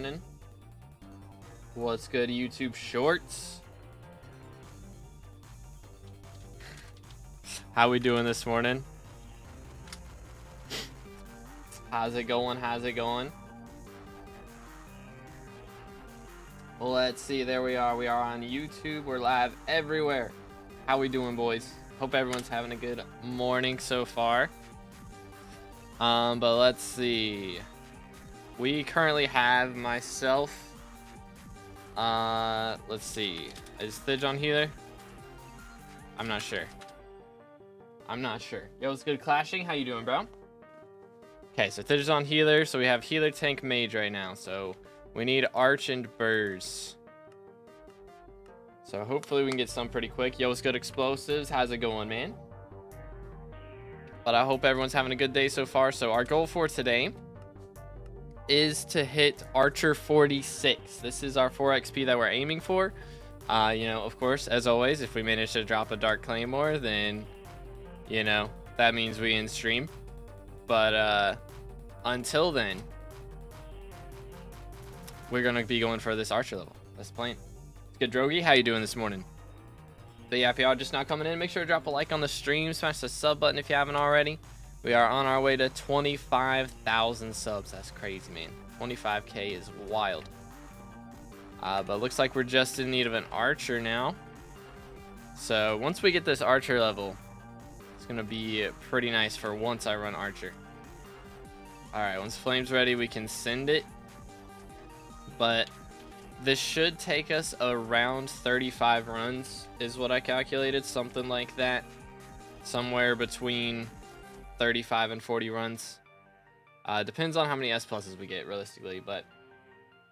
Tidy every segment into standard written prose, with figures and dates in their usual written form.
running. What's good, YouTube Shorts? How we doing this morning? How's it going? How's it going? Well, let's see. There we are. We are on YouTube. We're live everywhere. How we doing, boys? Hope everyone's having a good morning so far. But let's see. We currently have myself. Let's see. Is Thidge on healer? I'm not sure. Yo, what's good, Clashing? How you doing, bro? Okay, so Thidge is on healer. So we have healer, tank, mage right now. So we need arch and burrs. So hopefully we can get some pretty quick. Yo, what's good, Explosives? How's it going, man? But I hope everyone's having a good day so far. So our goal for today is to hit Archer 46. This is our 4 XP that we're aiming for. You know, of course, as always, if we manage to drop a Dark Claymore, then, you know, that means we in stream. But until then, we're going to be going for this Archer level. That's the plan. Good, Drogi. How you doing this morning? But yeah, if y'all just not coming in, make sure to drop a like on the stream. Smash the sub button if you haven't already. We are on our way to 25,000 subs. That's crazy, man. 25K is wild. But looks like we're just in need of an archer now. So once we get this archer level, it's going to be pretty nice for once I run archer. Alright, once Flame's ready, we can send it. But this should take us around 35 runs, is what I calculated. Something like that. Somewhere between 35 and 40 runs. Depends on how many S pluses we get, realistically. But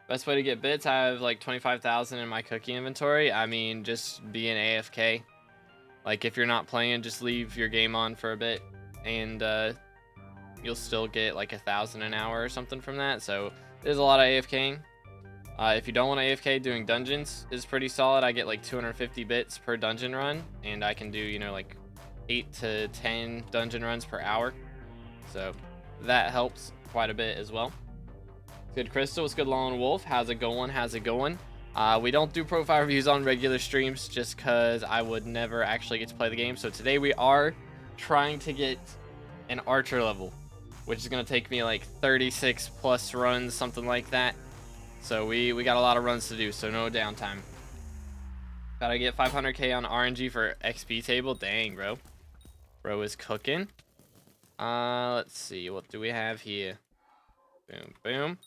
best way to get bits, I have like 25,000 in my cookie inventory. I mean, just being AFK. Like, if you're not playing, just leave your game on for a bit. And you'll still get like 1,000 an hour or something from that. So there's a lot of AFKing. If you don't want to AFK, doing dungeons is pretty solid. I get like 250 bits per dungeon run, and I can do, you know, like 8 to 10 dungeon runs per hour. So that helps quite a bit as well. Good, Crystal. What's good, Lone Wolf? How's it going? How's it going? We don't do profile reviews on regular streams just because I would never actually get to play the game. So today we are trying to get an archer level, which is going to take me like 36 plus runs, something like that. So we got a lot of runs to do, so no downtime. Gotta get 500k on RNG for XP table. Dang, bro. Bro is cooking. Let's see. What do we have here? Boom, boom.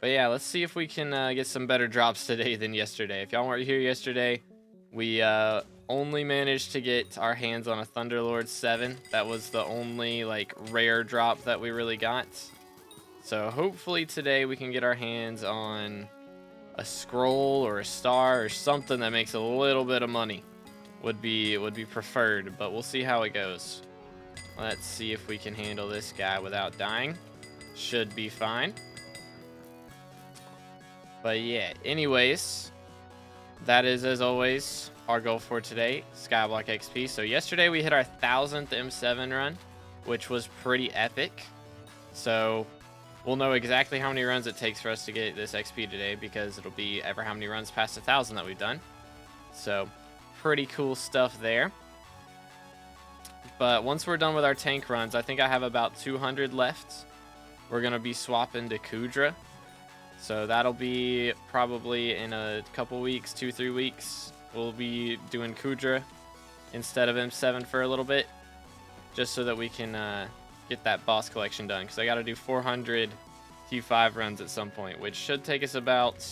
But yeah, let's see if we can get some better drops today than yesterday. If y'all weren't here yesterday, we only managed to get our hands on a Thunderlord 7. That was the only, like, rare drop that we really got. So hopefully today we can get our hands on a scroll or a star or something that makes a little bit of money. Would be preferred, but we'll see how it goes. Let's see if we can handle this guy without dying. Should be fine. But yeah, anyways, that is, as always, our goal for today, SkyBlock XP. So yesterday we hit our 1000th M7 run, which was pretty epic. So we'll know exactly how many runs it takes for us to get this XP today, because it'll be ever how many runs past 1,000 that we've done. So pretty cool stuff there. But once we're done with our tank runs, I think I have about 200 left. We're going to be swapping to Kudra. So that'll be probably in a couple weeks, 2-3 weeks. We'll be doing Kudra instead of M7 for a little bit, just so that we can get that boss collection done, because I got to do 400 T5 runs at some point, which should take us about,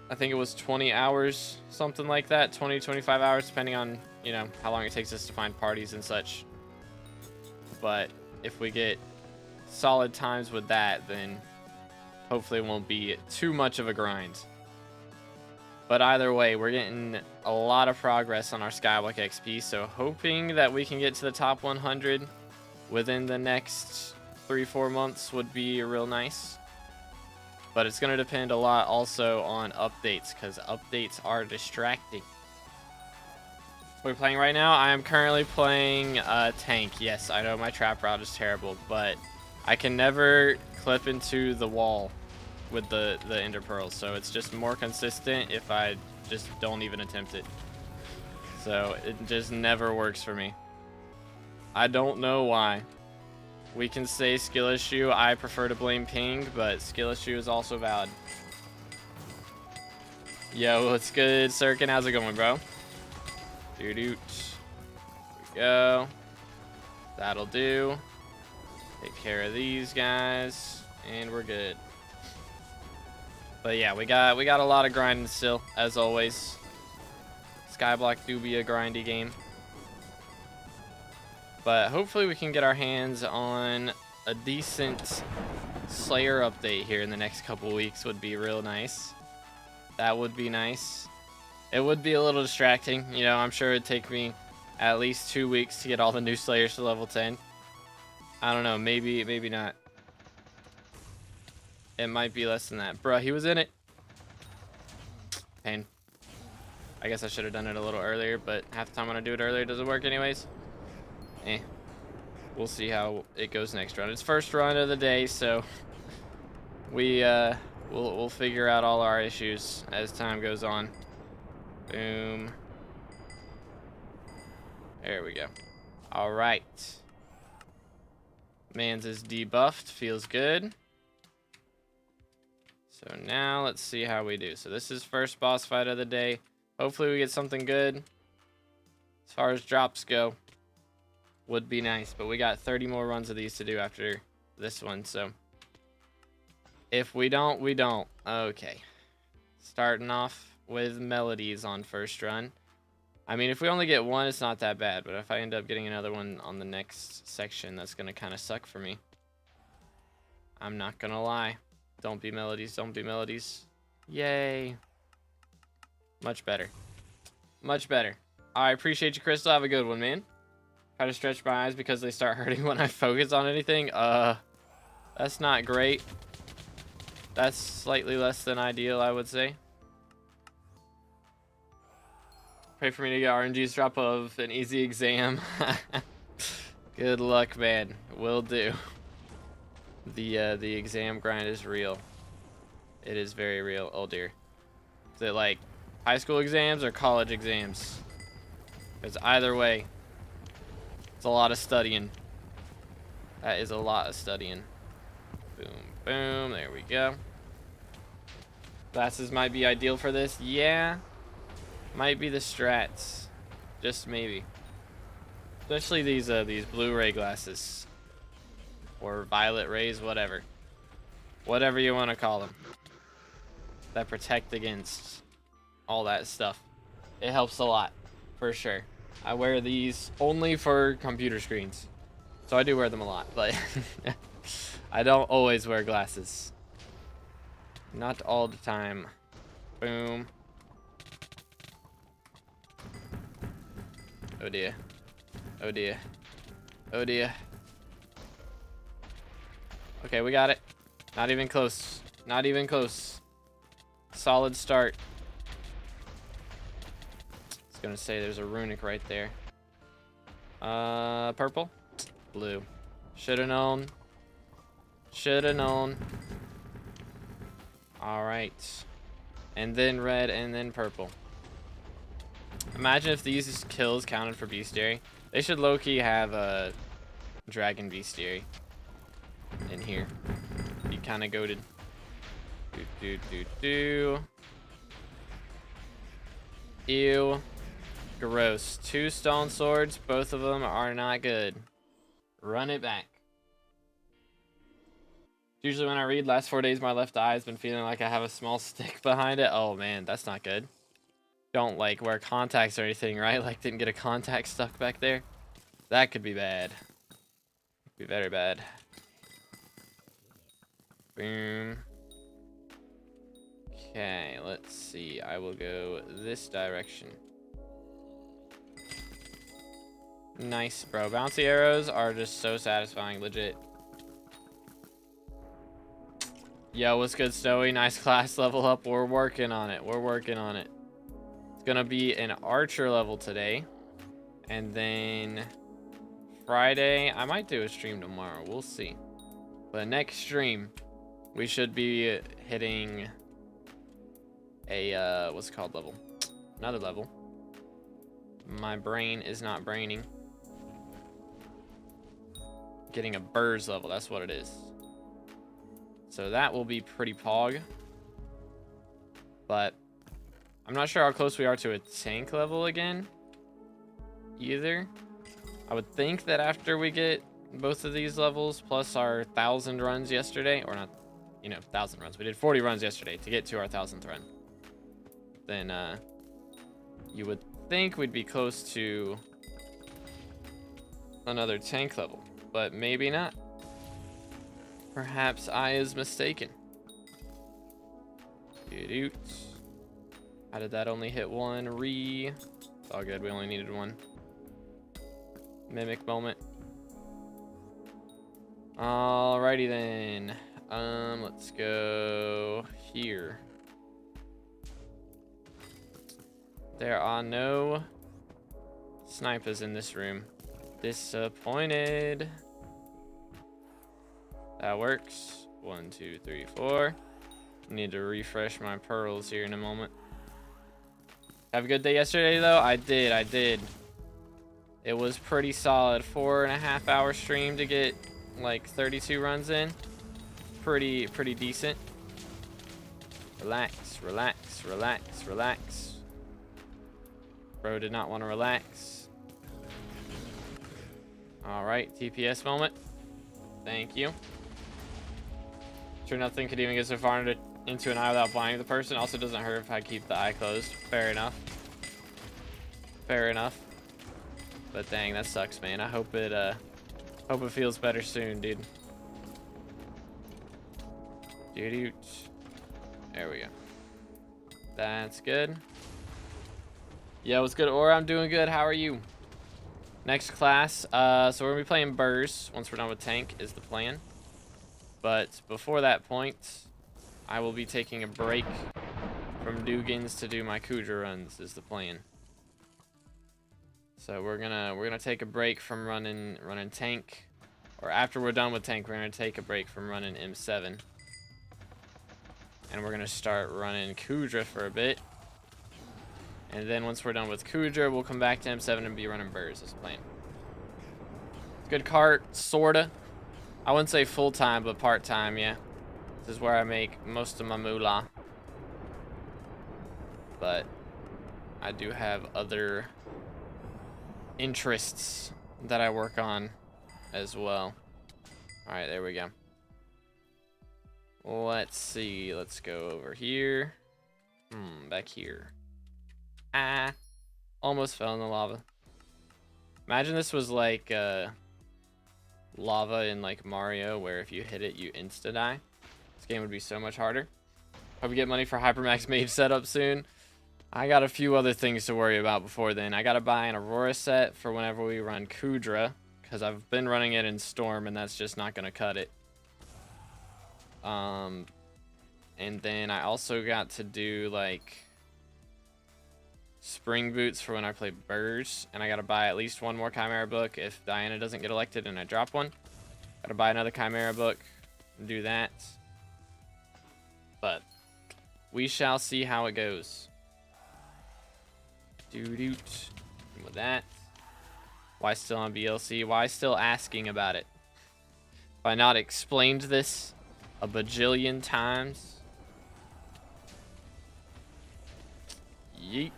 I think it was 20 hours, something like that, 20-25 hours, depending on, you know, how long it takes us to find parties and such. But if we get solid times with that, then hopefully it won't be too much of a grind. But either way, we're getting a lot of progress on our SkyBlock XP, so hoping that we can get to the top 100 within the next 3-4 months would be real nice. But it's going to depend a lot also on updates, because updates are distracting. What are we playing right now? I am currently playing tank. Yes, I know my trap route is terrible, but I can never clip into the wall with the ender pearls, so it's just more consistent if I just don't even attempt it. So it just never works for me. I don't know why. We can say skill issue. I prefer to blame ping, but skill issue is also valid. Yo, what's good, Sirkin? How's it going, bro? Doot. Here we go. That'll do. Take care of these guys, and we're good. But yeah, we got a lot of grinding still, as always. Skyblock do be a grindy game. But hopefully we can get our hands on a decent Slayer update here in the next couple weeks. Would be real nice. That would be nice. It would be a little distracting. You know, I'm sure it'd take me at least 2 weeks to get all the new Slayers to level 10. I don't know. Maybe not. It might be less than that. Bruh, he was in it. Pain. I guess I should have done it a little earlier, but half the time when I do it earlier, it doesn't work anyways. We'll see how it goes next round. It's first run of the day, so we'll figure out all our issues as time goes on. Boom. There we go. All right. Mans is debuffed. Feels good. So now let's see how we do. So this is first boss fight of the day. Hopefully we get something good. As far as drops go, would be nice, but we got 30 more runs of these to do after this one, so if we don't, we don't. Okay, starting off with melodies on first run. I mean, if we only get one, it's not that bad, but if I end up getting another one on the next section, that's gonna kind of suck for me. I'm not gonna lie. Don't be melodies, don't be melodies. Yay. Much better. Much better. I appreciate you, Crystal. Have a good one, man. Try to stretch my eyes because they start hurting when I focus on anything. That's not great. That's slightly less than ideal, I would say. Pray for me to get RNG's drop of an easy exam. Good luck, man. Will do. The exam grind is real. It is very real. Oh dear. Is it like high school exams or college exams? Because either way, it's a lot of studying. That is a lot of studying. Boom, boom. There we go. Glasses might be ideal for this. Yeah. Might be the strats. Just maybe. Especially these Blu-ray glasses. Or violet rays, whatever. Whatever you want to call them. That protect against all that stuff. It helps a lot. For sure. I wear these only for computer screens. So I do wear them a lot, but I don't always wear glasses. Not all the time. Boom. Oh dear. Oh dear. Oh dear. Okay, we got it. Not even close. Not even close. Solid start. Gonna say there's a runic right there. Purple, blue. Shoulda known. Shoulda known. All right, and then red, and then purple. Imagine if these kills counted for bestiary. They should low-key have a dragon bestiary in here. Be kind of goated. Do. Ew. Gross. 2 stone swords. Both of them are not good. Run it back. Usually when I read last 4 days, my left eye has been feeling like I have a small stick behind it. Oh man, that's not good. Don't like wear contacts or anything, right? Like didn't get a contact stuck back there. That could be bad. Be very bad. Boom. Okay, let's see. I will go this direction. Nice, bro. Bouncy arrows are just so satisfying, legit. Yo, what's good, Snowy? Nice class level up. We're working on it. We're working on it. It's gonna be an archer level today. And then Friday, I might do a stream tomorrow. We'll see. But next stream, we should be hitting a, what's it called, level? Another level. My brain is not braining. Getting a Burrs level, that's what it is. So that will be pretty pog. But I'm not sure how close we are to a tank level again either. I would think that after we get both of these levels plus our 1,000 runs yesterday, or not, you know, 1,000 runs. We did 40 runs yesterday to get to our 1,000th run. Then you would think we'd be close to another tank level, but maybe not. Perhaps I is mistaken. How did that only hit one? It's all good, we only needed one. Mimic moment. Alrighty then. Let's go here. There are no snipers in this room. Disappointed. That works. 1, 2, 3, 4. Need to refresh my pearls here in a moment. Have a good day yesterday though? I did. It was pretty solid. 4.5 hour stream to get like 32 runs in. Pretty decent. Relax, relax, relax, relax. Bro did not want to relax. Alright, TPS moment. Thank you. Sure, nothing could even get so far into an eye without blinding the person. Also doesn't hurt if I keep the eye closed. Fair enough. Fair enough. But dang, that sucks, man. I hope it feels better soon, dude. There we go. That's good. Yeah, what's good, Aura? I'm doing good. How are you? Next class. So we're gonna be playing Burrs once we're done with tank is the plan. But before that point, I will be taking a break from Dugans to do my Kudra runs is the plan. So we're gonna take a break from running tank, or after we're done with tank, we're gonna take a break from running M7, and we're gonna start running Kudra for a bit. And then once we're done with Kudra, we'll come back to M7 and be running Burrs as planned. Good cart, sorta. I wouldn't say full-time, but part-time, yeah. This is where I make most of my moolah. But I do have other interests that I work on as well. Alright, there we go. Let's see. Let's go over here. Back here. Ah, almost fell in the lava. Imagine this was like lava in like Mario, where if you hit it, you insta-die. This game would be so much harder. Hope we get money for Hypermax Mage setup soon. I got a few other things to worry about before then. I gotta buy an Aurora set for whenever we run Kudra, because I've been running it in Storm, and that's just not gonna cut it. And then I also got to do like spring boots for when I play Burrs, and I gotta buy at least one more Chimera book if Diana doesn't get elected and I drop one. Gotta buy another Chimera book and do that. But we shall see how it goes. With that, why still on BLC? Why still asking about it? Have I not explained this a bajillion times? Yeet.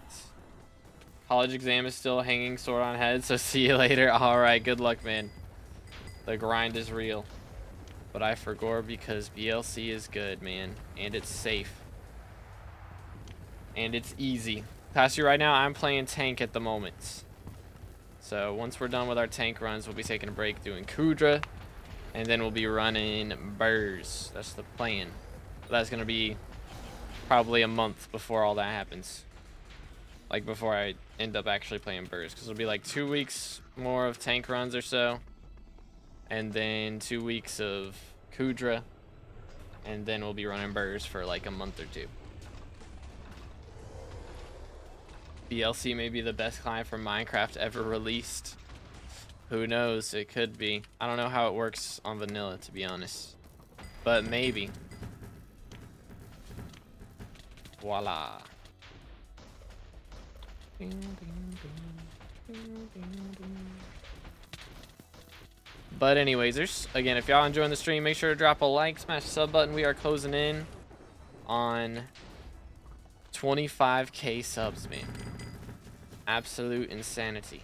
College exam is still hanging sore on head, so see you later. Alright, good luck, man. The grind is real. But I forgore because BLC is good, man. And it's safe. And it's easy. Past you right now, I'm playing tank at the moment. So once we're done with our tank runs, we'll be taking a break doing Kudra. And then we'll be running Burrs. That's the plan. But that's going to be probably a month before all that happens. Like before I end up actually playing Burrs. Because it'll be like 2 weeks more of tank runs or so. And then 2 weeks of Kudra. And then we'll be running Burrs for like a month or two. BLC may be the best client for Minecraft ever released. Who knows? It could be. I don't know how it works on vanilla, to be honest. But maybe. Voila. But anyways, again, if y'all enjoying the stream, make sure to drop a like, smash the sub button. We are closing in on 25K subs, man. Absolute insanity.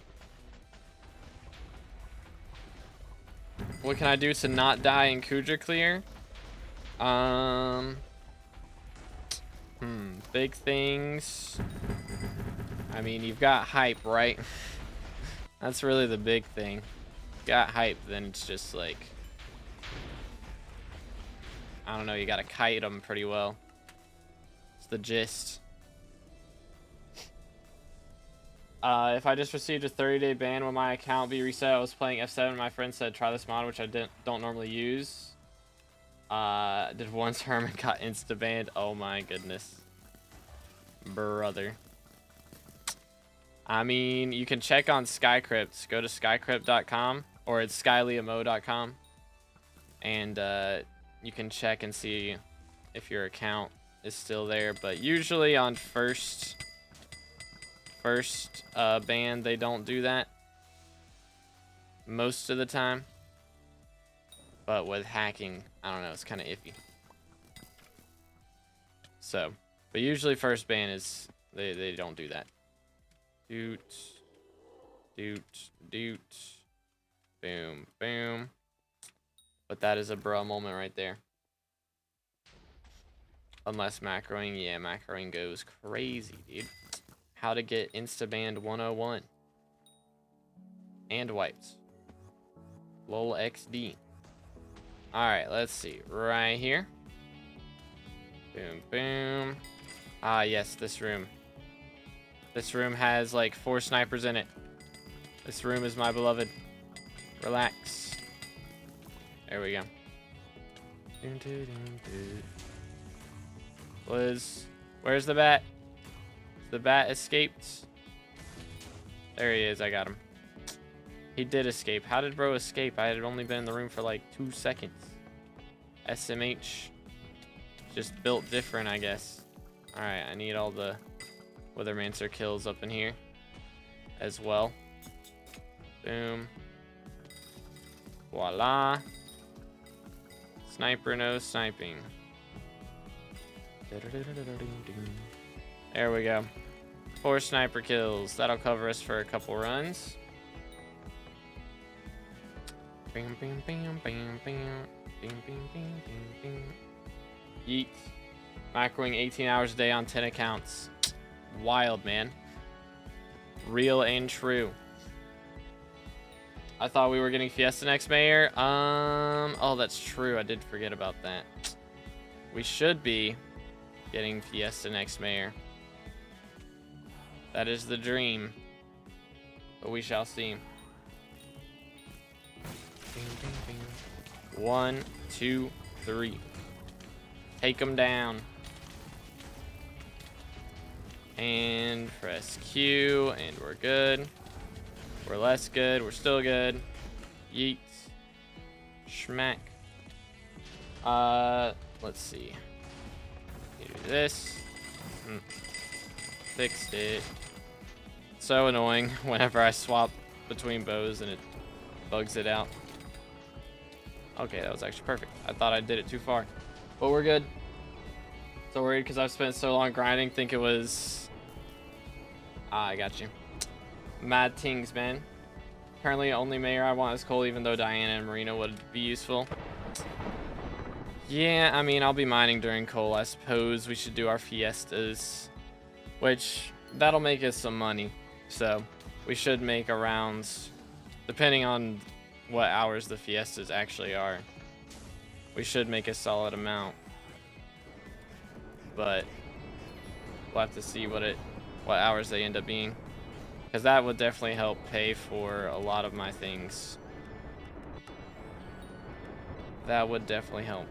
What can I do to not die in Kudra Clear? Big things. I mean, you've got hype, right? That's really the big thing. Got hype, then it's just like, I don't know, you gotta kite them pretty well. It's the gist. If I just received a 30-day ban, will my account be reset? I was playing F7. My friend said try this mod, which I don't normally use. Did once Herman got insta banned? Oh my goodness, brother. I mean, you can check on Skycrypt. Go to skycrypt.com, or it's skyliamo.com, and you can check and see if your account is still there. But usually on first ban, they don't do that most of the time. But with hacking, I don't know, it's kind of iffy. So, but usually first ban is they don't do that. Doot, boom, boom. But that is a bro moment right there. Unless macroing, yeah, macroing goes crazy, dude. How to get insta-banned 101. And wiped. Lol XD. Alright, let's see. Right here. Boom, boom. Ah, yes, this room. This room has like 4 snipers in it. This room is my beloved. Relax. There we go. Liz, where's the bat? The bat escaped. There he is. I got him. He did escape. How did bro escape? I had only been in the room for like 2 seconds. SMH. Just built different, I guess. Alright, I need all the Withermancer kills up in here as well. Boom. Voila. Sniper, no sniping. There we go. 4 sniper kills. That'll cover us for a couple runs. Bam, bam, bam, bam, bam. Bing, bing, bing, bing, bing. Yeet. Macroing 18 hours a day on 10 accounts. Wild, man. Real and true. I thought we were getting Fiesta next mayor. Oh, that's true. I did forget about that. We should be getting Fiesta next mayor. That is the dream. But we shall see. 1, 2, 3. Take them down. And press Q, and we're good. We're less good. We're still good. Yeet. Schmack. Let's see. Do this. Fixed it. So annoying whenever I swap between bows and it bugs it out. Okay, that was actually perfect. I thought I did it too far. But we're good. So worried because I've spent so long grinding. Think it was... Ah, I got you. Mad things, man. Currently, only mayor I want is Cole, even though Diana and Marina would be useful. Yeah, I mean, I'll be mining during Cole. I suppose we should do our fiestas, which that'll make us some money. So we should make around, depending on what hours the fiestas actually are, we should make a solid amount. But we'll have to see what hours they end up being, because that would definitely help pay for a lot of my things. That would definitely help.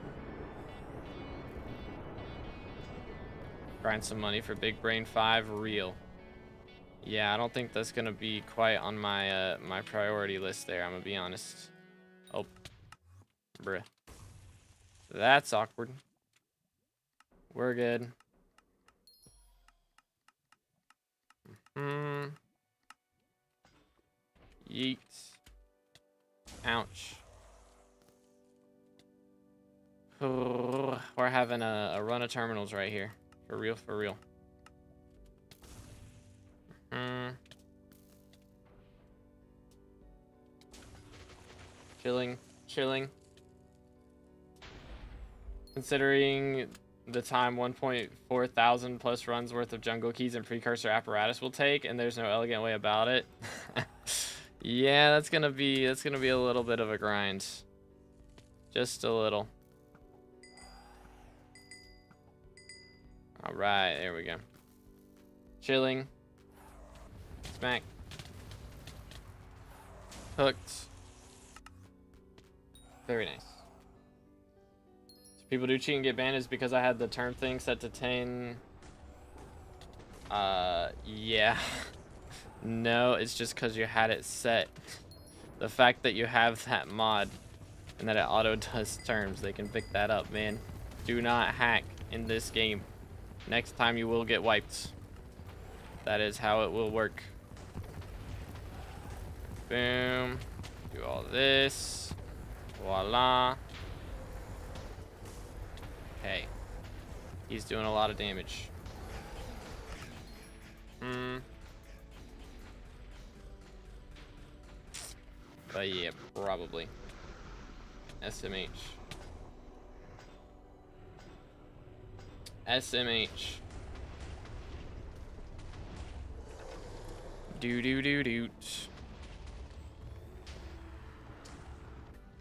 Grind some money for Big Brain 5, real. Yeah, I don't think that's gonna be quite on my my priority list there, I'm gonna be honest. Oh, bruh. That's awkward. We're good. Yeet. Ouch. We're having a run of terminals right here. For real, for real. Chilling, chilling. Considering the time 1.4 thousand plus runs worth of jungle keys and precursor apparatus will take, and there's no elegant way about it. Yeah, that's gonna be a little bit of a grind. Just a little. All right, there we go. Chilling. Smack. Hooked. Very nice. So people do cheat and get banned is because I had the turn thing set to 10. Yeah. No, it's just because you had it set. The fact that you have that mod and that it auto does turns, they can pick that up, man. Do not hack in this game. Next time you will get wiped. That is how it will work. Boom. Do all this. Voila. Okay. He's doing a lot of damage. But yeah, probably. SMH. SMH. Doot.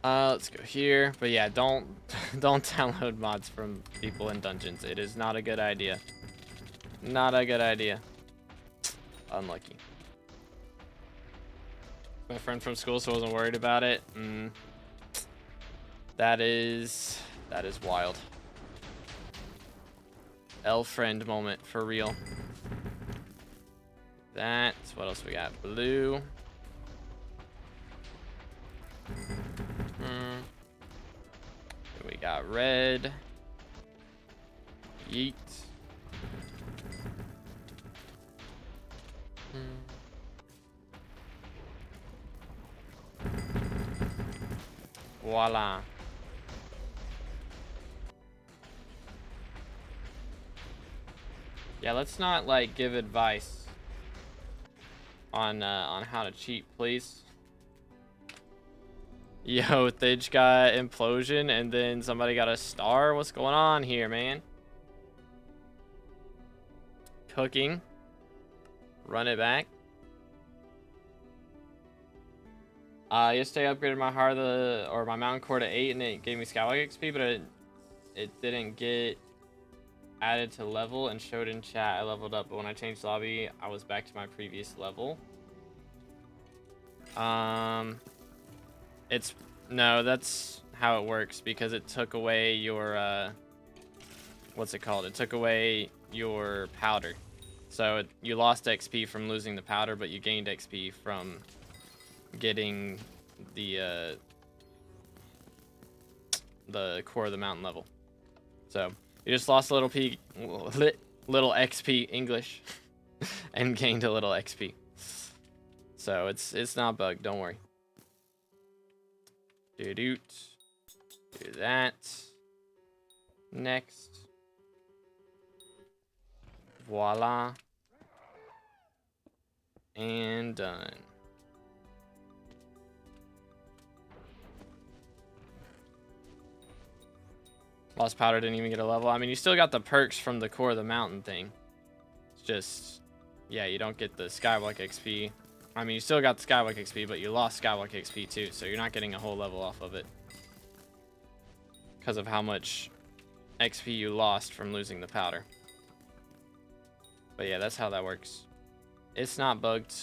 Let's go here. But yeah, don't download mods from people in dungeons. It is not a good idea. Not a good idea. Unlucky. My friend from school, so I wasn't worried about it. That is wild. L friend moment for real. That's what else we got? Blue. We got red. Yeet. Voila. Yeah, let's not like give advice on how to cheat, please. Yo, Thidge got implosion and then somebody got a star. What's going on here, man? Cooking. Run it back. Yesterday I upgraded my my mountain core to 8 and it gave me Skywalker XP, but it didn't get added to level and showed in chat I leveled up, but when I changed lobby I was back to my previous level. No, that's how it works because it took away your what's it called? It took away your powder. So you lost XP from losing the powder, but you gained XP from getting the core of the mountain level. So you just lost a little XP English and gained a little XP. So it's not bugged, don't worry. Do that. Next. Voila. And done. Lost powder, didn't even get a level. I mean, you still got the perks from the core of the mountain thing. It's just, yeah, you don't get the Skywalk XP. I mean, you still got the Skywalk XP, but you lost Skywalk XP too, so you're not getting a whole level off of it. Because of how much XP you lost from losing the powder. But yeah, that's how that works. It's not bugged.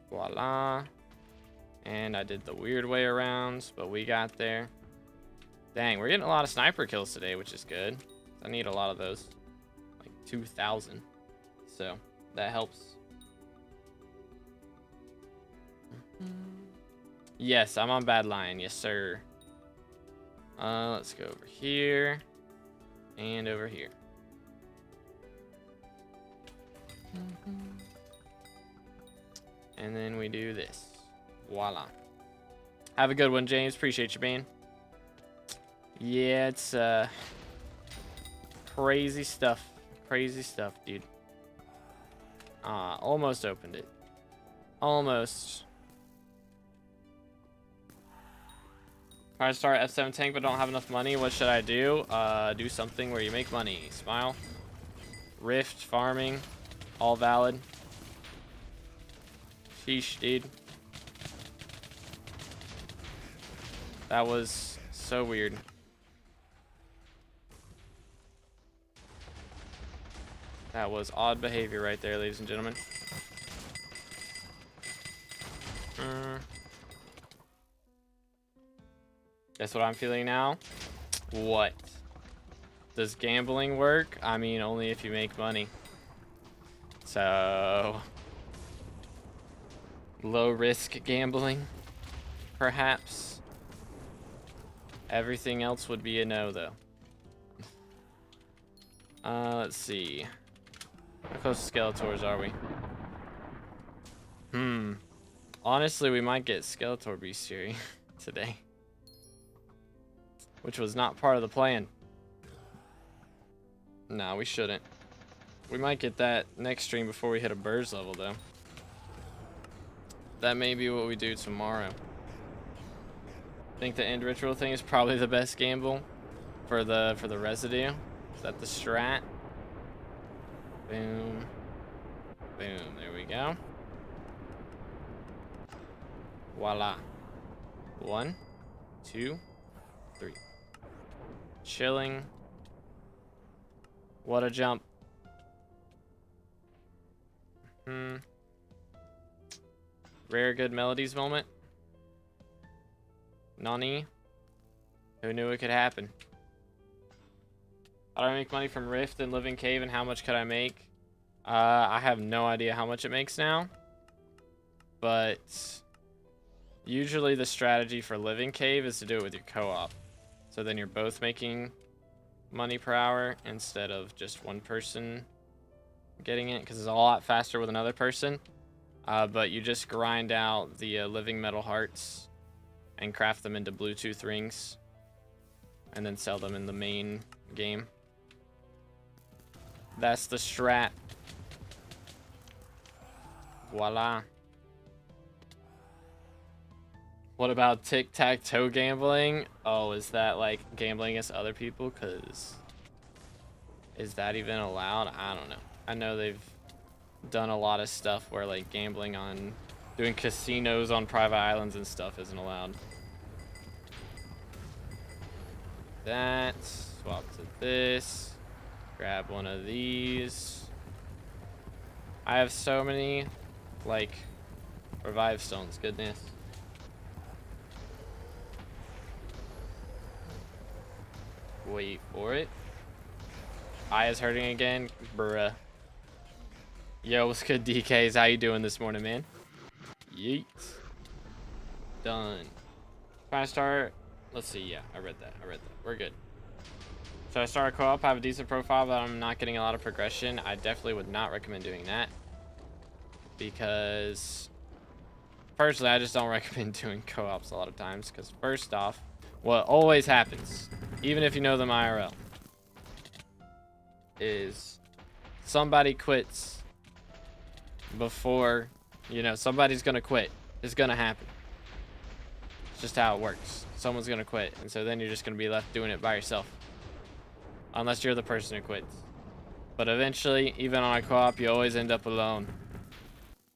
Voila. And I did the weird way around, but we got there. Dang, we're getting a lot of sniper kills today, which is good. I need a lot of those. Like 2,000. So, that helps. Yes, I'm on Bad Lion. Yes, sir. Let's go over here. And over here. And then we do this. Voila. Have a good one, James. Appreciate you, man. Yeah, it's crazy stuff. Crazy stuff, dude. Almost opened it. Almost. Try to start F7 tank, but don't have enough money. What should I do? Do something where you make money. Smile. Rift, farming, all valid. Sheesh, dude. That was so weird. That was odd behavior right there, ladies and gentlemen. Guess what I'm feeling now? What? Does gambling work? I mean, only if you make money. So... low risk gambling, perhaps. Everything else would be a no, though. Let's see. How close to Skeletors are we? Honestly, we might get Skeletor Bestiary today. Which was not part of the plan. No, we shouldn't. We might get that next stream before we hit a Birds level, though. That may be what we do tomorrow. I think the end ritual thing is probably the best gamble for the residue. Is that the strat? Boom. Boom. There we go. Voila. 1, 2, 3. Chilling. What a jump. Rare good melodies moment. Nani. Who knew it could happen? How do I make money from Rift and Living Cave, and how much could I make? I have no idea how much it makes now. But usually the strategy for Living Cave is to do it with your co-op. So then you're both making money per hour instead of just one person getting it, because it's a lot faster with another person. But you just grind out the living metal hearts and craft them into Bluetooth rings and then sell them in the main game. That's the strat. Voila. What about tic-tac-toe gambling? Oh, is that like gambling against other people? Because is that even allowed? I don't know. I know they've done a lot of stuff where like gambling on doing casinos on private islands and stuff isn't allowed. That, swap to this, grab one of these. I have so many like revive stones, goodness. Wait for it. Eye is hurting again, bruh. Yo, what's good, DKs? How you doing this morning, man? Yeet. Done. Trying to start. Let's see. Yeah, I read that. We're good. So I start a co-op. I have a decent profile, but I'm not getting a lot of progression. I definitely would not recommend doing that. Because, personally, I just don't recommend doing co-ops a lot of times. Because first off, what always happens, even if you know them IRL, is somebody quits before, you know, somebody's gonna quit. It's gonna happen. It's just how it works. Someone's gonna quit, and so then you're just gonna be left doing it by yourself. Unless you're the person who quits. But eventually, even on a co-op, you always end up alone.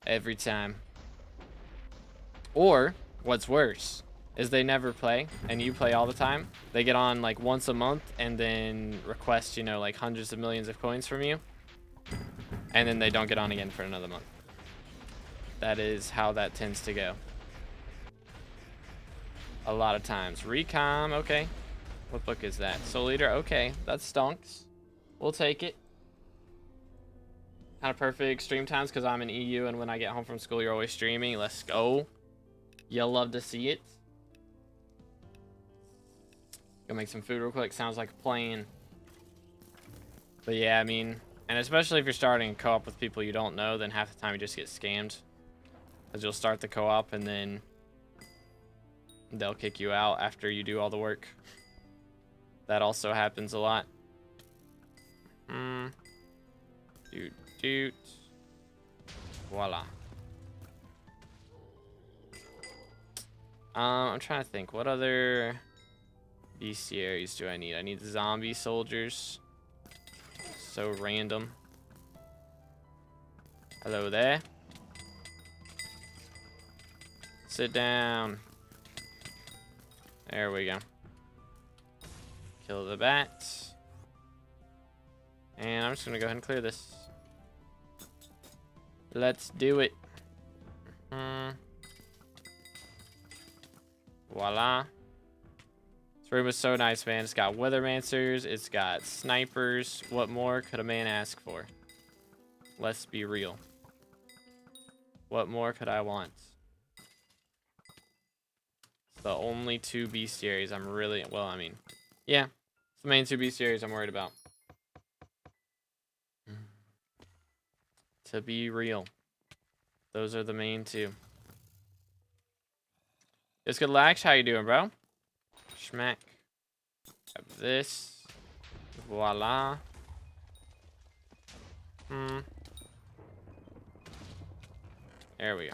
Every time. Or, what's worse, is they never play, and you play all the time. They get on like once a month, and then request, you know, like hundreds of millions of coins from you. And then they don't get on again for another month. That is how that tends to go. A lot of times. Recom, okay. What book is that? Soul Eater, okay. That stonks. We'll take it. Kind of perfect stream times because I'm in EU, and when I get home from school, you're always streaming. Let's go. You'll love to see it. Go make some food real quick. Sounds like a plan. But yeah, I mean, And especially if you're starting a co-op with people you don't know, then half the time you just get scammed. Because you'll start the co-op and then they'll kick you out after you do all the work. That also happens a lot. Doot. Voila. I'm trying to think. What other bestiaries do I need? I need zombie soldiers. So random. Hello there. Sit down. There we go. Kill the bats. And I'm just gonna go ahead and clear this. Let's do it. Voila. This room is so nice, man. It's got weathermancers. It's got snipers. What more could a man ask for? Let's be real. What more could I want? It's the only two bestiaries I'm really... Well, I mean... Yeah. It's the main two bestiaries I'm worried about. To be real. Those are the main two. It's good lax. How you doing, bro? Schmack. Have this. Voila. There we go.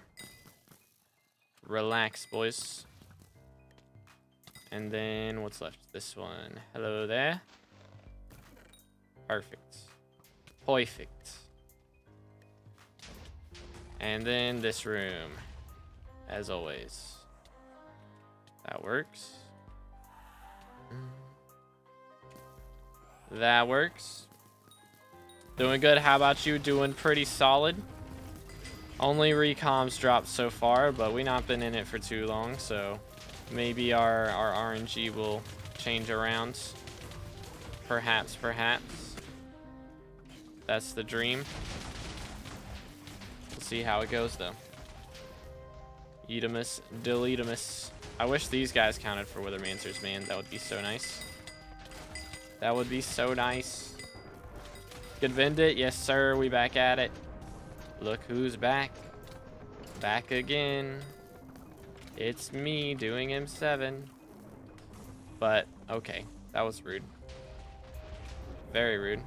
Relax, boys. And then what's left? This one. Hello there. Perfect. Perfect. And then this room. As always. That works. That works. Doing good. How about you? Doing pretty solid. Only recoms dropped so far, but we've not been in it for too long, so maybe our RNG will change around. Perhaps. That's the dream. We'll see how it goes, though. Eatimus, deletemus. I wish these guys counted for weathermancers, man. That would be so nice. That would be so nice. Good Vendit, yes sir. We back at it. Look who's back. Back again. It's me doing M7. But, okay. That was rude. Very rude.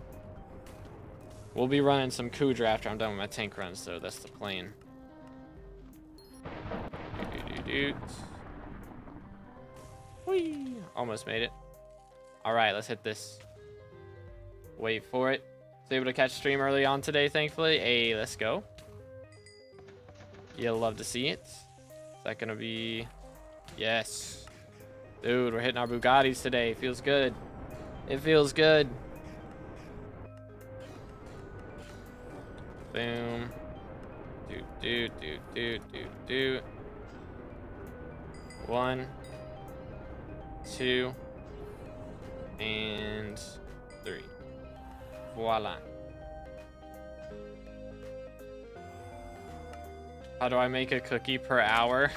We'll be running some Kudra after I'm done with my tank runs, so that's the plan. Whee! Almost made it. Alright, let's hit this. Wait for it. Was able to catch stream early on today, thankfully. Hey, let's go. You'll love to see it. Is that gonna be... Yes. Dude, we're hitting our Bugattis today. Feels good. It feels good. Boom. Do. 1, 2, and 3. Voila. How do I make a cookie per hour?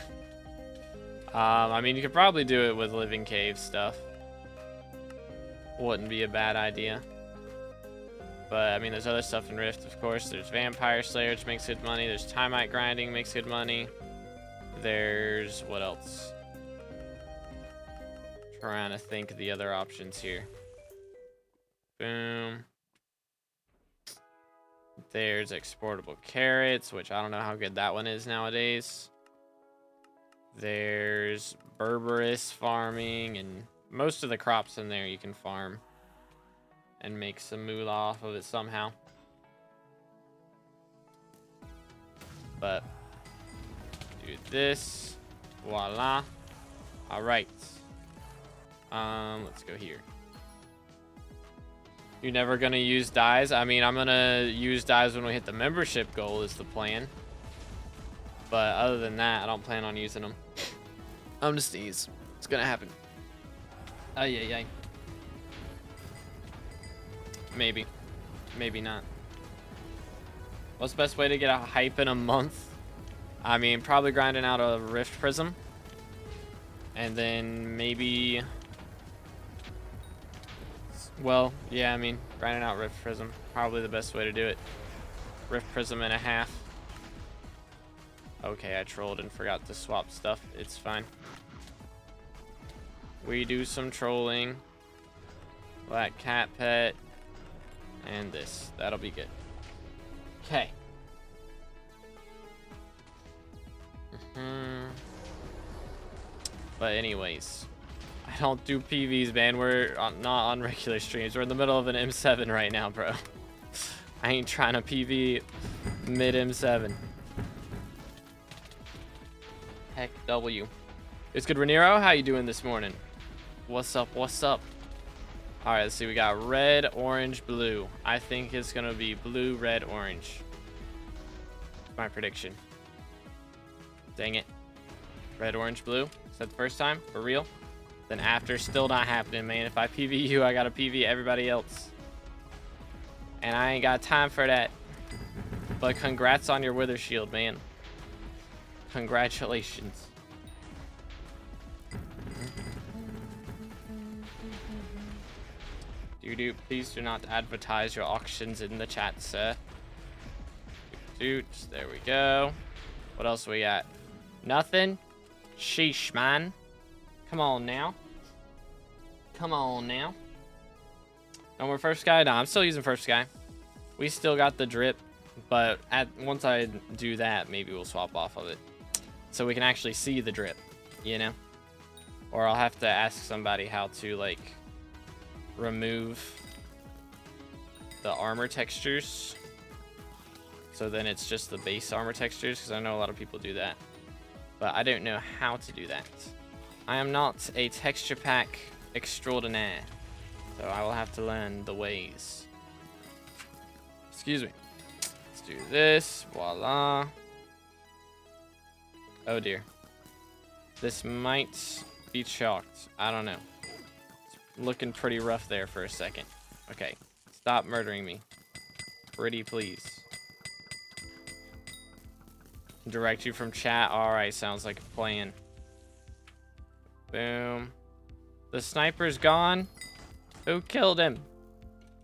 I mean, you could probably do it with living cave stuff. Wouldn't be a bad idea. But, I mean, there's other stuff in Rift, of course. There's Vampire Slayer, which makes good money. There's Timite Grinding, makes good money. There's... what else? Trying to think of the other options here. Boom. There's exportable carrots, which I don't know how good that one is nowadays. There's Berberis farming, and most of the crops in there you can farm and make some moolah off of it somehow. But do this. Voila. All right. Let's go here. You're never gonna use dyes? I mean, I'm gonna use dyes when we hit the membership goal is the plan. But other than that, I don't plan on using them. I'm just sneeze. It's gonna happen. Ay. Maybe. Maybe not. What's the best way to get a hype in a month? I mean, probably grinding out a Rift Prism. And then maybe Well, yeah, I mean, grinding out Rift Prism, probably the best way to do it. Rift Prism and a half. Okay, I trolled and forgot to swap stuff. It's fine. We do some trolling. Black cat pet. And this. That'll be good. Okay. But anyways, I don't do PVs, man. We're not on regular streams. We're in the middle of an M7 right now, bro. I ain't trying to PV mid M7. Heck W. It's good, Raniero. How you doing this morning? What's up? What's up? All right, let's see. We got red, orange, blue. I think it's gonna be blue, red, orange. My prediction. Dang it. Red, orange, blue. Is that the first time? For real? Then after, still not happening, man. If I PV you, I gotta PV everybody else. And I ain't got time for that. But congrats on your Wither Shield, man. Congratulations. Dude, please do not advertise your auctions in the chat, sir. There we go. What else we got? Nothing? Sheesh, man. Come on now. Come on now. No more Furfsky? No, I'm still using Furfsky. We still got the drip, but once I do that, maybe we'll swap off of it. So we can actually see the drip, you know? Or I'll have to ask somebody how to, like, remove the armor textures. So then it's just the base armor textures, because I know a lot of people do that. But I don't know how to do that. I am not a texture pack extraordinaire. So I will have to learn the ways. Excuse me. Let's do this. Voila. Oh dear. This might be chalked. I don't know. It's looking pretty rough there for a second. Okay. Stop murdering me. Pretty please. Direct you from chat. Alright, sounds like a plan. Boom. The sniper's gone. Who killed him?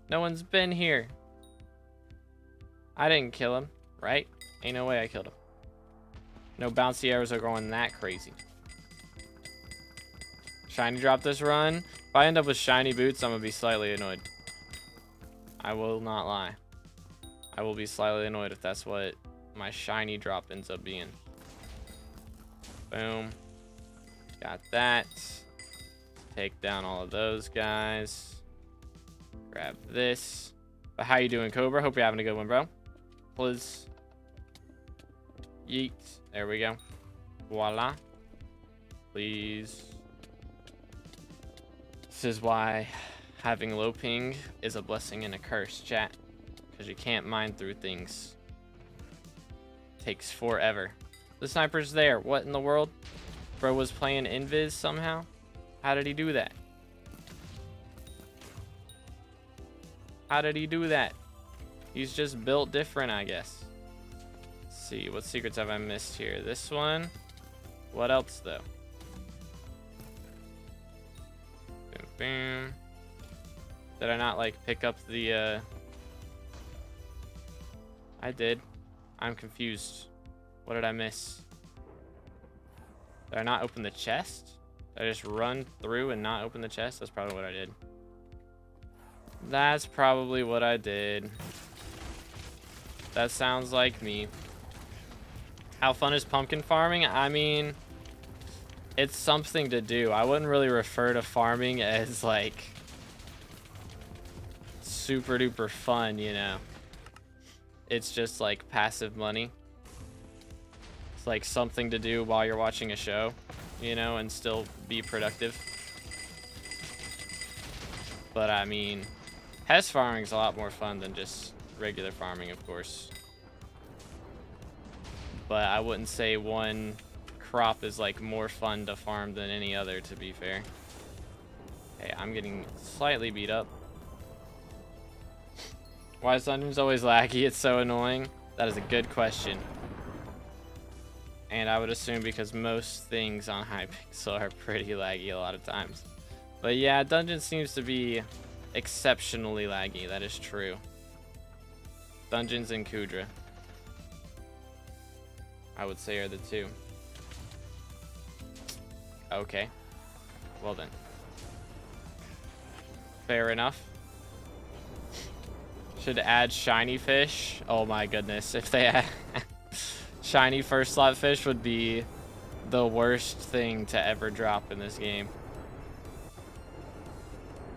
No one's been here. I didn't kill him, right? Ain't no way I killed him. No bouncy arrows are going that crazy. Shiny drop this run. If I end up with shiny boots, I'm gonna be slightly annoyed. I will not lie. I will be slightly annoyed if that's what my shiny drop ends up being. Boom. Got that. Take down all of those guys. Grab this. But how you doing, Cobra? Hope you're having a good one, bro. Please. Yeet. There we go. Voila. Please. This is why having low ping is a blessing and a curse, chat. Because you can't mine through things. Takes forever. The sniper's there. What in the world? Bro was playing Invis somehow? How did he do that? How did he do that? He's just built different, I guess. Let's see, what secrets have I missed here? This one. What else, though? Boom, boom. Did I not, like, pick up the, I did. I'm confused. What did I miss? Did I not open the chest? Did I just run through and not open the chest? That's probably what I did. That's probably what I did. That sounds like me. How fun is pumpkin farming? I mean, it's something to do. I wouldn't really refer to farming as like super duper fun, you know. It's just like passive money. It's like something to do while you're watching a show, you know, and still be productive. But I mean, Hess farming is a lot more fun than just regular farming, of course. But I wouldn't say one crop is like more fun to farm than any other, to be fair. Hey, I'm getting slightly beat up. Why is dungeons always laggy? It's so annoying. That is a good question. And I would assume because most things on Hypixel are pretty laggy a lot of times. But yeah, dungeon seems to be exceptionally laggy. That is true. Dungeons and Kudra, I would say, are the two. Okay. Well then. Fair enough. Should add shiny fish. Oh my goodness. If they add shiny first slot fish would be the worst thing to ever drop in this game.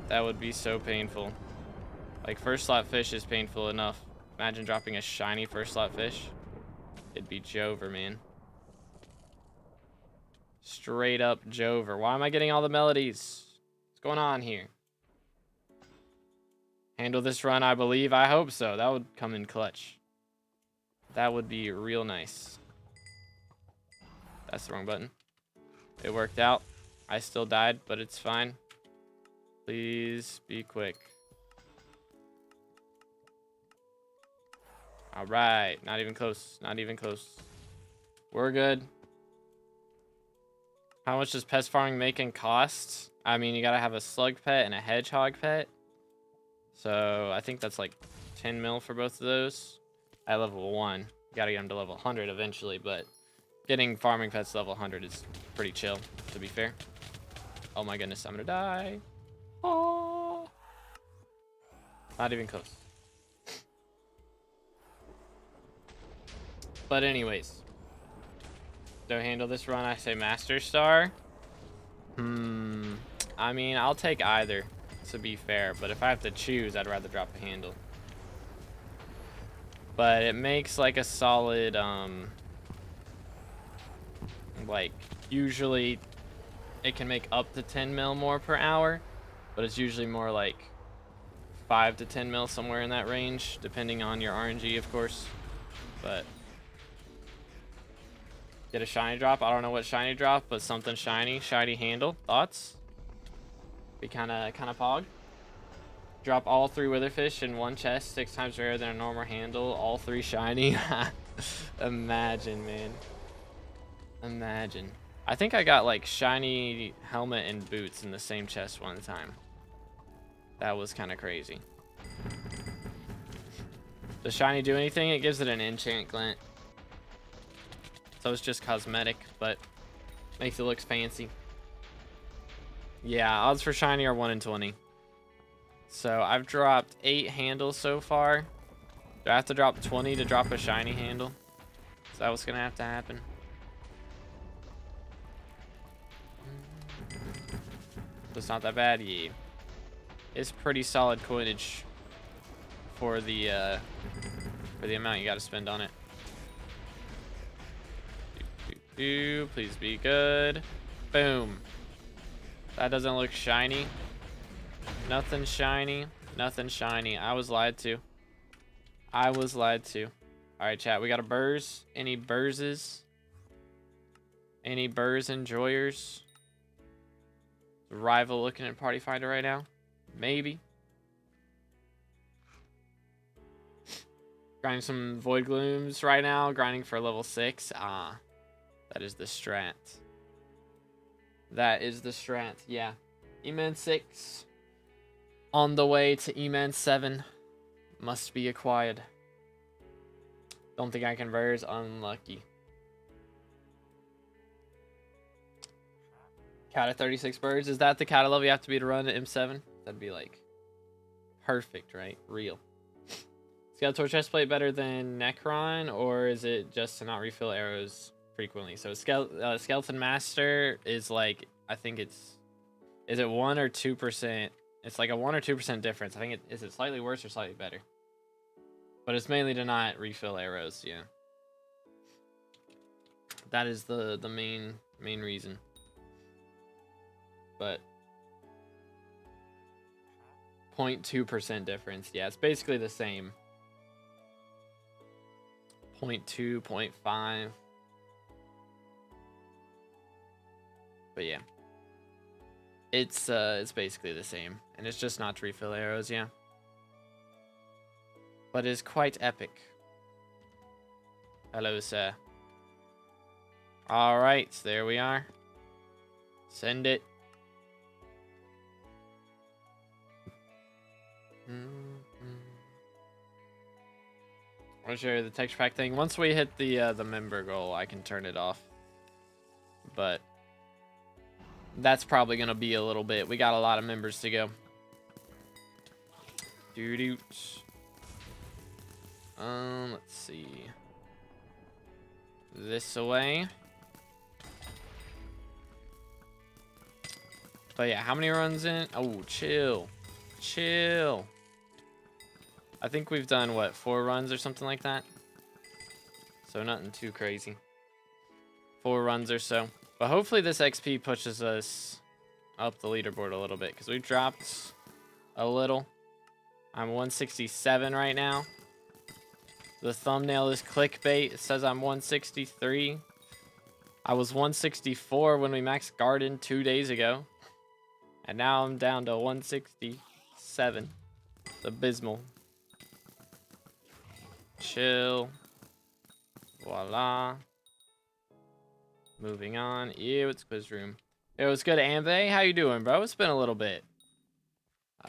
That would be so painful. Like, first slot fish is painful enough. Imagine dropping a shiny first slot fish. It'd be Jover, man. Straight up Jover. Why am I getting all the melodies? What's going on here? Handle this run, I believe. I hope so. That would come in clutch. That would be real nice. That's the wrong button. It worked out. I still died, but it's fine. Please be quick. All right. Not even close. Not even close. We're good. How much does pest farming make in cost? I mean, you gotta have a slug pet and a hedgehog pet. So I think that's like 10 mil for both of those. At level 1. You gotta get them to level 100 eventually, but getting farming pets to level 100 is pretty chill, to be fair. Oh my goodness, I'm gonna die. Oh. Not even close. But anyways. Don't handle this run, I say Master Star. I mean, I'll take either, to be fair. But if I have to choose, I'd rather drop a handle. But it makes like a solid, like, usually it can make up to 10 mil more per hour. But it's usually more like 5 to 10 mil, somewhere in that range, depending on your RNG, of course. But get a shiny drop. I don't know what shiny drop, but something shiny. Shiny handle. Thoughts? Be kind of pog. Drop all 3 witherfish in one chest, 6 times rarer than a normal handle. All 3 shiny. Imagine, man. Imagine. I think I got like shiny helmet and boots in the same chest one time. That was kind of crazy. Does shiny do anything? It gives it an enchant glint. So it's just cosmetic, but makes it look fancy. Yeah, odds for shiny are 1 in 20. So I've dropped 8 handles so far. Do I have to drop 20 to drop a shiny handle? Is that what's gonna have to happen? It's not that bad. Yeah, it's pretty solid coinage for the amount you got to spend on it. Please be good. Boom. That doesn't look shiny. Nothing shiny. Nothing shiny. I was lied to. I was lied to. Alright, chat. We got a burrs. Any burzes? Any burrs enjoyers? Rival looking at Party Finder right now? Maybe. Grinding some Void Glooms right now. Grinding for level 6. Ah. That is the strat. That is the strat. Yeah. E-Man 6. On the way to E-Man 7. Must be acquired. Don't think I can verse. Unlucky. Cat of 36 birds. Is that the cat level you have to be to run at M7? That'd be like perfect, right? Real. Skeletor chestplate better than Necron, or is it just to not refill arrows frequently? So Skeleton Master is like, I think it's, is it 1 or 2%? It's like a 1 or 2% difference. I think is it slightly worse or slightly better? But it's mainly to not refill arrows, yeah. That is the main reason. But 0.2% difference. Yeah, it's basically the same. 0.2, 0.5. But yeah. It's basically the same. And it's just not to refill arrows, yeah. But it's quite epic. Hello, sir. Alright, so there we are. Send it. I'll show you the texture pack thing. Once we hit the member goal, I can turn it off. But that's probably gonna be a little bit. We got a lot of members to go. Doo-doot. Let's see. This away. But yeah, how many runs in? Oh, chill. Chill. I think we've done, what, 4 runs or something like that? So nothing too crazy. 4 runs or so. But hopefully this XP pushes us up the leaderboard a little bit, because we dropped a little. I'm 167 right now. The thumbnail is clickbait. It says I'm 163. I was 164 when we maxed Garden 2 days ago. And now I'm down to 167. It's abysmal. Chill. Voila. Moving on. Ew, it's quiz room. It was good, Ambe. How you doing, bro? It's been a little bit.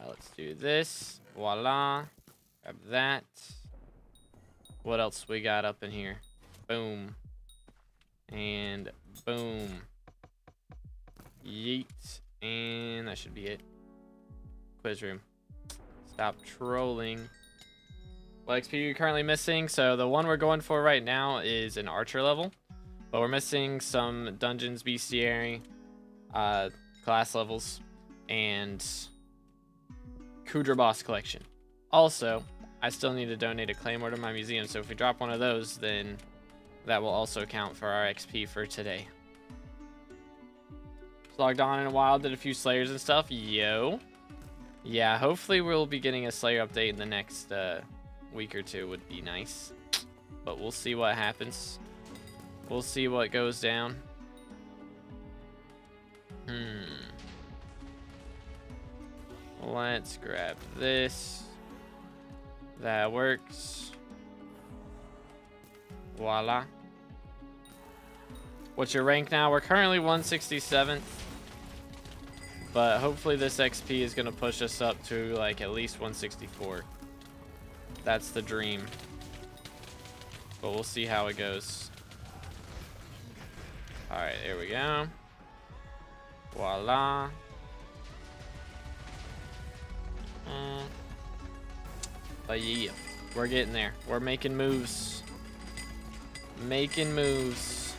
Let's do this. Voila. Grab that. What else we got up in here? Boom. And boom. Yeet. And that should be it. Quiz room. Stop trolling. What XP are you currently missing? So the one we're going for right now is an archer level. But we're missing some dungeons, bestiary, class levels, and Kudra boss collection. Also, I still need to donate a claymore to my museum, so if we drop one of those, then that will also count for our XP for today. Just logged on in a while, did a few slayers and stuff. Yo. Yeah, hopefully we'll be getting a slayer update in the next week or two. Would be nice. But we'll see what happens. We'll see what goes down. Let's grab this. That works. Voila. What's your rank now? We're currently 167th. But hopefully this XP is going to push us up to like at least 164. That's the dream. But we'll see how it goes. Alright, there we go. Voila. But yeah, we're getting there. We're making moves. Making moves.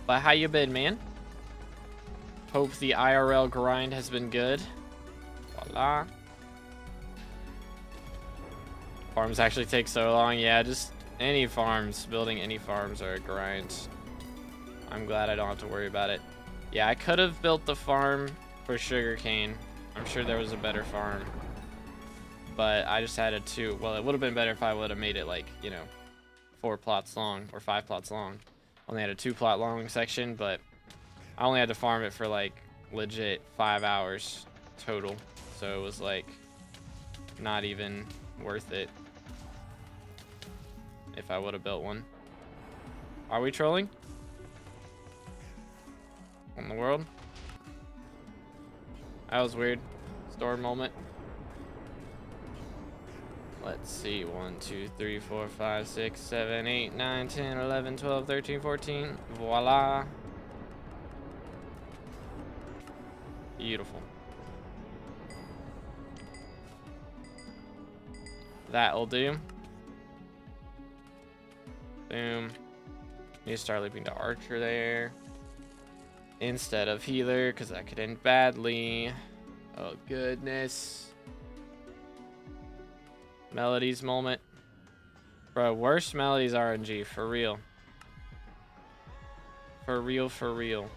But how you been, man? Hope the IRL grind has been good. Voila. Farms actually take so long. Yeah, just any farms. Building any farms are a grind. I'm glad I don't have to worry about it. Yeah, I could have built the farm for sugarcane. I'm sure there was a better farm. But I just had a 2. Well, it would have been better if I would have made it like, you know, 4 plots long or 5 plots long. Only had a 2 plot long section, but I only had to farm it for like legit 5 hours total. So it was like not even worth it if I would have built one. Are we trolling? In the world? That was weird. Store moment. Let's see. 1, 2, 3, 4, 5, 6, 7, 8, 9, 10, 11, 12, 13, 14. Voila. Beautiful. That'll do. Boom. Need to start leaping to archer there instead of healer, because that could end badly. Oh goodness. Melodies moment. Bro, worst melodies RNG, for real. For real, for real.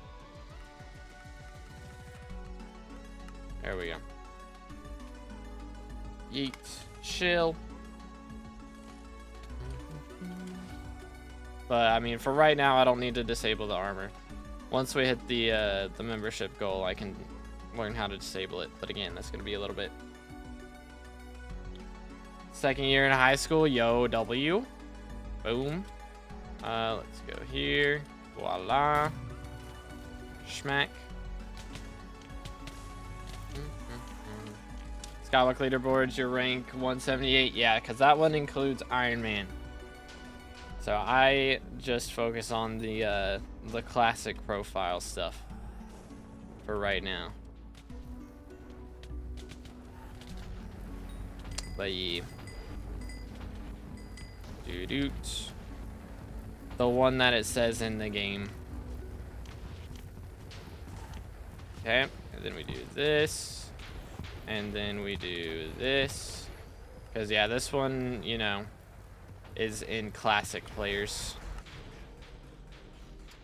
There we go. Yeet. Chill. But I mean, for right now, I don't need to disable the armor. Once we hit the membership goal, I can learn how to disable it. But again, that's gonna be a little bit. Second year in high school, YoGoU. Boom. Let's go here. Voila. Schmack. SkyBlock leaderboards, your rank 178. Yeah, because that one includes Iron Man. So I just focus on the classic profile stuff for right now. But yeah. Doo-doot. The one that it says in the game. Okay, and then we do this. And then we do this. Because, yeah, this one, you know, is in classic players.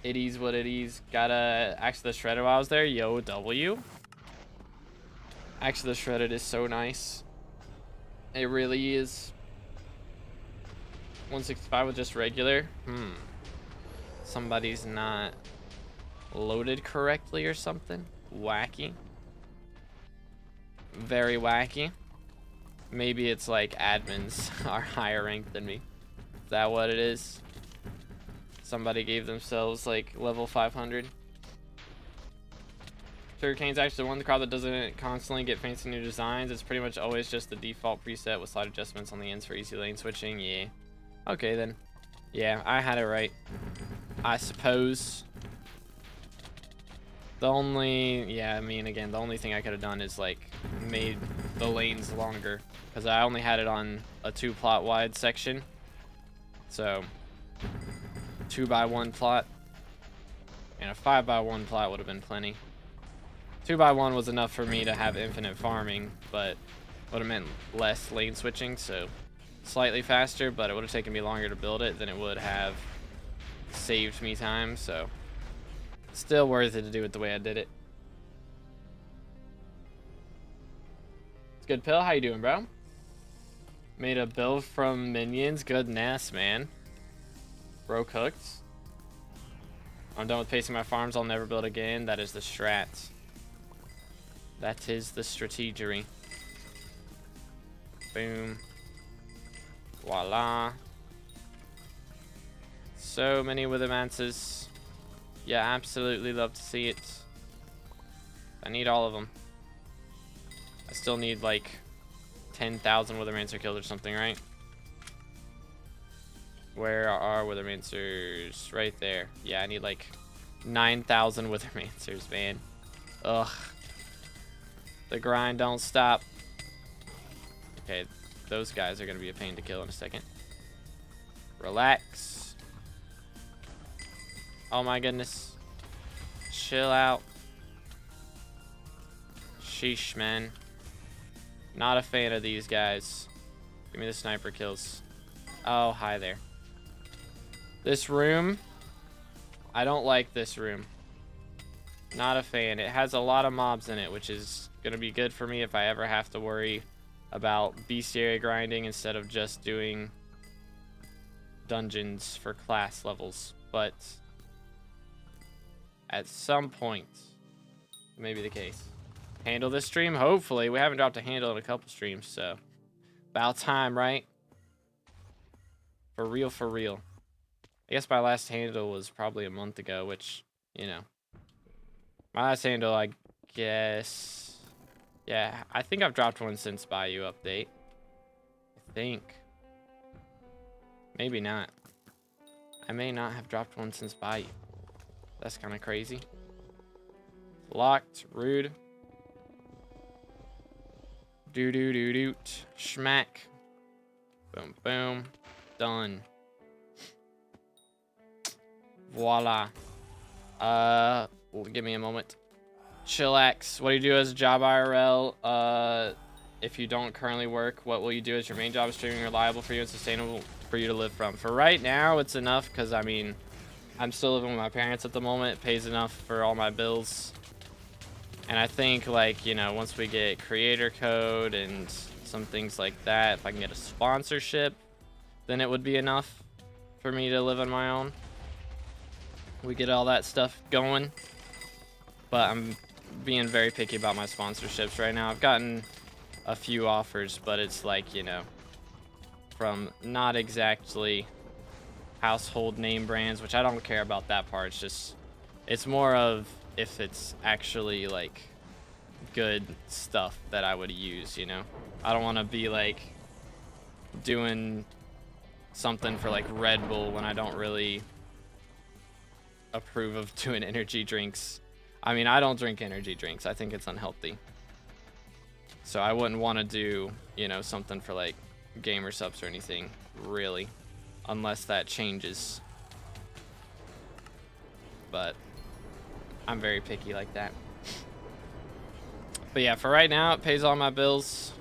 It is what it is. Gotta Axe the Shredded while I was there. YoGoU. Axe the Shredded is so nice. It really is. 165 with just regular. Somebody's not loaded correctly or something. Wacky. Very wacky. Maybe it's like admins are higher ranked than me. Is that what it is? Somebody gave themselves like level 500. Sugarcane's actually the one crowd that doesn't constantly get fancy new designs. It's pretty much always just the default preset with slight adjustments on the ends for easy lane switching. Yeah. Okay then. Yeah, I had it right. I suppose. The only, yeah, I mean, again, the only thing I could have done is like made the lanes longer, because I only had it on a 2 plot wide section. So 2x1 plot and a 5x1 plot would have been plenty. 2x1 was enough for me to have infinite farming, but would have meant less lane switching, so slightly faster, but it would have taken me longer to build it than it would have saved me time, so still worth it to do it the way I did it. It's good, Pill. How you doing, bro? Made a build from minions. Goodness, man. Bro cooked. I'm done with pacing my farms. I'll never build again. That is the strat. That is the strategery. Boom. Voila. So many Withermances. Yeah, absolutely love to see it. I need all of them. I still need like 10,000 Withermancer kills or something, right? Where are Withermancers? Right there. Yeah, I need like 9,000 Withermancers, man. Ugh. The grind don't stop. Okay, those guys are gonna be a pain to kill in a second. Relax. Oh my goodness. Chill out. Sheesh, man. Not a fan of these guys. Give me the sniper kills. Oh, hi there. This room. I don't like this room. Not a fan. It has a lot of mobs in it, which is going to be good for me if I ever have to worry about bestiary grinding instead of just doing dungeons for class levels. But at some point, it may be the case. Handle this stream, hopefully. We haven't dropped a handle in a couple streams, so about time, right? For real, for real. I guess my last handle was probably a month ago, which, you know. My last handle, I guess. Yeah, I think I've dropped one since Bayou update. I think. Maybe not. I may not have dropped one since Bayou. That's kind of crazy. Locked, rude. Do-do-do-doot. Schmack. Boom, boom. Done. Voila. Give me a moment. Chillax. What do you do as a job IRL? If you don't currently work, what will you do as your main job? Is streaming reliable for you and sustainable for you to live from? For right now, it's enough because, I mean, I'm still living with my parents at the moment. It pays enough for all my bills. And I think, like, you know, once we get creator code and some things like that, if I can get a sponsorship, then it would be enough for me to live on my own. We get all that stuff going. But I'm being very picky about my sponsorships right now. I've gotten a few offers, but it's like, you know, from not exactly household name brands, which I don't care about that part. It's just, it's more of if it's actually like good stuff that I would use, you know? I don't want to be like doing something for like Red Bull when I don't really approve of doing energy drinks. I mean, I don't drink energy drinks. I think it's unhealthy. So I wouldn't want to do, you know, something for like gamer subs or anything, really, unless that changes. But I'm very picky like that. But yeah, for right now, it pays all my bills,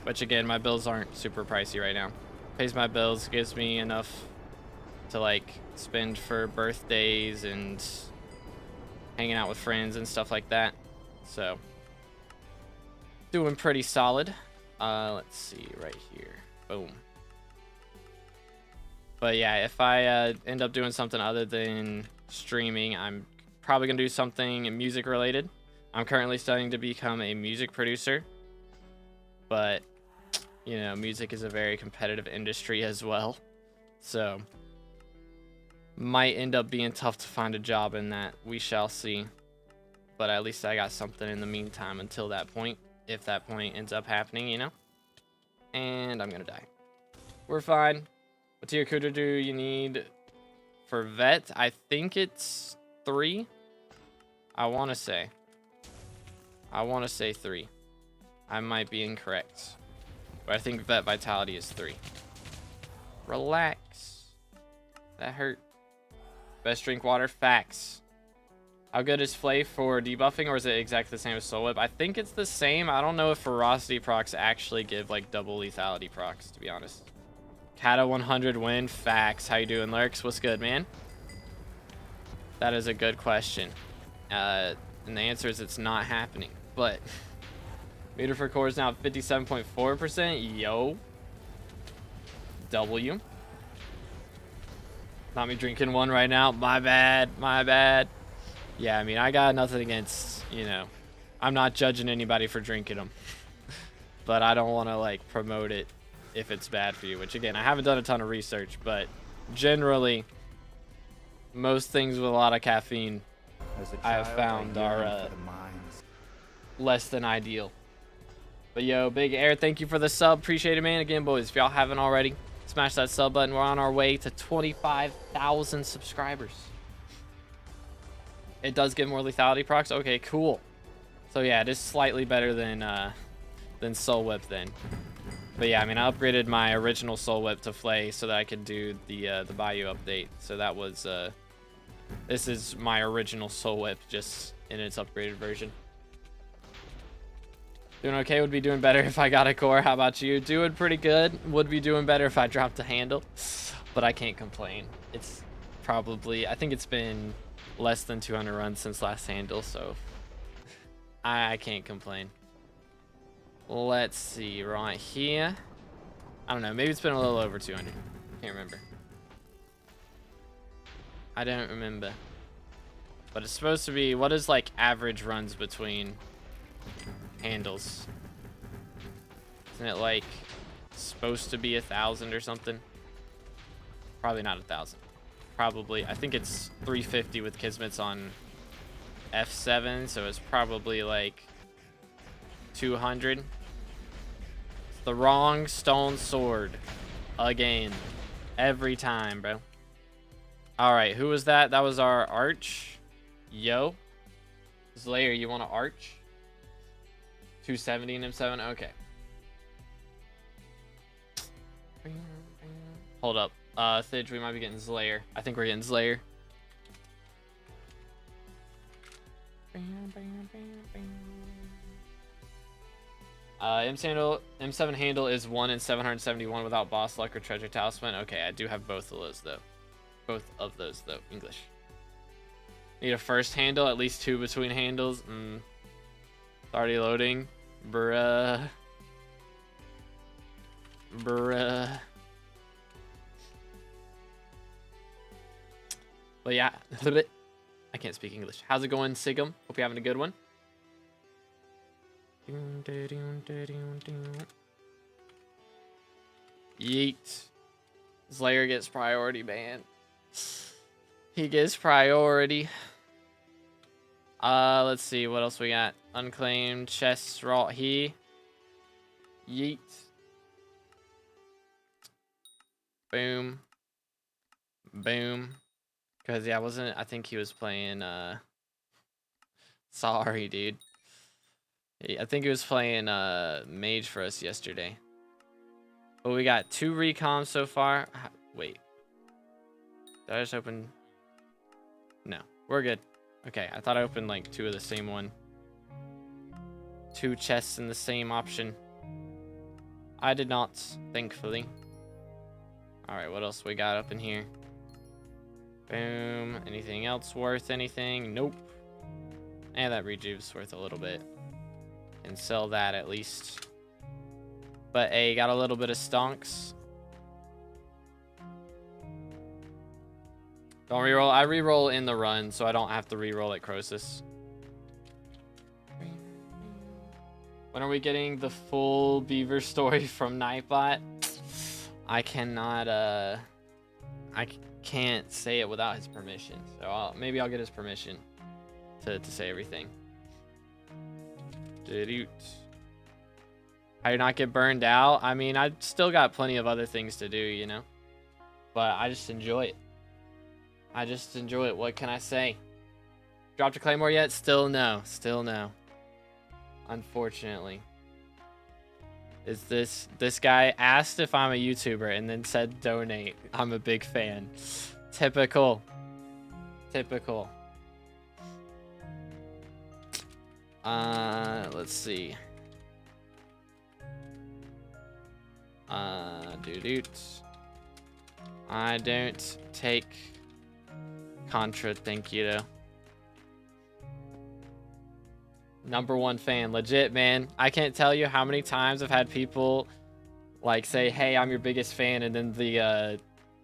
which again, my bills aren't super pricey right now. Pays my bills, gives me enough to like spend for birthdays and hanging out with friends and stuff like that. So doing pretty solid. Let's see right here. Boom. But yeah, if I end up doing something other than streaming, I'm probably gonna do something music related. I'm currently studying to become a music producer, but you know, music is a very competitive industry as well, so might end up being tough to find a job in that. We shall see, but at least I got something in the meantime until that point, if that point ends up happening, you know. And I'm gonna die. We're fine. What tier cooter do you need for vet? I think it's 3. I want to say 3. I might be incorrect, but I think vet vitality is 3. Relax. That hurt. Best drink water? Facts. How good is Flay for debuffing, or is it exactly the same as Soul Whip? I think it's the same. I don't know if ferocity procs actually give like double lethality procs, to be honest. Kata 100 win? Facts. How you doing, Lurks? What's good, man? That is a good question. And the answer is it's not happening. But meter for core is now 57.4%. Yo. W. Not me drinking one right now. My bad. My bad. Yeah, I mean, I got nothing against, you know, I'm not judging anybody for drinking them. But I don't want to, like, promote it if it's bad for you. Which, again, I haven't done a ton of research. But generally, most things with a lot of caffeine I have found are less than ideal. But yo, Big Air, thank you for the sub. Appreciate it, man. Again, boys, if y'all haven't already, smash that sub button. We're on our way to 25,000 subscribers. It does give more lethality procs. Okay, cool. So yeah, it is slightly better than Soul Whip then. But yeah, I mean, I upgraded my original Soul Whip to Flay so that I could do the Bayou update. So that was this is my original Soul Whip, just in its upgraded version. Doing okay. Would be doing better if I got a core. How about you? Doing pretty good. Would be doing better if I dropped a handle, but I can't complain. It's probably, I think it's been less than 200 runs since last handle, so I can't complain. Let's see, right here. I don't know, maybe it's been a little over 200. Can't remember. I don't remember. But it's supposed to be, what is like average runs between handles? Isn't it like supposed to be 1,000 or something? Probably not 1,000. Probably, I think it's 350 with Kismet's on F7, so it's probably like 200. It's the wrong stone sword again, every time, bro. All right, who was that? That was our arch. Yo, Slayer, you want to arch? 270 in M7. Okay. Hold up. Thidge, we might be getting Slayer. I think we're getting Slayer. M7 handle is 1 in 771 without boss luck or treasure talisman. Okay, I do have both of those though. Both of those though. English. Need a first handle, at least 2 between handles. It's already loading. Bruh. Bruh. But yeah, I can't speak English. How's it going, Sigum? Hope you're having a good one. Yeet. Slayer gets priority, man. He gets priority. Let's see what else we got. Unclaimed chests, raw he. Yeet. Boom. Boom. Because yeah, I think he was playing sorry, dude. I think he was playing mage for us yesterday. But we got 2 recoms so far. Wait. Did I just open? No, we're good. Okay, I thought I opened like 2 of the same one. 2 chests in the same option. I did not, thankfully. Alright, what else we got up in here? Boom. Anything else worth anything? Nope. And that rejuve's worth a little bit. And sell that at least. But hey, got a little bit of stonks. Don't reroll. I reroll in the run, so I don't have to reroll at Croesus. When are we getting the full Beaver story from Nightbot? I cannot, I can't say it without his permission. So maybe I'll get his permission to say everything. How do you not get burned out? I mean, I've still got plenty of other things to do, you know? But I just enjoy it. I just enjoy it. What can I say? Dropped a Claymore yet? Still no. Still no. Unfortunately. Is this guy asked if I'm a YouTuber and then said donate. I'm a big fan. Typical. Typical. Let's see. I don't take Contra, thank you though. #1 fan, legit, man. I can't tell you how many times I've had people like say, hey, I'm your biggest fan, and then the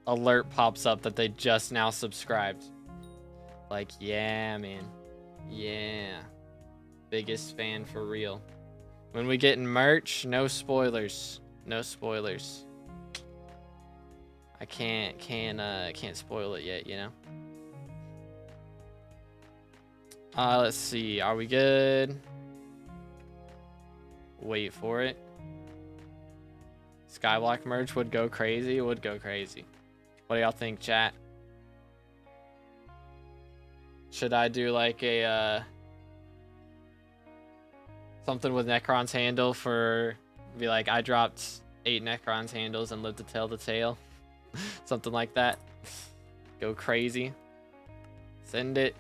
alert pops up that they just now subscribed. Like, yeah, man. Yeah. Biggest fan for real. When we get in merch, no spoilers. No spoilers. I can't spoil it yet, you know? Let's see. Are we good? Wait for it. Skyblock merch would go crazy. It would go crazy. What do y'all think, chat? Should I do like a something with Necron's handle for be like I dropped 8 Necron's handles and lived to tell the tale? Something like that. Go crazy. Send it.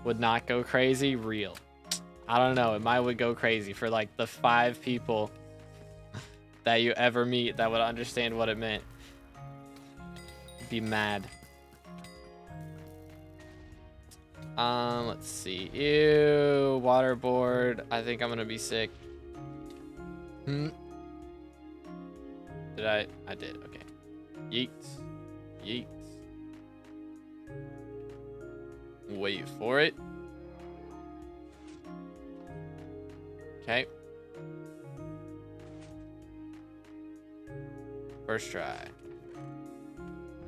Would not go crazy. Real. I don't know. It might would go crazy for like the 5 people that you ever meet that would understand what it meant. Be mad. Let's see. Ew, waterboard. I think I'm gonna be sick. Did I did. Okay. Yeet. Yeet. Wait for it. Okay. First try.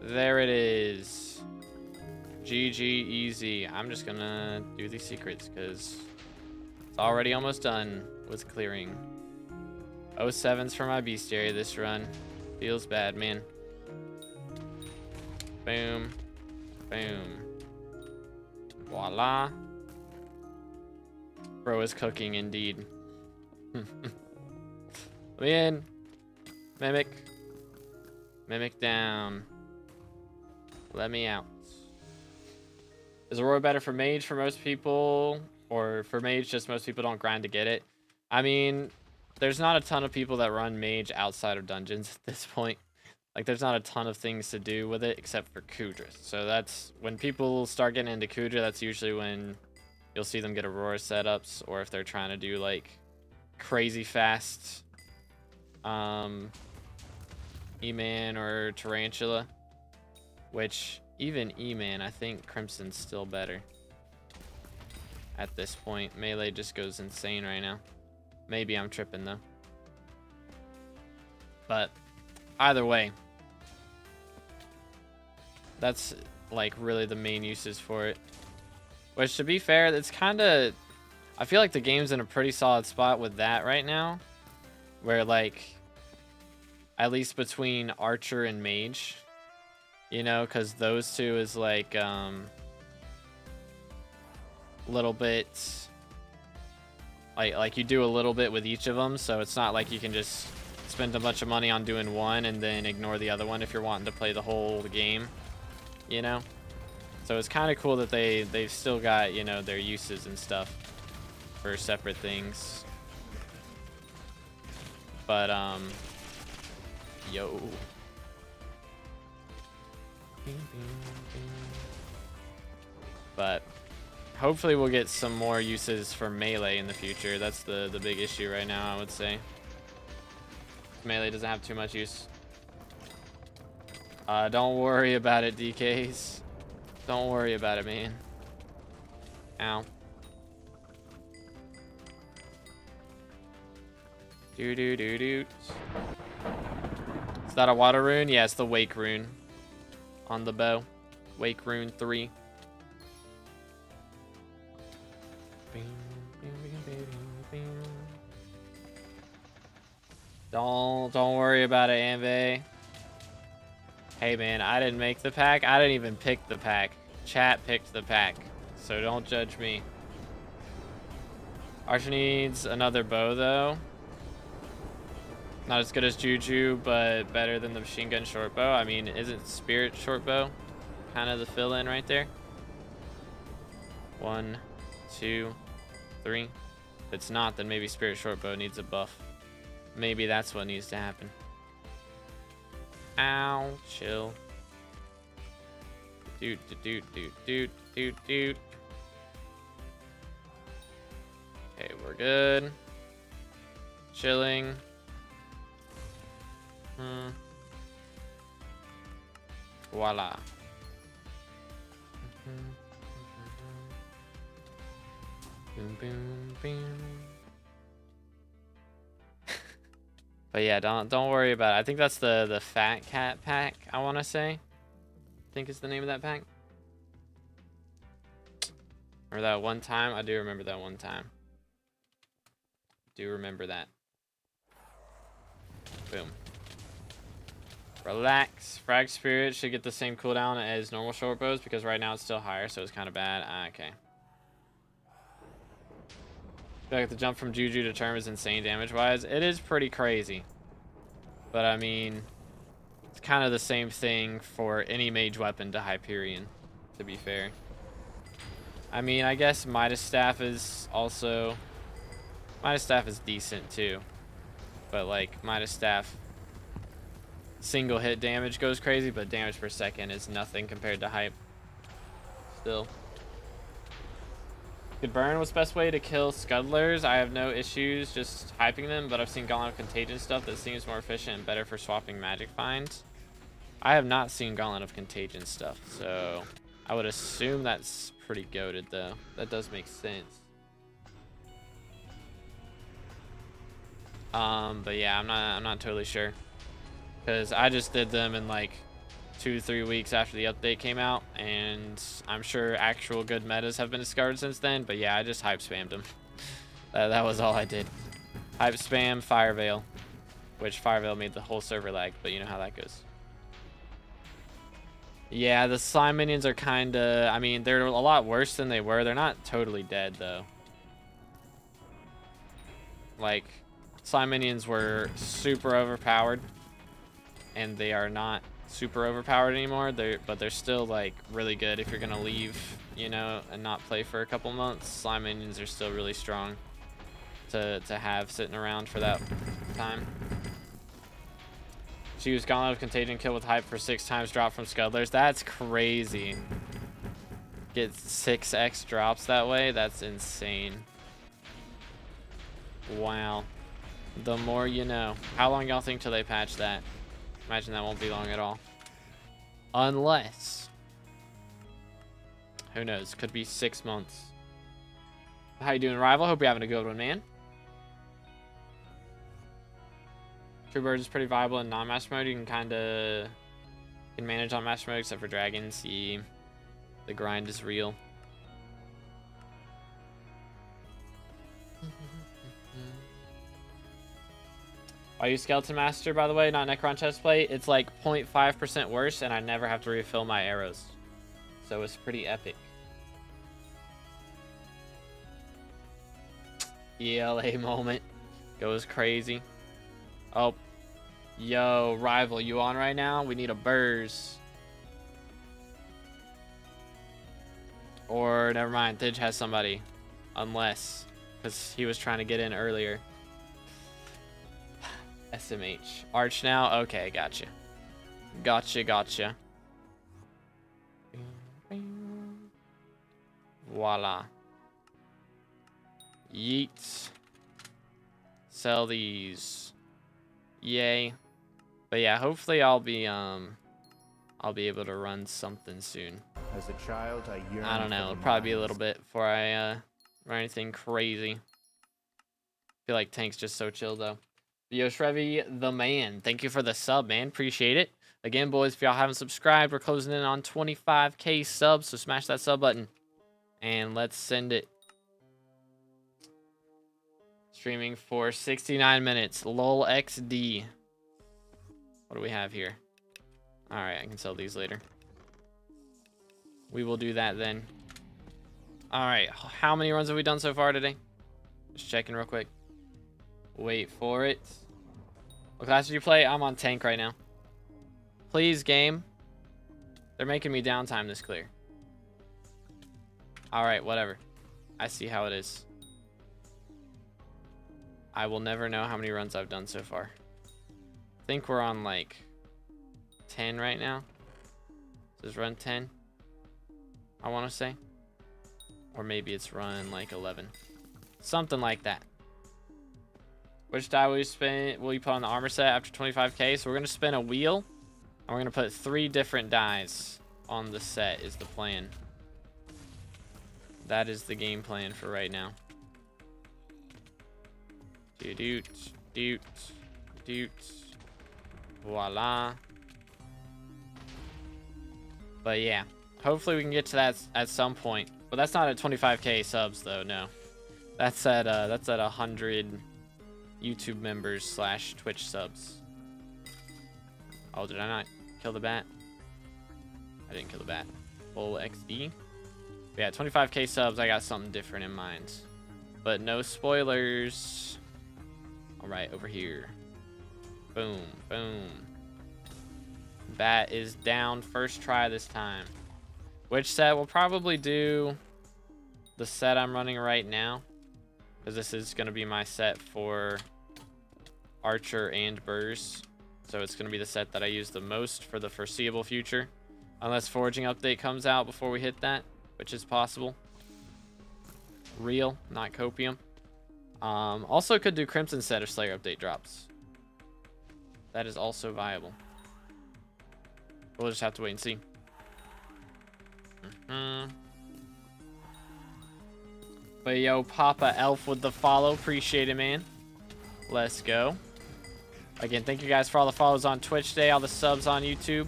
There it is. GG easy. I'm just gonna do these secrets because it's already almost done with clearing. 07s for my bestiary this run. Feels bad, man. Boom. Boom. Voila. Bro is cooking indeed. Let me in. Mimic. Mimic down. Let me out. Is Aurora better for mage for most people? Or for mage, just most people don't grind to get it? I mean, there's not a ton of people that run mage outside of dungeons at this point. Like, there's not a ton of things to do with it except for Kudra. So that's when people start getting into Kudra, that's usually when you'll see them get Aurora setups, or if they're trying to do like crazy fast E-Man or Tarantula, which even E-Man, I think Crimson's still better at this point. Melee just goes insane right now. Maybe I'm tripping though. But either way, that's like really the main uses for it. Which, to be fair, it's kind of, I feel like the game's in a pretty solid spot with that right now, where like at least between Archer and Mage, you know, because those two is like little bit like you do a little bit with each of them, so it's not like you can just spend a bunch of money on doing one and then ignore the other one if you're wanting to play the whole game, you know. So it's kind of cool that they've still got, you know, their uses and stuff for separate things. But yo, but hopefully we'll get some more uses for melee in the future. That's the big issue right now, I would say. Melee doesn't have too much use. Don't worry about it, DKs. Don't worry about it, man. Ow. Do do do do. Is that a water rune? Yeah, it's the Wake rune on the bow. Wake rune 3. Don't worry about it, Anve. Hey man, I didn't make the pack. I didn't even pick the pack. Chat picked the pack, so don't judge me. Archer needs another bow though. Not as good as Juju, but better than the machine gun short bow. I mean, isn't Spirit short bow kind of the fill-in right there? 1, 2, 3. If it's not, then maybe Spirit short bow needs a buff. Maybe that's what needs to happen. Ow, chill. Doot, doot, doot, doot, doot, doot. Okay, we're good. Chilling. Voila. Boom, boom, boom. But yeah, don't worry about it. I think that's the FatCat pack, I want to say. I think is the name of that pack. Remember that one time? I do remember that one time. Do remember that. Boom. Relax. Frag Spirit should get the same cooldown as normal short bows because right now it's still higher, so it's kind of bad. Okay. I feel like the jump from Juju to Term is insane damage-wise. It is pretty crazy. But, I mean, it's kind of the same thing for any mage weapon to Hyperion, to be fair. I mean, I guess Midas Staff is also... Midas Staff is decent, too. But, like, Midas Staff... single hit damage goes crazy, but damage per second is nothing compared to Hype. Still. Good burn. What's the best way to kill scuttlers? I have no issues just hyping them, but I've seen Gauntlet of Contagion stuff that seems more efficient and better for swapping magic finds. I have not seen Gauntlet of Contagion stuff, so I would assume that's pretty goated though. That does make sense. But yeah, I'm not totally sure. Because I just did them in like 2-3 weeks after the update came out, and I'm sure actual good metas have been discovered since then, but yeah, I just hype spammed them. That was all I did. Hype spam, Fire Veil, which Fire Veil made the whole server lag, but you know how that goes. Yeah, the slime minions are kind of, I mean, they're a lot worse than they were. They're not totally dead though. Like, slime minions were super overpowered, and they are not super overpowered anymore. But they're still like really good if you're gonna leave, you know, and not play for a couple months. Slime minions are still really strong to have sitting around for that time. She used Gauntlet of Contagion, kill with hype for 6 times drop from scuttlers. That's crazy. Get 6x drops that way. That's insane. Wow. The more you know. How long y'all think till they patch that? Imagine that won't be long at all. Unless. Who knows? Could be 6 months. How you doing, Rival? Hope you're having a good one, man. Truebird is pretty viable in non-master mode. You can kind of manage on master mode except for dragons. Yeah. The grind is real. Are you Skeleton Master, by the way, not Necron Chestplate? It's like 0.5% worse, and I never have to refill my arrows. So it's pretty epic. ELA moment. Goes crazy. Oh. Yo, Rival, you on right now? We need a burrs. Or, never mind, Thidge has somebody. Unless. Because he was trying to get in earlier. SMH. Arch now? Okay, gotcha. Gotcha. Voila. Yeet. Sell these. Yay. But yeah, hopefully I'll be able to run something soon. As a child, I don't know, it'll probably be a little bit before I run anything crazy. Feel like Tank's just so chill though. Yo, Shrevy, the man. Thank you for the sub, man. Appreciate it. Again, boys, if y'all haven't subscribed, we're closing in on 25K subs, so smash that sub button. And let's send it. Streaming for 69 minutes. LOL XD. What do we have here? Alright, I can sell these later. We will do that then. Alright, how many runs have we done so far today? Just checking real quick. Wait for it. What class did you play? I'm on tank right now. Please, game. They're making me downtime this clear. Alright, whatever. I see how it is. I will never know how many runs I've done so far. I think we're on like 10 right now. This is run 10. I want to say. Or maybe it's run like 11. Something like that. Which die will you put on the armor set after 25K? So we're going to spin a wheel. And we're going to put 3 different dies on the set is the plan. That is the game plan for right now. Doot. Voila. But yeah. Hopefully we can get to that at some point. But that's not at 25K subs though, no. That's at 100 YouTube members / Twitch subs. Oh, did I not kill the bat? I didn't kill the bat. Full XD. But yeah, 25K subs, I got something different in mind. But no spoilers. Alright, over here. Boom. Bat is down first try this time. Which set? We'll probably do the set I'm running right now. Because this is going to be my set for Archer and Burrs. So it's going to be the set that I use the most for the foreseeable future. Unless Foraging Update comes out before we hit that, which is possible. Real, not Copium. Also could do Crimson set if Slayer Update drops. That is also viable. We'll just have to wait and see. But yo, Papa Elf with the follow. Appreciate it, man. Let's go. Again, thank you guys for all the follows on Twitch today, all the subs on YouTube.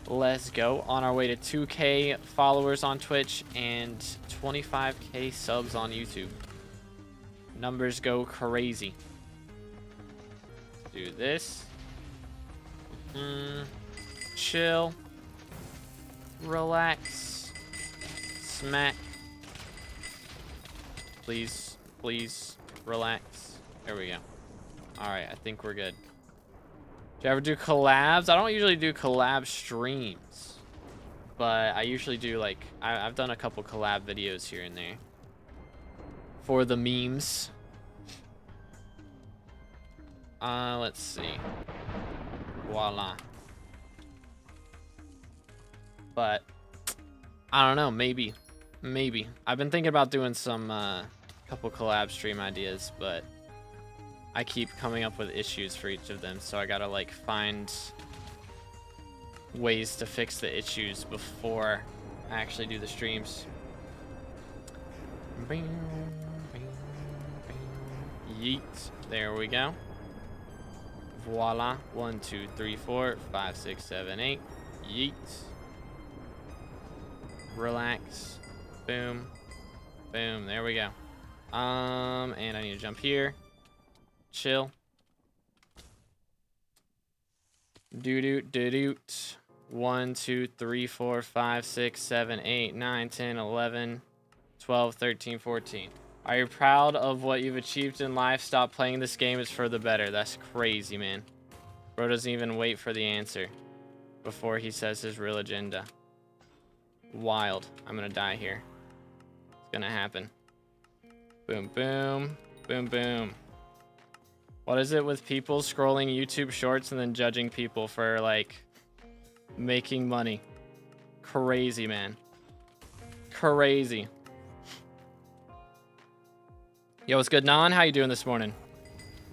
Let's go. On our way to 2K followers on Twitch and 25K subs on YouTube. Numbers go crazy. Do this. Chill. Relax. Smack. Please, relax. There we go. Alright, I think we're good. Do you ever do collabs? I don't usually do collab streams. But I usually do, like, I've done a couple collab videos here and there. For the memes. Let's see. Voila. But I don't know, maybe. I've been thinking about doing some couple collab stream ideas, but I keep coming up with issues for each of them, so I gotta like find ways to fix the issues before I actually do the streams. Yeet. There we go. Voila. 1, 2, 3, 4, 5, 6, 7, 8. Yeet. Relax. Boom. Boom. There we go. And I need to jump here. Chill. Doot. 1, 2, 3, 4, 5, 6, 7, 8, 9, 10, 11, 12, 13, 14. Are you proud of what you've achieved in life? Stop playing this game. It's for the better. That's crazy, man. Bro doesn't even wait for the answer before he says his real agenda. Wild. I'm gonna die here. It's gonna happen. Boom, boom. Boom, boom. What is it with people scrolling YouTube shorts and then judging people for, like, making money? Crazy, man. Crazy. Yo, what's good, Non? How you doing this morning?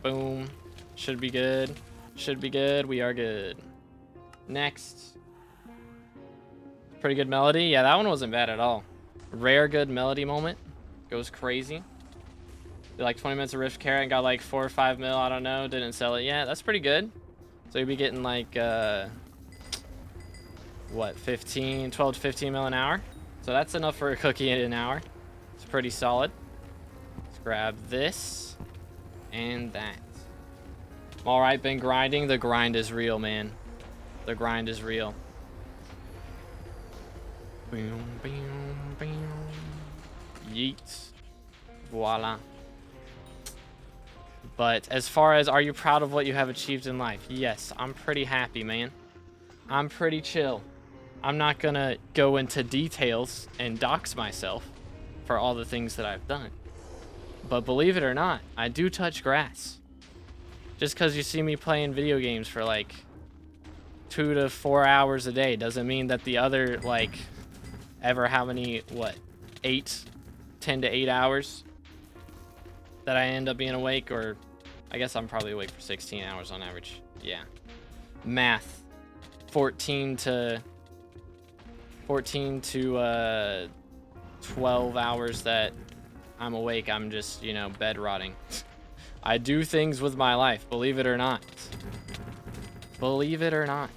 Boom. Should be good. Should be good. We are good. Next. Pretty good melody. Yeah, that one wasn't bad at all. Rare good melody moment. Goes crazy. Did like 20 minutes of Rift Carrot and got like 4 or 5 mil. I don't know. Didn't sell it yet. That's pretty good. So you'd be getting like, what, 12 to 15 mil an hour. So that's enough for a cookie in an hour. It's pretty solid. Let's grab this and that. All right, been grinding. The grind is real, man. The grind is real. Boom, boom, boom. Yeet. Voila. But as far as, are you proud of what you have achieved in life? Yes, I'm pretty happy, man. I'm pretty chill. I'm not gonna go into details and dox myself for all the things that I've done. But believe it or not, I do touch grass. Just because you see me playing video games for like 2 to 4 hours a day doesn't mean that the other, like, ever how many, what, 10 to 8 hours that I end up being awake, or I guess I'm probably awake for 16 hours on average. Yeah. Math. 14 to 12 hours that I'm awake. I'm just, you know, bed rotting. I do things with my life, believe it or not. Believe it or not.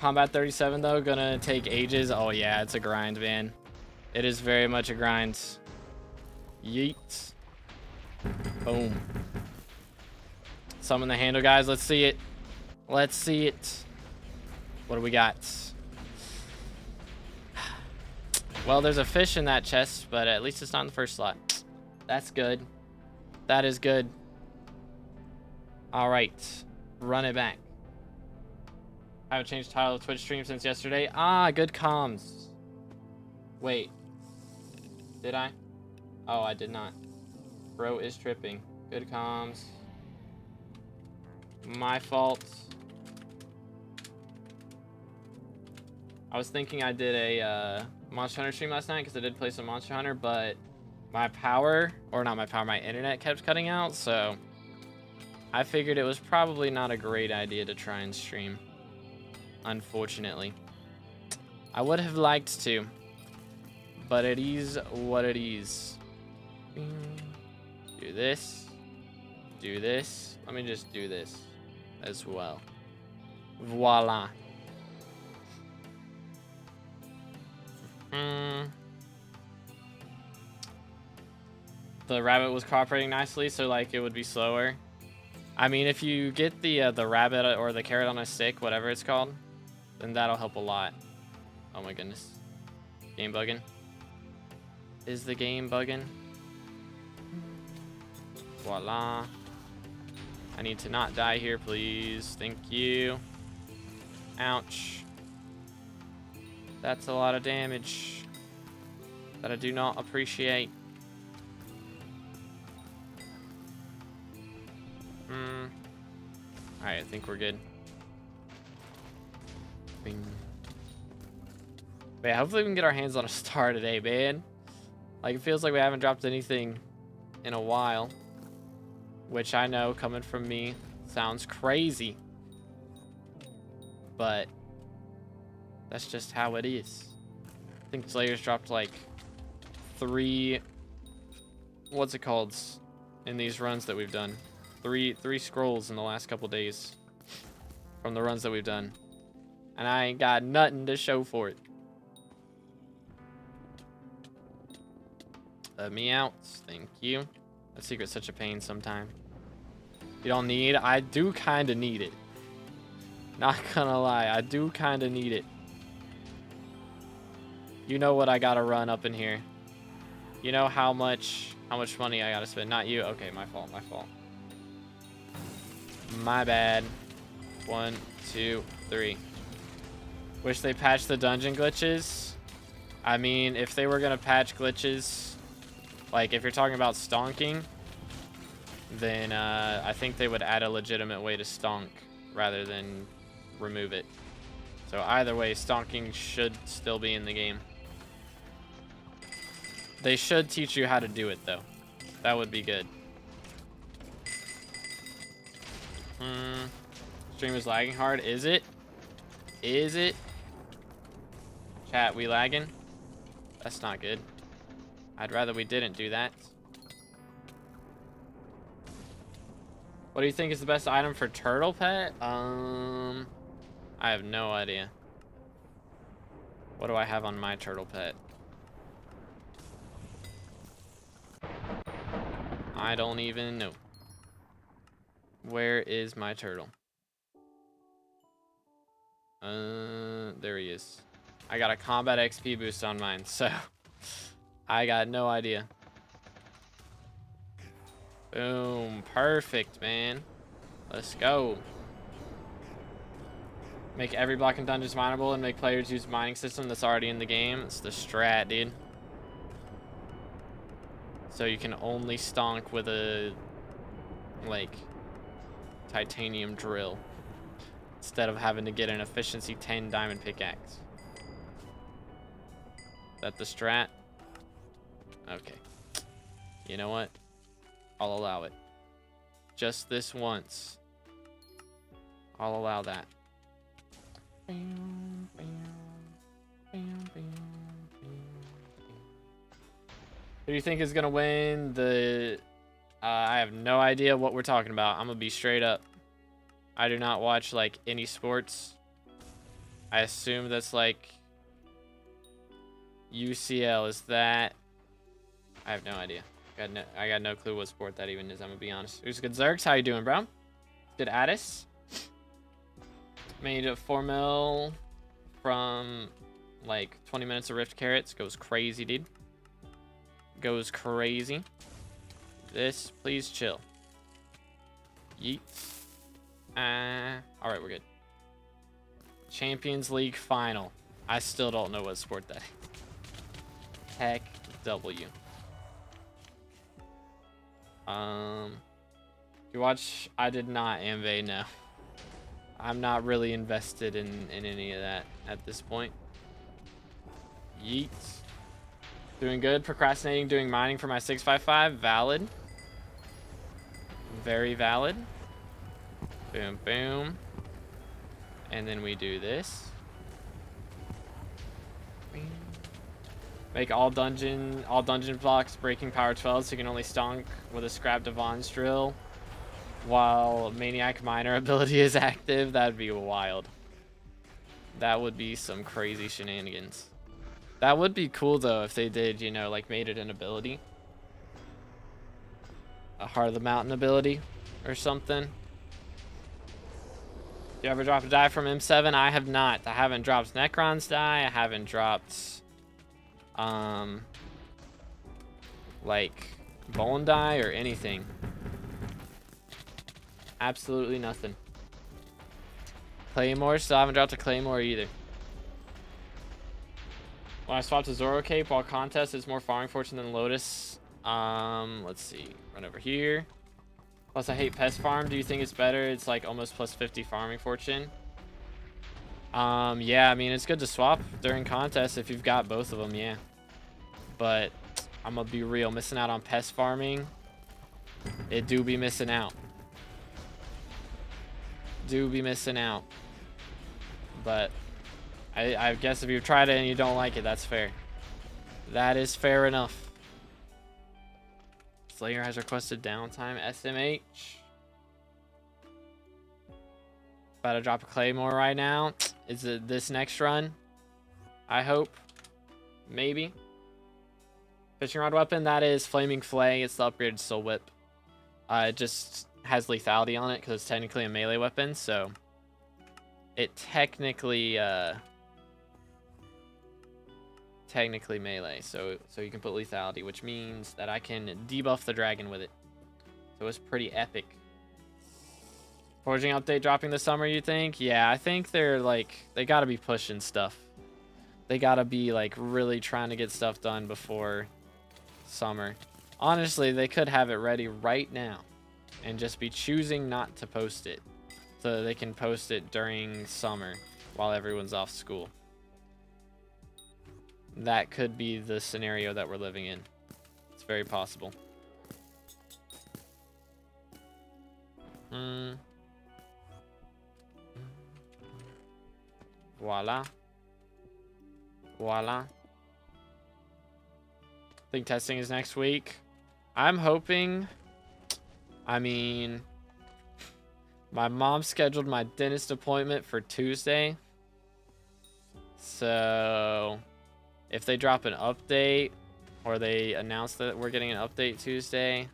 Combat 37 though, gonna take ages. Oh yeah, it's a grind, man. It is very much a grind. Yeet. Boom. Summon the handle, guys. Let's see it. Let's see it. What do we got? Well, there's a fish in that chest, but at least it's not in the first slot. That's good. That is good. All right. Run it back. I haven't changed the title of Twitch stream since yesterday. Ah, good comms. Wait. Did I? Oh, I did not. Bro is tripping. Good comms. My fault. I was thinking I did a Monster Hunter stream last night because I did play some Monster Hunter, but my power, or not my power, my internet kept cutting out, so I figured it was probably not a great idea to try and stream. Unfortunately. I would have liked to, but it is what it is. Do this. Do this. Let me just do this as well. Voila. The rabbit was cooperating nicely, so like it would be slower. I mean, if you get the rabbit or the carrot on a stick, whatever it's called, then that'll help a lot. Oh my goodness. Game bugging. Is the game bugging? Voila. I need to not die here, please. Thank you. Ouch. That's a lot of damage that I do not appreciate. Alright, I think we're good. Bing. Wait, hopefully we can get our hands on a star today, man. Like, it feels like we haven't dropped anything in a while. Which I know, coming from me, sounds crazy. But that's just how it is. I think Slayer's dropped like 3... What's it called? In these runs that we've done. Three scrolls in the last couple days from the runs that we've done. And I ain't got nothing to show for it. Let me out. Thank you. That secret's such a pain sometimes. You don't need it? I do kind of need it. Not gonna lie, I do kind of need it. You know what I gotta run up in here. You know how much money I gotta spend. Not you. Okay, my fault, my fault. My bad. 1, 2, 3. Wish they patched the dungeon glitches. I mean, if they were gonna patch glitches, like if you're talking about stonking, then I think they would add a legitimate way to stonk rather than remove it. So either way, stonking should still be in the game. They should teach you how to do it though. That would be good. Stream is lagging hard. Is it? Is it? Chat, we lagging? That's not good. I'd rather we didn't do that. What do you think is the best item for turtle pet? I have no idea. What do I have on my turtle pet? I don't even know. Where is my turtle? There he is. I got a combat XP boost on mine, so I got no idea. Boom. Perfect, man. Let's go. Make every block in dungeons mineable and make players use mining system that's already in the game. It's the strat, dude. So you can only stonk with a, like, titanium drill instead of having to get an efficiency 10 diamond pickaxe. Is that the strat? Okay. You know what? I'll allow it. Just this once. I'll allow that. Who do you think is gonna win the... I have no idea what we're talking about. I'm gonna be straight up. I do not watch, like, any sports. I assume that's, like... UCL, is that... I have no idea. I got no clue what sport that even is, I'm gonna be honest. Who's good? Zerks, how you doing, bro? Good Addis. Made a 4 mil from, like, 20 minutes of Rift Carrots. Goes crazy, dude. Goes crazy. This, please chill. Yeet. Alright, we're good. Champions League final. I still don't know what sport that is. Heck W. You watch? I did not, Amve, no. I'm not really invested in any of that at this point. Yeet. Doing good. Procrastinating doing mining for my 655. Valid. Very valid. Boom, boom. And then we do this. Make all dungeon blocks breaking power 12 so you can only stonk with a scrap Devon's drill while Maniac Miner ability is active. That'd be wild. That would be some crazy shenanigans. That would be cool though if they did, you know, like made it an ability. A Heart of the Mountain ability or something. You ever drop a die from M7? I have not. I haven't dropped Necron's die. I haven't dropped like bone die or anything. Absolutely nothing. Claymore, still haven't dropped a Claymore either. When I swapped to Zoro Cape while contest, it's more farming fortune than Lotus. Let's see. Run over here. Plus I hate Pest Farm. Do you think it's better? It's like almost plus 50 farming fortune. Yeah, I mean, it's good to swap during contests if you've got both of them, yeah. But I'm gonna be real, missing out on pest farming. It do be missing out. Do be missing out. But I guess if you've tried it and you don't like it, that's fair. That is fair enough. Slayer has requested downtime. SMH. About to drop a Claymore right now. is it this next run? I hope. Maybe. Fishing rod weapon, that is Flaming Flay. It's the upgraded Soul Whip. It just has lethality on it because it's technically a melee weapon, so it technically melee. So you can put lethality, which means that I can debuff the dragon with it. So it's pretty epic. Forging update dropping this summer, you think? Yeah, I think they're like, they gotta be pushing stuff. They gotta be like really trying to get stuff done before summer. Honestly, they could have it ready right now and just be choosing not to post it so they can post it during summer while everyone's off school. That could be the scenario that we're living in. It's very possible. Voila. Voila. I think testing is next week. I'm hoping. I mean, my mom scheduled my dentist appointment for Tuesday. So if they drop an update or they announce that we're getting an update Tuesday,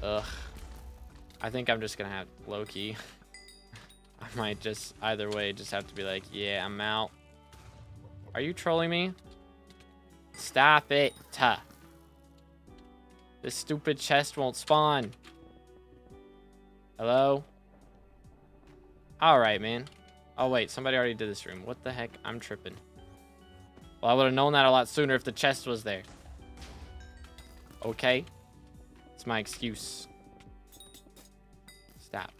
I think I'm just gonna have low-key. I might just, either way, just have to be like, yeah, I'm out. Are you trolling me? Stop it. This stupid chest won't spawn. Hello? Alright, man. Oh, wait. Somebody already did this room. What the heck? I'm tripping. Well, I would have known that a lot sooner if the chest was there. Okay. It's my excuse. Stop.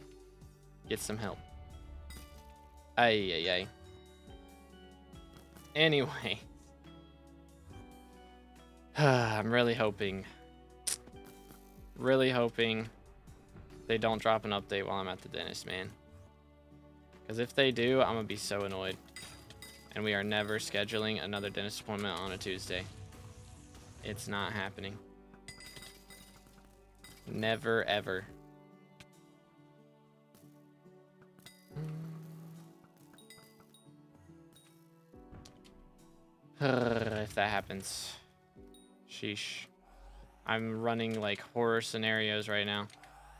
Get some help. Ay. Anyway. I'm really hoping they don't drop an update while I'm at the dentist, man. Because if they do, I'm going to be so annoyed. And we are never scheduling another dentist appointment on a Tuesday. It's not happening. Never, ever. If that happens. Sheesh. I'm running like horror scenarios right now.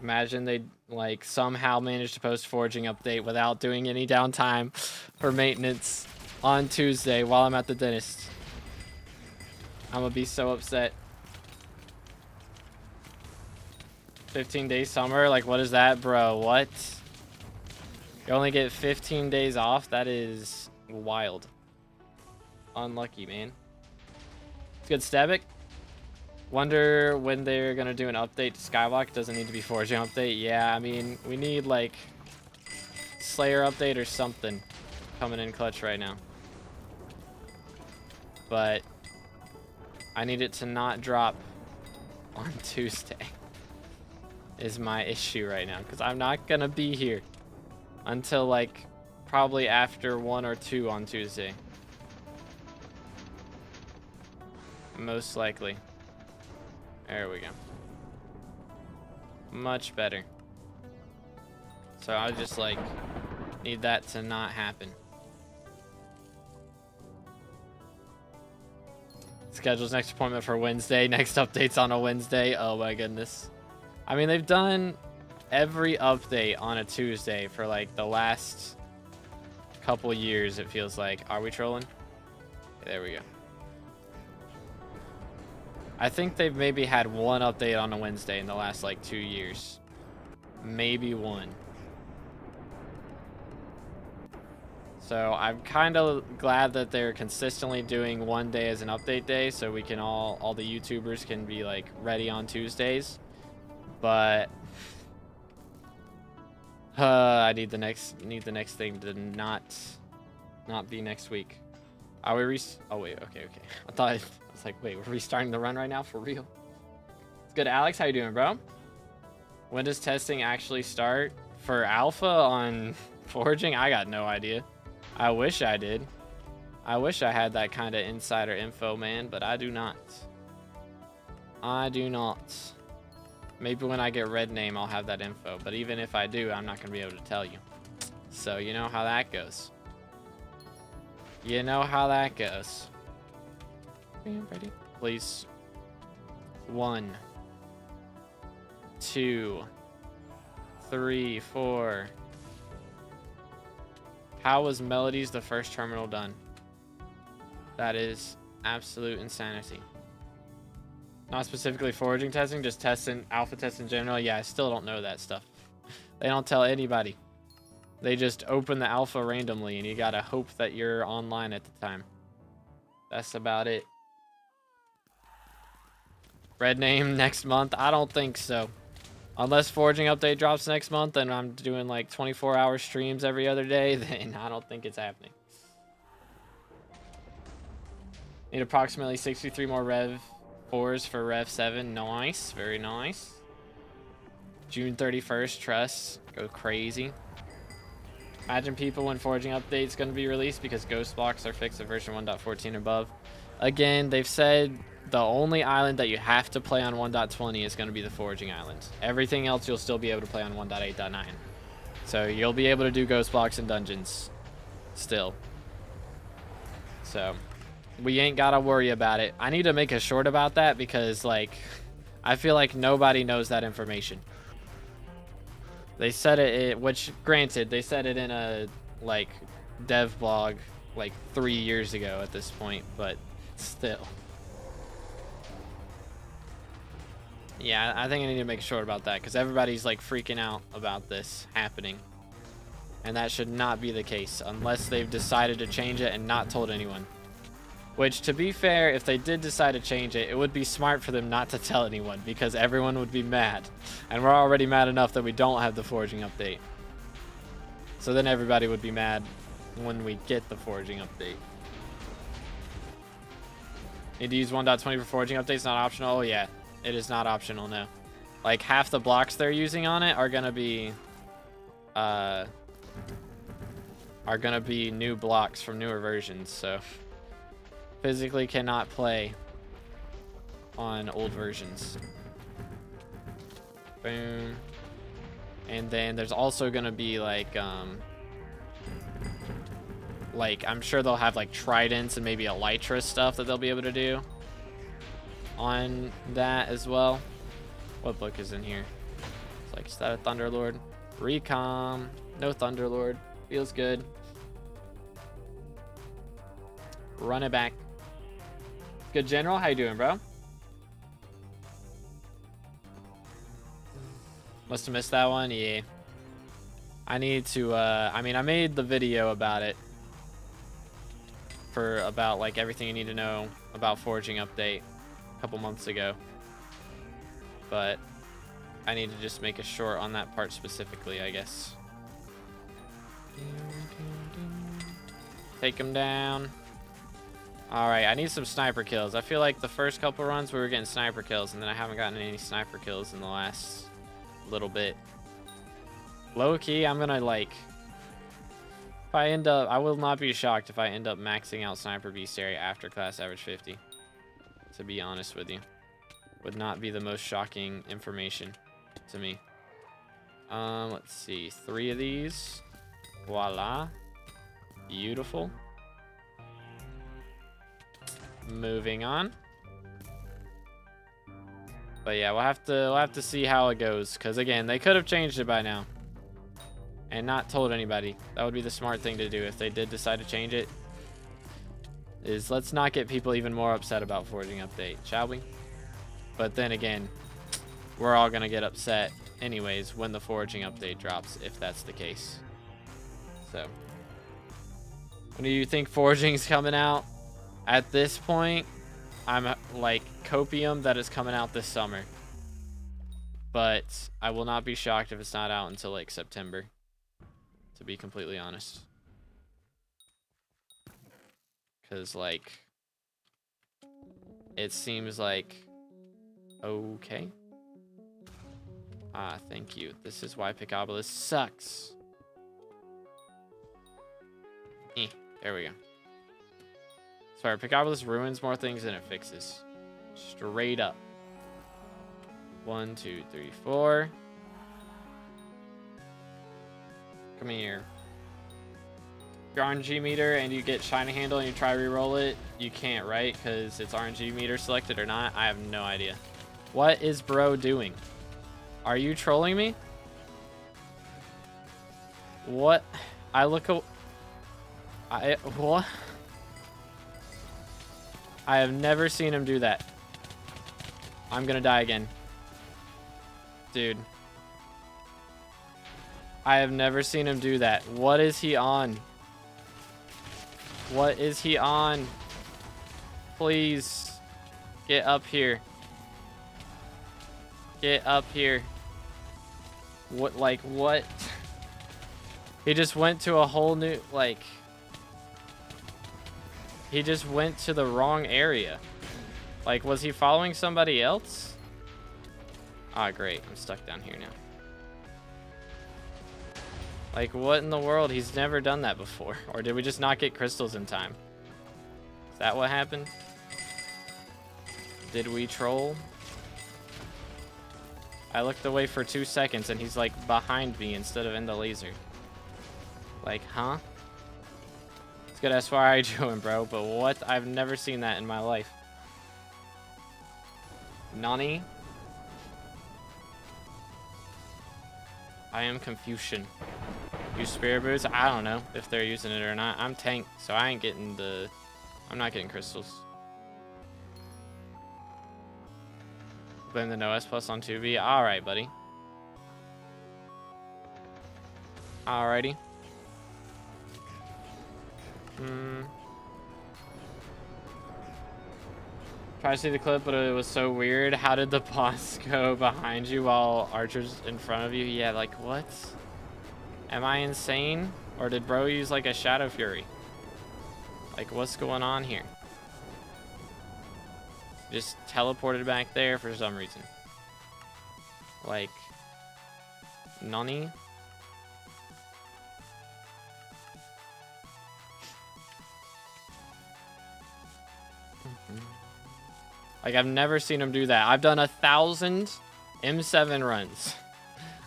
Imagine they like somehow managed to post forging update without doing any downtime for maintenance on Tuesday while I'm at the dentist. I'm gonna be so upset. 15 days summer? Like, what is that, bro? What? You only get 15 days off? That is wild. Unlucky, man. It's good, Stabic. Wonder when they're gonna do an update to SkyBlock. It doesn't need to be forging update. Yeah, I mean, we need like Slayer update or something coming in clutch right now. But I need it to not drop on Tuesday is my issue right now, because I'm not gonna be here until like probably after 1 or 2 on Tuesday. Most likely. There we go. Much better. So I just like need that to not happen. Schedules next appointment for Wednesday. Next update's on a Wednesday. Oh my goodness. I mean, they've done every update on a Tuesday for like the last couple years, it feels like. Are we trolling? Okay, there we go. I think they've maybe had one update on a Wednesday in the last like 2 years. Maybe one. So I'm kind of glad that they're consistently doing one day as an update day, so we can all the YouTubers can be like ready on Tuesdays. But I need the next thing to not be next week. Are we oh wait, okay. I was like, wait, we're restarting the run right now for real? It's good, Alex. How you doing, bro? When does testing actually start for alpha on forging? I got no idea. I wish I did. I wish I had that kind of insider info, man, but I do not. I do not. Maybe when I get red name, I'll have that info. But even if I do, I'm not going to be able to tell you. So you know how that goes. You know how that goes. Ready? Please. 1, 2, 3, 4. How was Melody's the first terminal done? That is absolute insanity. Not specifically foraging testing, just testing, alpha tests in general. Yeah, I still don't know that stuff. They don't tell anybody. They just open the alpha randomly, and you gotta hope that you're online at the time. That's about it. Red name next month? I don't think so. Unless foraging update drops next month and I'm doing like 24-hour streams every other day, then I don't think it's happening. Need approximately 63 more Rev 4s for Rev 7. Nice. Very nice. June 31st, trusts. Go crazy. Imagine people when foraging update's going to be released because ghost blocks are fixed at version 1.14 above. Again, they've said the only island that you have to play on 1.20 is going to be the foraging island. Everything else you'll still be able to play on 1.8.9. So you'll be able to do ghost blocks and dungeons still. So we ain't got to worry about it. I need to make a short about that because like I feel like nobody knows that information. They said it, which granted, they said it in a like dev blog like 3 years ago at this point, but still. Yeah, I think I need to make a short about that because everybody's like freaking out about this happening. And that should not be the case unless they've decided to change it and not told anyone. Which, to be fair, if they did decide to change it, it would be smart for them not to tell anyone because everyone would be mad. And we're already mad enough that we don't have the foraging update. So then everybody would be mad when we get the foraging update. Need to use 1.20 for foraging updates, not optional? Oh yeah, it is not optional, no. Like half the blocks they're using on it are gonna be new blocks from newer versions, so physically cannot play on old versions. Boom. And then there's also gonna be like I'm sure they'll have like tridents and maybe elytra stuff that they'll be able to do on that as well. What book is in here? It's like, is that a Thunderlord? Recom. No Thunderlord. Feels good. Run it back. Good General, how you doing, bro? Must have missed that one. Yeah. I need to I mean, I made the video about it for about like everything you need to know about foraging update a couple months ago, but I need to just make a short on that part specifically, I guess. Take him down. All right, I need some sniper kills. I feel like the first couple runs we were getting sniper kills, and then I haven't gotten any sniper kills in the last little bit. Low key, I'm gonna like, if I end up, I will not be shocked if I end up maxing out sniper bestiary after class average 50. To be honest with you, would not be the most shocking information to me. Let's see, 3 of these. Voila, beautiful. Moving on. But yeah, we'll have to see how it goes, because again, they could have changed it by now and not told anybody. That would be the smart thing to do if they did decide to change it. Is let's not get people even more upset about foraging update, shall we? But then again, we're all gonna get upset anyways when the foraging update drops, if that's the case. So, when do you think foraging's coming out? At this point, I'm like copium that is coming out this summer. But I will not be shocked if it's not out until like September, to be completely honest. Because like, it seems like, okay. Ah, thank you. This is why Picobolus sucks. There we go. Sorry, Picobolus ruins more things than it fixes. Straight up. 1, 2, 3, 4. Come here. your RNG meter and you get shiny handle and you try re-roll it, you can't, right? Because it's RNG meter selected or not. I have no idea. What is bro doing? Are you trolling me? What? What? I have never seen him do that. I'm gonna die again. Dude. I have never seen him do that. What is he on? What is he on? Please. Get up here. Get up here. What, like, what? He just went to a whole new, like... He just went to the wrong area. Like, was he following somebody else? Ah, great. I'm stuck down here now. Like, what in the world? He's never done that before. Or did we just not get crystals in time? Is that what happened? Did we troll? I looked away for 2 seconds and he's like behind me instead of in the laser. Like, huh? It's good SYI doing, bro, but what? I've never seen that in my life. Nani? I am Confucian. Use spirit boots? I don't know if they're using it or not. I'm tank, so I ain't getting the... I'm not getting crystals. Blame the no S plus on 2B. Alright, buddy. Alrighty. Try to see the clip, but it was so weird. How did the boss go behind you while Archer's in front of you? Yeah, like, what? Am I insane? Or did bro use, like, a Shadow Fury? Like, what's going on here? Just teleported back there for some reason. Like, nani? Like, I've never seen him do that. I've done 1,000 M7 runs.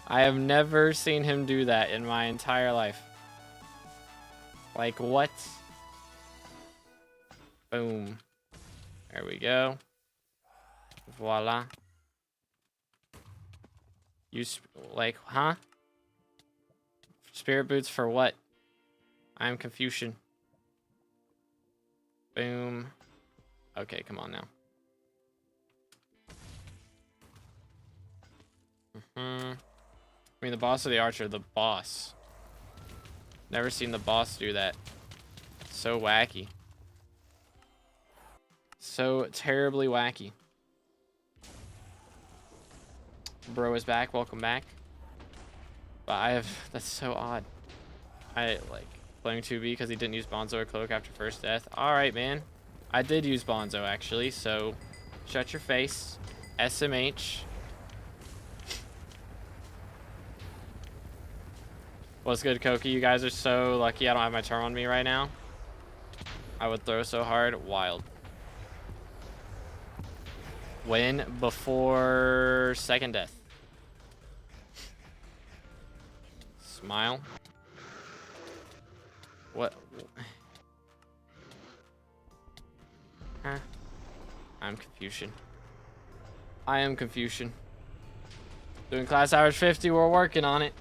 I have never seen him do that in my entire life. Like, what? Boom. There we go. Voila. Like, huh? Spirit boots for what? I'm Confucian. Boom. Okay, come on now. I mean, the boss of the Archer, the boss. Never seen the boss do that. So wacky. So terribly wacky. Bro is back. Welcome back. But that's so odd. I like playing 2B because he didn't use Bonzo or Cloak after first death. Alright, man. I did use Bonzo, actually, so shut your face. SMH. What's good, Koki? You guys are so lucky I don't have my charm on me right now. I would throw so hard. Wild. Win before second death. Smile. What? Huh? I'm Confucian. I am Confucian. Doing class hours 50. We're working on it.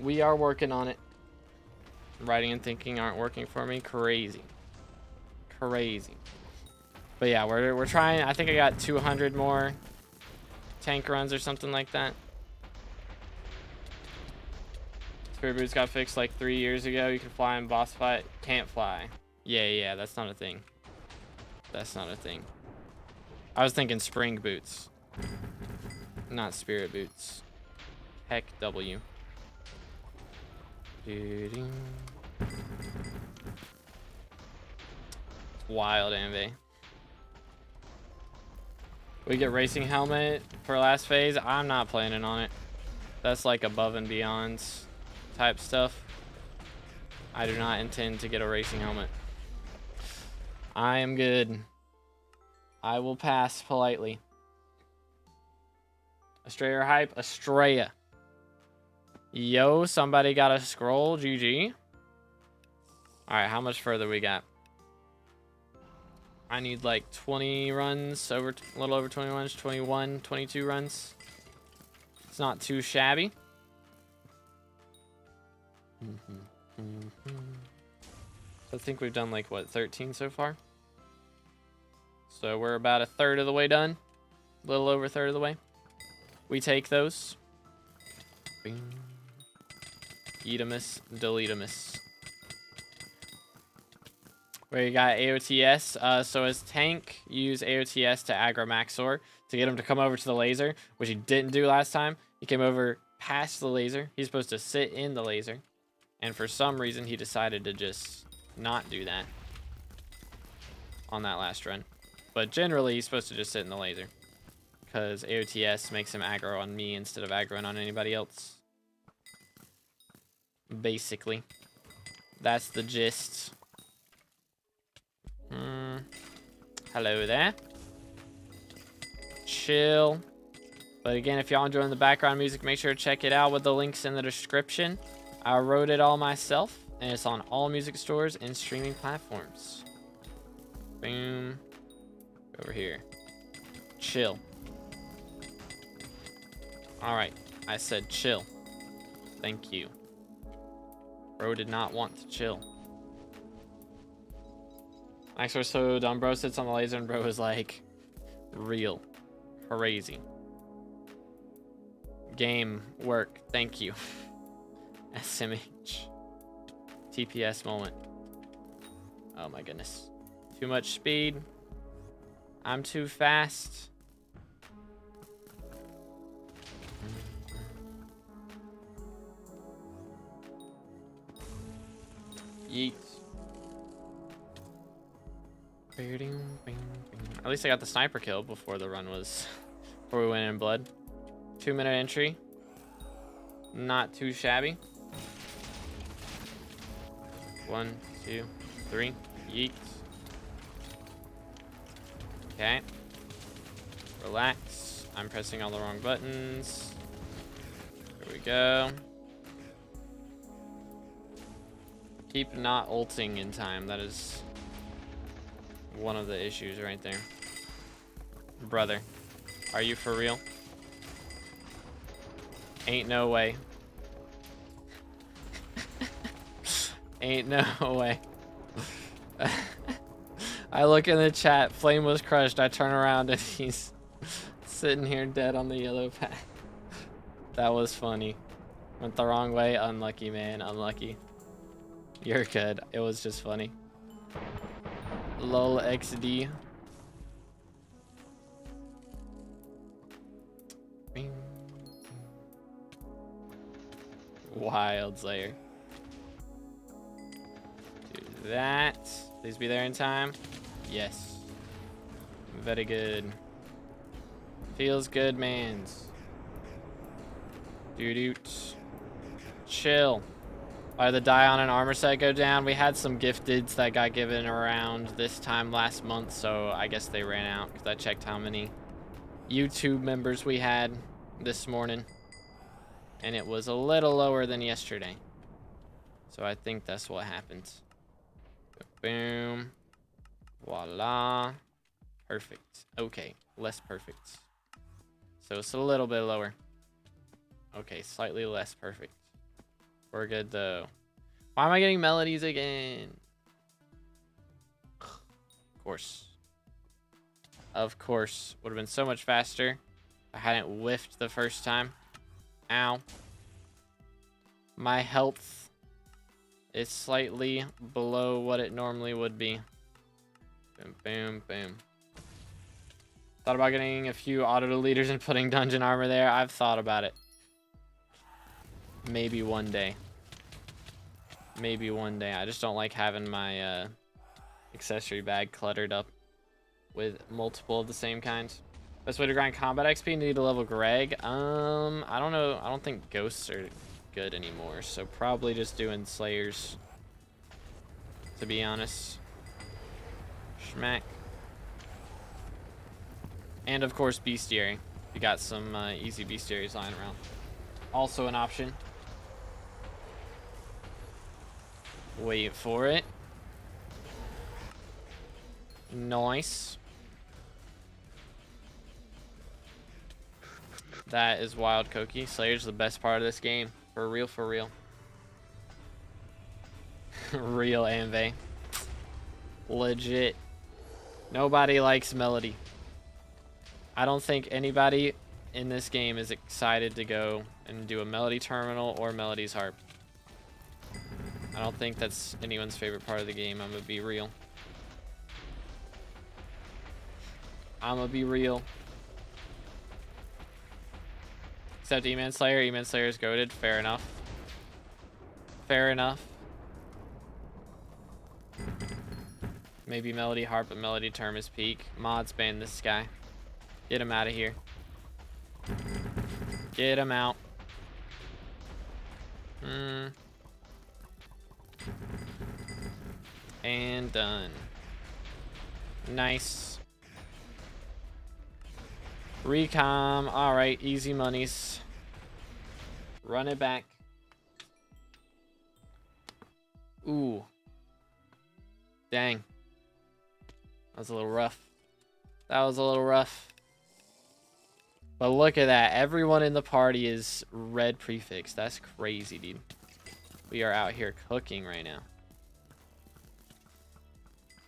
We are working on it. Writing and thinking aren't working for me. Crazy. Crazy. But yeah, we're trying. I think I got 200 more tank runs or something like that. Spirit boots got fixed like 3 years ago. You can fly in boss fight. Can't fly. Yeah, that's not a thing. That's not a thing. I was thinking spring boots. Not spirit boots. Heck W. Wild Anve. We get racing helmet for last phase. I'm not planning on it. That's like above and beyond type stuff. I do not intend to get a racing helmet. I am good. I will pass politely. Astraea or hype? Astraea. Yo, somebody got a scroll. GG. All right, how much further we got? I need like 20 runs, a little over 20 runs, 21, 22 runs. It's not too shabby. So I think we've done like, what, 13 so far? So we're about a third of the way done. A little over a third of the way. We take those. Bing. Eatimus, deletemus. Where you got AOTS. So as tank, use AOTS to aggro Maxor to get him to come over to the laser, which he didn't do last time. He came over past the laser. He's supposed to sit in the laser. And for some reason, he decided to just not do that on that last run. But generally, he's supposed to just sit in the laser, because AOTS makes him aggro on me instead of aggroing on anybody else. Basically. That's the gist. Hello there. Chill. But again, if y'all enjoying the background music, make sure to check it out with the links in the description. I wrote it all myself, and it's on all music stores and streaming platforms. Boom. Over here. Chill. Alright. I said chill. Thank you. Bro did not want to chill. Max was so dumb. Bro sits on the laser and bro was like, real. Crazy. Game. Work. Thank you. SMH. TPS moment. Oh my goodness. Too much speed. I'm too fast. Yeet. At least I got the sniper kill before the run was... before we went in blood. 2-minute entry. Not too shabby. 1, 2, 3. Yeet. Okay. Relax. I'm pressing all the wrong buttons. Here we go. Keep not ulting in time. That is one of the issues right there. Brother, are you for real? Ain't no way. Ain't no way. I look in the chat, flame was crushed. I turn around and he's sitting here dead on the yellow pad. That was funny. Went the wrong way. Unlucky, man. Unlucky. You're good. It was just funny. Lol XD. Wild Slayer. Do that. Please be there in time. Yes. Very good. Feels good, mans. Doot. Chill. Why did the Dion and armor set go down? We had some gifteds that got given around this time last month, so I guess they ran out because I checked how many YouTube members we had this morning, and it was a little lower than yesterday. So I think that's what happened. Boom. Voila. Perfect. Okay, less perfect. So it's a little bit lower. Okay, slightly less perfect. We're good though. Why am I getting melodies again? Of course. Of course. Would have been so much faster if I hadn't whiffed the first time. Ow. My health is slightly below what it normally would be. Boom, boom, boom. Thought about getting a few auto deleters and putting dungeon armor there. I've thought about it. Maybe one day. Maybe one day. I just don't like having my accessory bag cluttered up with multiple of the same kind. Best way to grind combat XP, need to level Greg. I don't know. I don't think ghosts are good anymore. So probably just doing slayers, to be honest. Schmack. And of course bestiary. You got some easy bestiaries lying around. Also an option. Wait for it. Nice. That is wild, Koki. Slayer's the best part of this game. For real, for real. Real Anve. Legit. Nobody likes Melody. I don't think anybody in this game is excited to go and do a Melody terminal or Melody's harp. I don't think that's anyone's favorite part of the game. I'm gonna be real. I'm gonna be real. Except E-Man Slayer. E-Man Slayer is goated. Fair enough. Fair enough. Maybe Melody harp, but Melody term is peak. Mods ban this guy. Get him out of here. Get him out. And done. Nice. Recom. Alright, easy monies. Run it back. Ooh. Dang. That was a little rough. That was a little rough. But look at that. Everyone in the party is red prefix. That's crazy, dude. We are out here cooking right now.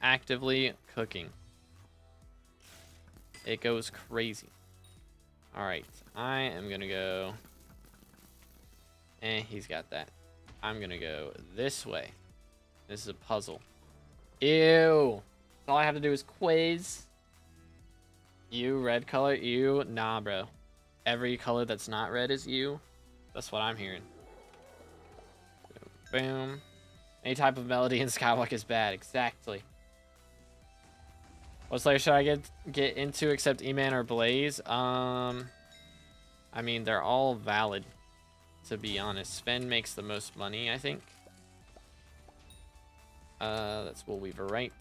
Actively cooking. It goes crazy. Alright. I am going to go... he's got that. I'm going to go this way. This is a puzzle. Ew. All I have to do is quiz. You, red color, you. Nah, bro. Every color that's not red is you. That's what I'm hearing. Boom. Any type of melody in Skyblock is bad. Exactly. What Slayer should I get into except E-Man or Blaze? I mean, they're all valid, to be honest. Sven makes the most money, I think. That's Wool Weaver, right?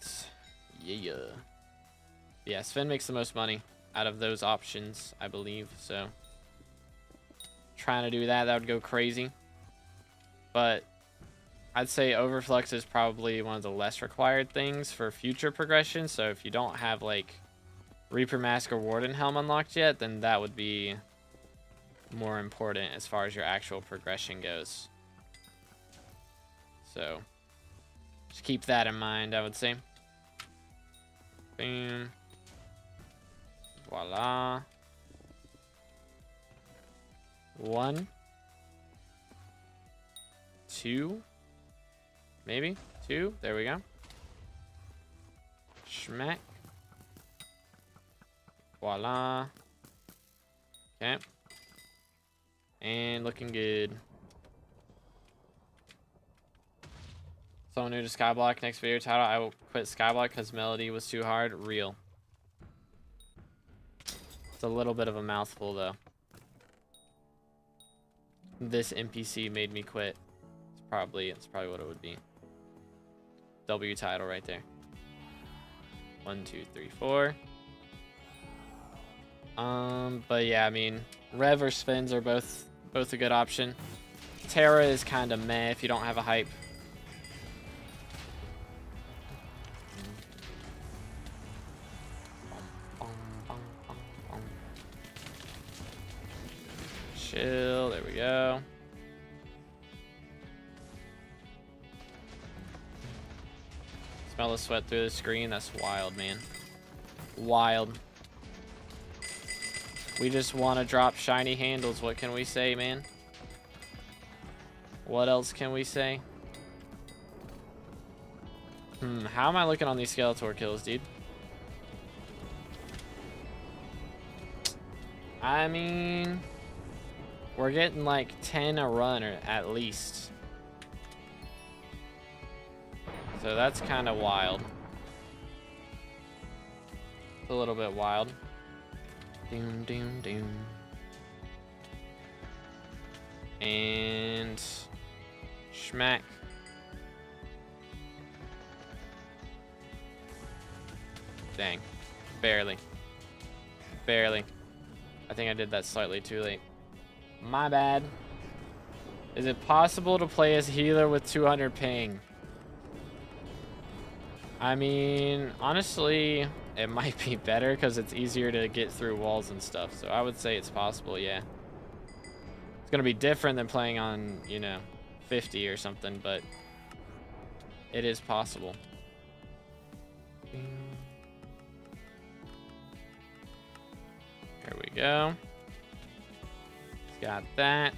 Yeah, Sven makes the most money out of those options, I believe. So, trying to do that would go crazy. But I'd say Overflux is probably one of the less required things for future progression. So if you don't have like Reaper Mask or Warden Helm unlocked yet, then that would be more important as far as your actual progression goes. So just keep that in mind, I would say. Boom. Voila. 1, 2, maybe 2. There we go. Schmack. Voila. Okay. And looking good. So new to Skyblock. Next video title: I will quit Skyblock because Melody was too hard. Real. It's a little bit of a mouthful though. This NPC made me quit. It's probably what it would be. W title right there. 1, 2, 3, 4. But yeah, I mean, Rev or Spins are both a good option. Terra is kind of meh if you don't have a hype. Chill, there we go. Smell the sweat through the screen. That's wild, man. Wild. We just want to drop shiny handles. What can we say, man? What else can we say? How am I looking on these Skeletor kills, dude? I mean, we're getting like 10 a run or at least. So that's kind of wild. A little bit wild. Doom, doom, doom. And schmack. Dang. Barely. Barely. I think I did that slightly too late. My bad. Is it possible to play as healer with 200 ping? I mean, honestly, it might be better because it's easier to get through walls and stuff. So I would say it's possible, yeah. It's going to be different than playing on, you know, 50 or something, but it is possible. Here we go. Got that.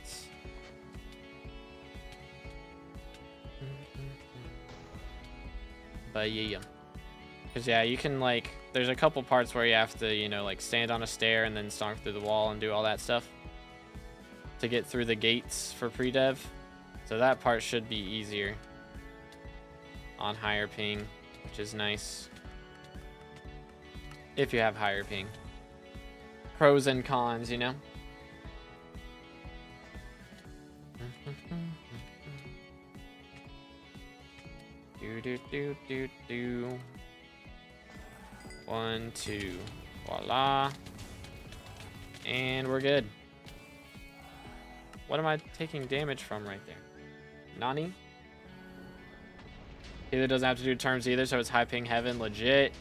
But yeah. Because, yeah, you can, like, there's a couple parts where you have to, you know, like, stand on a stair and then stomp through the wall and do all that stuff to get through the gates for pre-dev. So that part should be easier on higher ping, which is nice. If you have higher ping. Pros and cons, you know? Do. 1, 2. Voila. And we're good. What am I taking damage from right there? Nani? Either doesn't have to do terms either, so it's high ping heaven, legit.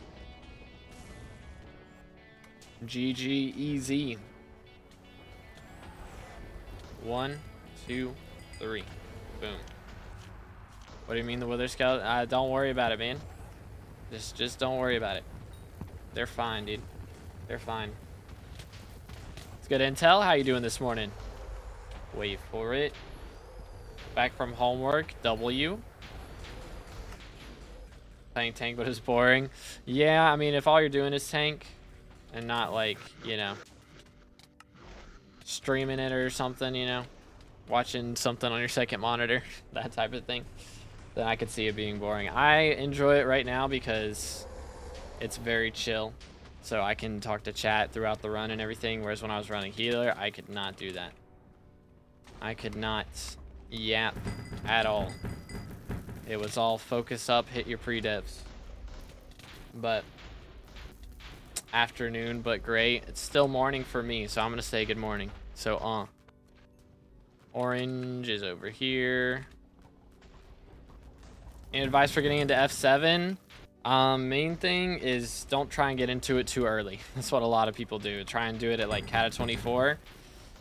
GG easy. 1, 2, 3. Boom. What do you mean the Wither Scout? Don't worry about it, man. Just don't worry about it. They're fine, dude. They're fine. It's good intel. How you doing this morning? Wait for it. Back from homework. W. Playing tank, but it's boring. Yeah, I mean, if all you're doing is tank and not, like, you know, streaming it or something, you know, watching something on your second monitor, that type of thing, then I could see it being boring. I enjoy it right now because it's very chill. So I can talk to chat throughout the run and everything, whereas when I was running healer, I could not do that. I could not yap at all. It was all focus up, hit your pre-devs. But afternoon, but great. It's still morning for me, so I'm gonna say good morning. So orange is over here. Any advice for getting into F7? Main thing is don't try and get into it too early. That's what a lot of people do. Try and do it at like Cata 24.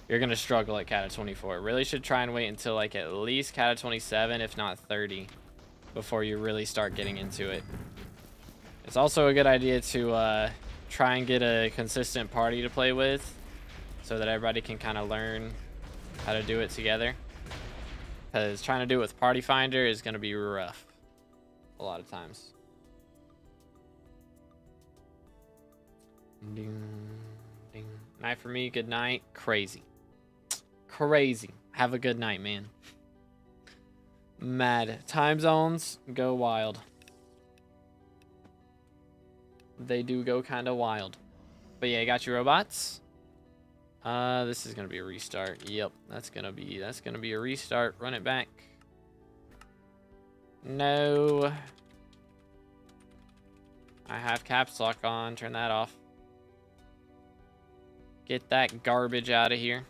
You're gonna struggle at Cata 24. Really should try and wait until like at least Cata 27, if not 30, before you really start getting into it. It's also a good idea to try and get a consistent party to play with so that everybody can kind of learn how to do it together. Because trying to do it with Party Finder is gonna be rough a lot of times. Ding, ding. Night for me, good night. Crazy. Crazy. Have a good night, man. Mad. Time zones go wild. They do go kind of wild. But yeah, you got your robots. This is gonna be a restart. Yep, that's gonna be a restart. Run it back. No. I have caps lock on. Turn that off. Get that garbage out of here.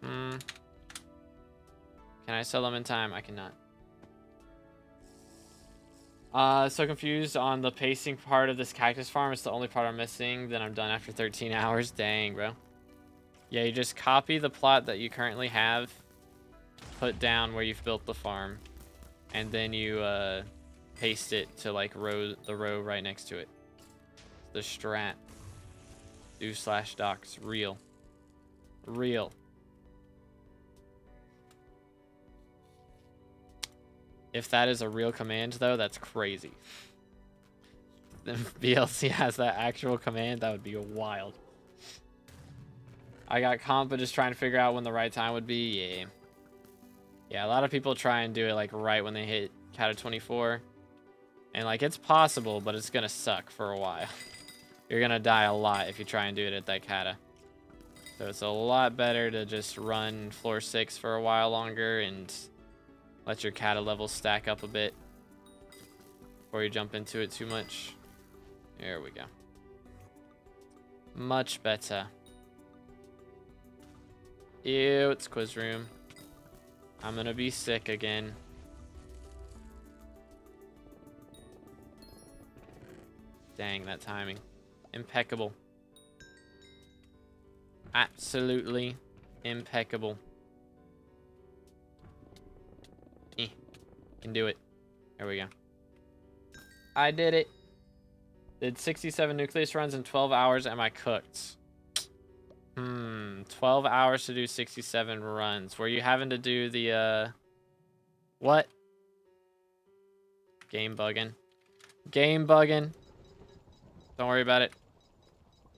Can I sell them in time? I cannot. So confused on the pacing part of this cactus farm. It's the only part I'm missing. Then I'm done after 13 hours. Dang, bro. Yeah, you just copy the plot that you currently have, put down where you've built the farm, and then you paste it to like the row right next to it. The strat. Do/docs. Real. If that is a real command, though, that's crazy. If VLC has that actual command, that would be wild. I got Compa just trying to figure out when the right time would be. Yeah. Yeah, a lot of people try and do it like right when they hit Cata 24. And like it's possible, but it's gonna suck for a while. You're gonna die a lot if you try and do it at that Cata. So it's a lot better to just run floor 6 for a while longer and let your Cata levels stack up a bit before you jump into it too much. There we go. Much better. Ew, it's quiz room. I'm gonna be sick again. Dang, that timing. Impeccable. Absolutely impeccable. Can do it. There we go. I did it. Did 67 nucleus runs in 12 hours. Am I cooked? 12 hours to do 67 runs. Were you having to do the, what? Game bugging. Game bugging. Don't worry about it.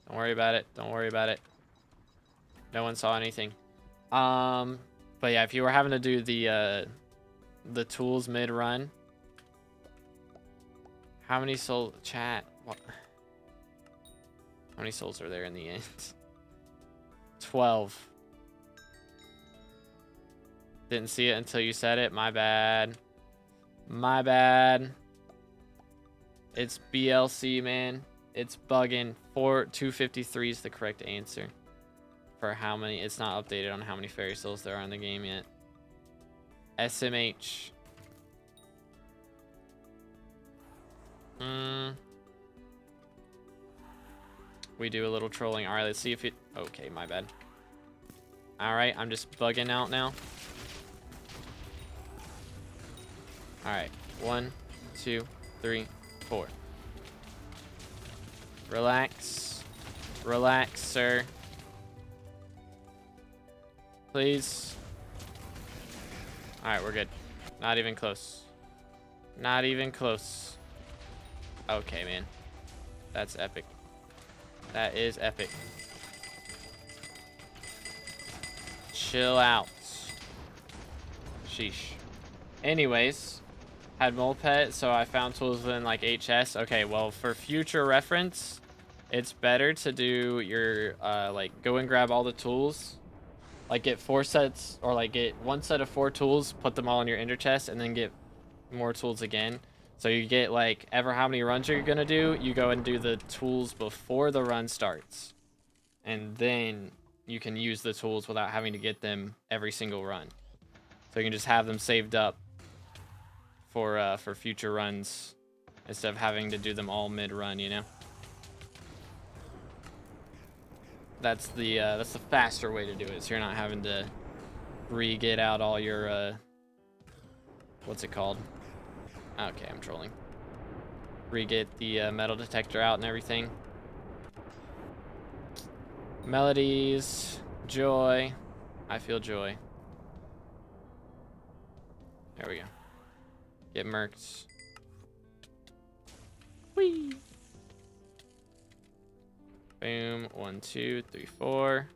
Don't worry about it. Don't worry about it. No one saw anything. But yeah, if you were having to do the tools mid-run. How many souls? Chat. What? How many souls are there in the end? 12. Didn't see it until you said it. My bad. My bad. It's BLC, man. It's bugging. 253 is the correct answer. For how many? It's not updated on how many fairy souls there are in the game yet. SMH. We do a little trolling. All right, let's see if it... Okay, my bad. All right, I'm just bugging out now. All right, 1, 2, 3, 4. Relax. Relax, sir. Please. All right, we're good. Not even close. Not even close. Okay, man. That's epic. That is epic. Chill out. Sheesh. Anyways, had mole pet, so I found tools within like HS. Okay, well, for future reference, it's better to do your like go and grab all the tools, like get 4 sets or like get 1 set of 4 tools, put them all in your ender chest, and then get more tools again. So you get like ever how many runs you're gonna do, you go and do the tools before the run starts, and then you can use the tools without having to get them every single run. So you can just have them saved up for future runs instead of having to do them all mid-run, you know. That's the faster way to do it, so you're not having to re-get out all your what's it called? Okay, I'm trolling. Re-get the metal detector out and everything. Melodies, joy. I feel joy. There we go. Get mercs. Whee! Boom. 1, 2, 3, 4.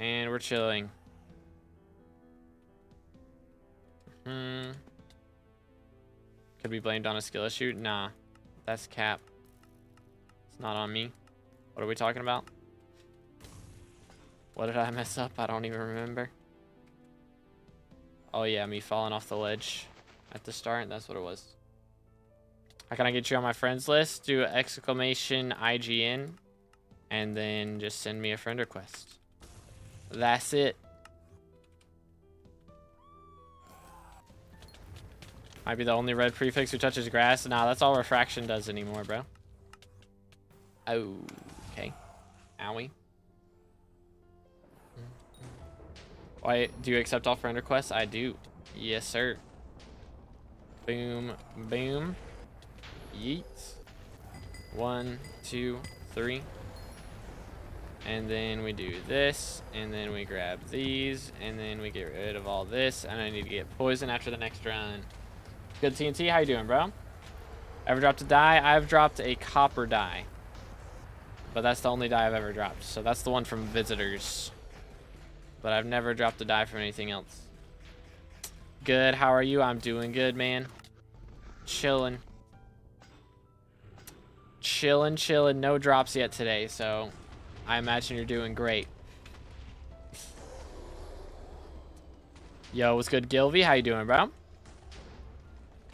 And we're chilling. Could be blamed on a skill issue? Nah. That's cap. It's not on me. What are we talking about? What did I mess up? I don't even remember. Oh yeah, me falling off the ledge at the start. That's what it was. How can I get you on my friends list? Do exclamation IGN and then just send me a friend request. That's it. Might be the only red prefix who touches grass. Nah, that's all Refraction does anymore, bro. Oh, okay. Owie. Why, do you accept all friend requests? I do. Yes, sir. Boom, boom. Yeet. 1, 2, 3. And then we do this, and then we grab these, and then we get rid of all this, and I need to get poison after the next run. Good TNT, how you doing, bro? Ever dropped a die? I've dropped a copper die. But that's the only die I've ever dropped. So that's the one from visitors. But I've never dropped a die from anything else. Good, how are you? I'm doing good, man. Chilling. Chilling, chilling. No drops yet today, so I imagine you're doing great. Yo, what's good, Gilvy? How you doing, bro?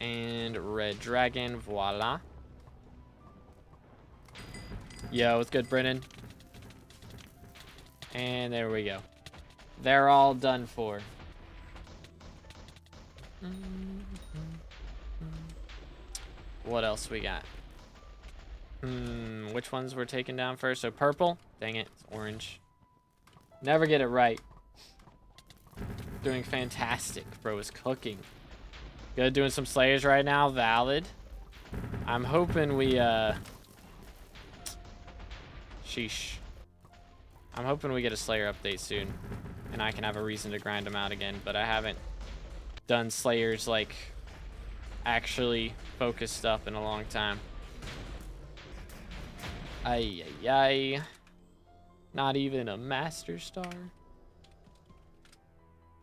And red dragon, voila. Yo, what's good, Brennan? And there we go. They're all done for. What else we got? Which ones were taken down first? So purple. Dang it, it's orange. Never get it right. Doing fantastic. Bro is cooking. Good, doing some slayers right now. Valid. I'm hoping we, sheesh. I'm hoping we get a slayer update soon. And I can have a reason to grind them out again. But I haven't done slayers, like, actually focused up in a long time. Ay, ay, ay. Not even a master star.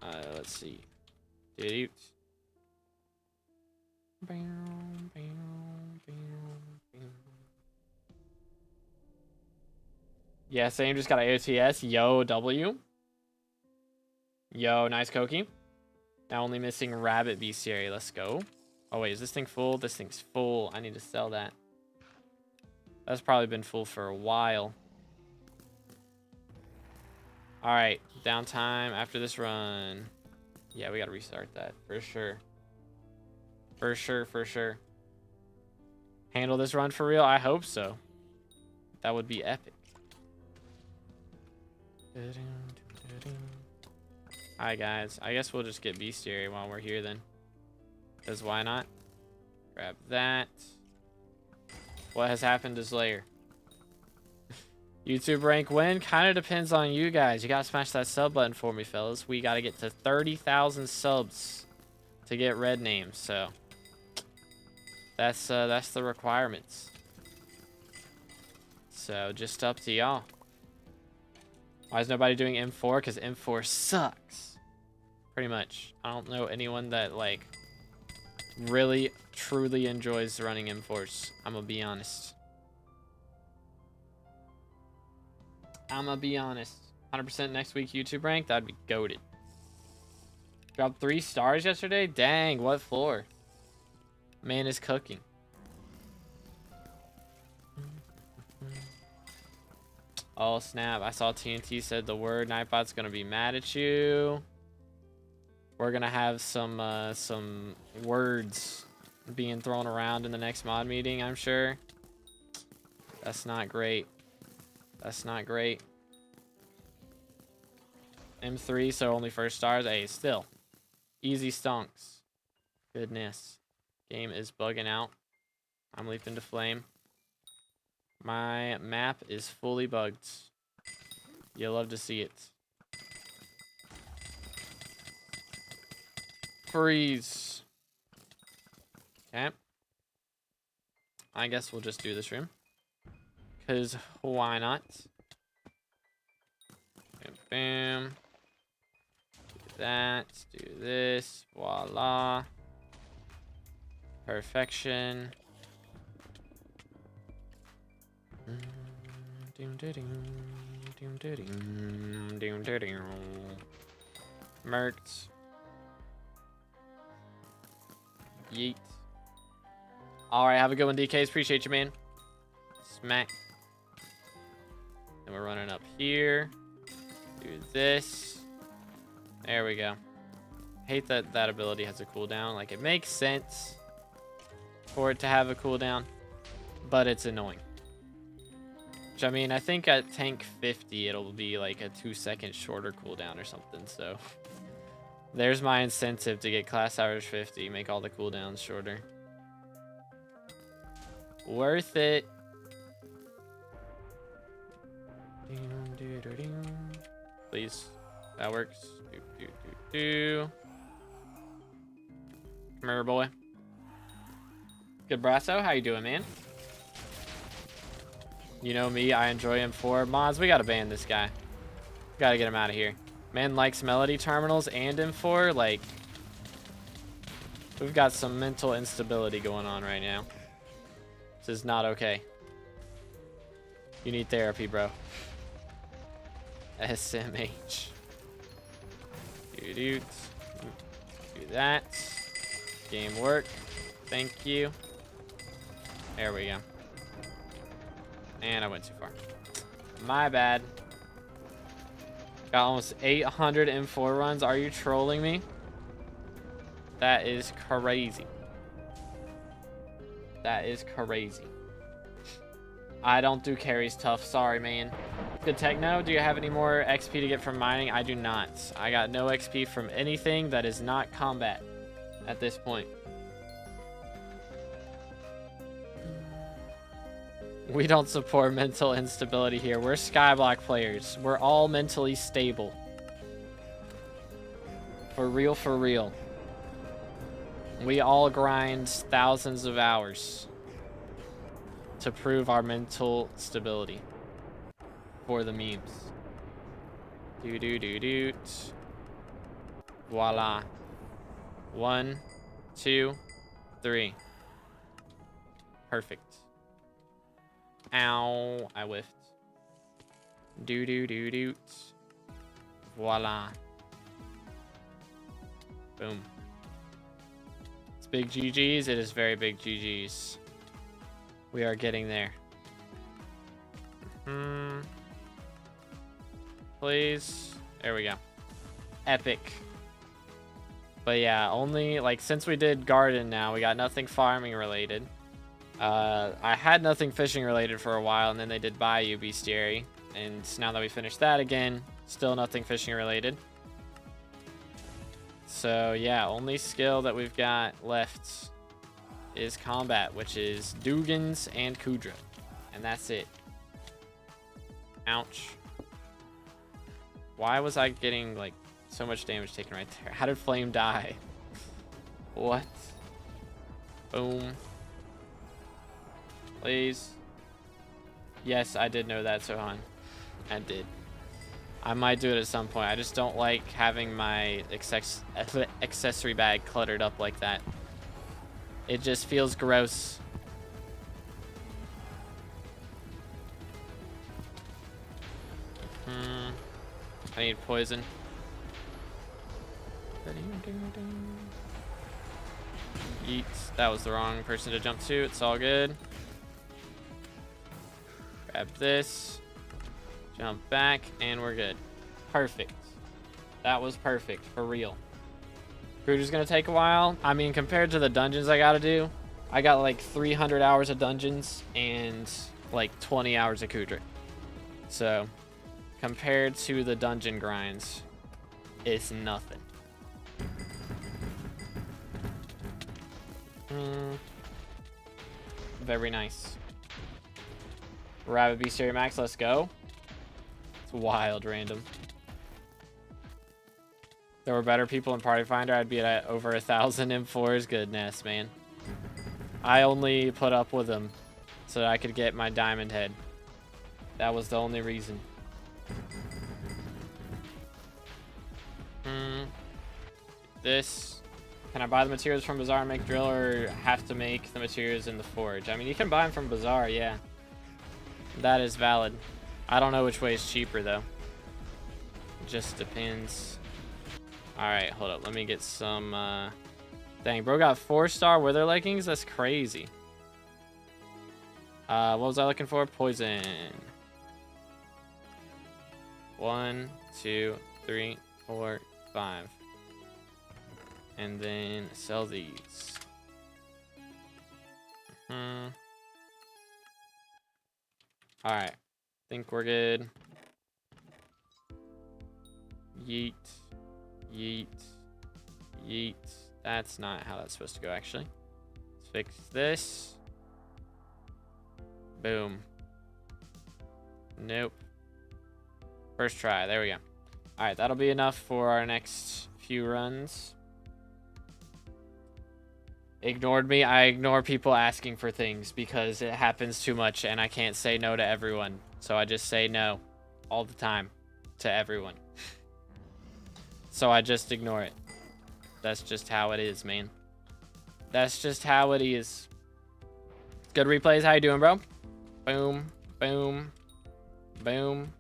Let's see. Dude. Yeah, same. Just got a AOTS. YoGoU. Yo, nice Koki. Now only missing Rabbit Bestiary. Let's go. Oh, wait. Is this thing full? This thing's full. I need to sell that. That's probably been full for a while. All right. Downtime after this run. Yeah, we got to restart that for sure. For sure, for sure. Handle this run for real? I hope so. That would be epic. Hi, guys. I guess we'll just get Bestiary while we're here then. Because why not? Grab that. What has happened to Slayer? YouTube rank win? Kind of depends on you guys. You got to smash that sub button for me, fellas. We got to get to 30,000 subs to get red names. So that's the requirements. So just up to y'all. Why is nobody doing M4? Because M4 sucks. Pretty much. I don't know anyone that, like, really, truly enjoys running M4s. I'm going to be honest. 100% next week YouTube rank, that'd be goated. Dropped 3 stars yesterday? Dang, what floor? Man is cooking. Oh snap, I saw TNT said the word. Nightbot's gonna be mad at you. We're gonna have some words being thrown around in the next mod meeting, I'm sure. That's not great. That's not great. M3, so only first stars. Hey, still. Easy stonks. Goodness. Game is bugging out. I'm leaping to flame. My map is fully bugged. You'll love to see it. Freeze. Okay. I guess we'll just do this room. Because why not? Bam, bam. Do that. Do this. Voila. Perfection. Merked. Yeet. Alright, have a good one, DKs. Appreciate you, man. Smack. And we're running up here. Do this. There we go. Hate that that ability has a cooldown. Like, it makes sense for it to have a cooldown, but it's annoying. Which, I mean, I think at tank 50, it'll be like a 2-second shorter cooldown or something. So there's my incentive to get class hours 50. Make all the cooldowns shorter. Worth it. Please. That works. Come here, boy. Good Brasso, how you doing, man? You know me, I enjoy M4. Mods, we gotta ban this guy. Gotta get him out of here. Man likes melody terminals and M4. Like, we've got some mental instability going on right now. This is not okay. You need therapy, bro. SMH. Do that. Game work. Thank you. There we go. And I went too far. My bad. Got almost 800 M4 runs. Are you trolling me? That is crazy. That is crazy. I don't do carries tough. Sorry, man. Good techno. Do you have any more XP to get from mining? I do not. I got no XP from anything that is not combat at this point. We don't support mental instability here. We're SkyBlock players. We're all mentally stable. For real, for real. We all grind thousands of hours to prove our mental stability for the memes. Do. Voila. 1, 2, 3. Perfect. Ow, I whiffed. Do. Voila. Boom. It's big GG's. It is very big GG's. We are getting there. Please. There we go. Epic. But yeah, only like since we did garden now, we got nothing farming related. I had nothing fishing related for a while, and then they did Bayou Bestiary. And now that we finished that again, still nothing fishing related. So yeah, only skill that we've got left is combat, which is Dugans and Kudra. And that's it. Ouch. Why was I getting like so much damage taken right there? How did Flame die? What? Boom. Please. Yes, I did know that, Sohan. I did. I might do it at some point. I just don't like having my accessory bag cluttered up like that. It just feels gross. I need poison. Yeet. That was the wrong person to jump to. It's all good. Grab this. Jump back, and we're good. Perfect. That was perfect, for real. Cruder's gonna take a while. I mean, compared to the dungeons I gotta do, I got like 300 hours of dungeons and like 20 hours of Kudra. So, compared to the dungeon grinds, it's nothing. Very nice. Rabbit Bestiary Max, let's go. It's wild random. If there were better people in Party Finder, I'd be at over 1,000 M4s. Goodness, man. I only put up with them so that I could get my diamond head. That was the only reason. This. Can I buy the materials from Bazaar and make drill, or have to make the materials in the forge? I mean, you can buy them from Bazaar, yeah. That is valid. I don't know which way is cheaper, though. Just depends. Alright, hold up. Let me get some, Dang, bro got 4-star wither leggings? That's crazy. What was I looking for? Poison. 1, 2, 3, 4, 5. And then sell these. Alright. Think we're good. Yeet. Yeet. Yeet. That's not how that's supposed to go, actually. Let's fix this. Boom. Nope. First try. There we go. Alright, that'll be enough for our next few runs. Ignored me. I ignore people asking for things because it happens too much and I can't say no to everyone. So I just say no all the time to everyone. So I just ignore it. That's just how it is, man. That's just how it is. Good replays. How you doing, bro? Boom, boom, boom.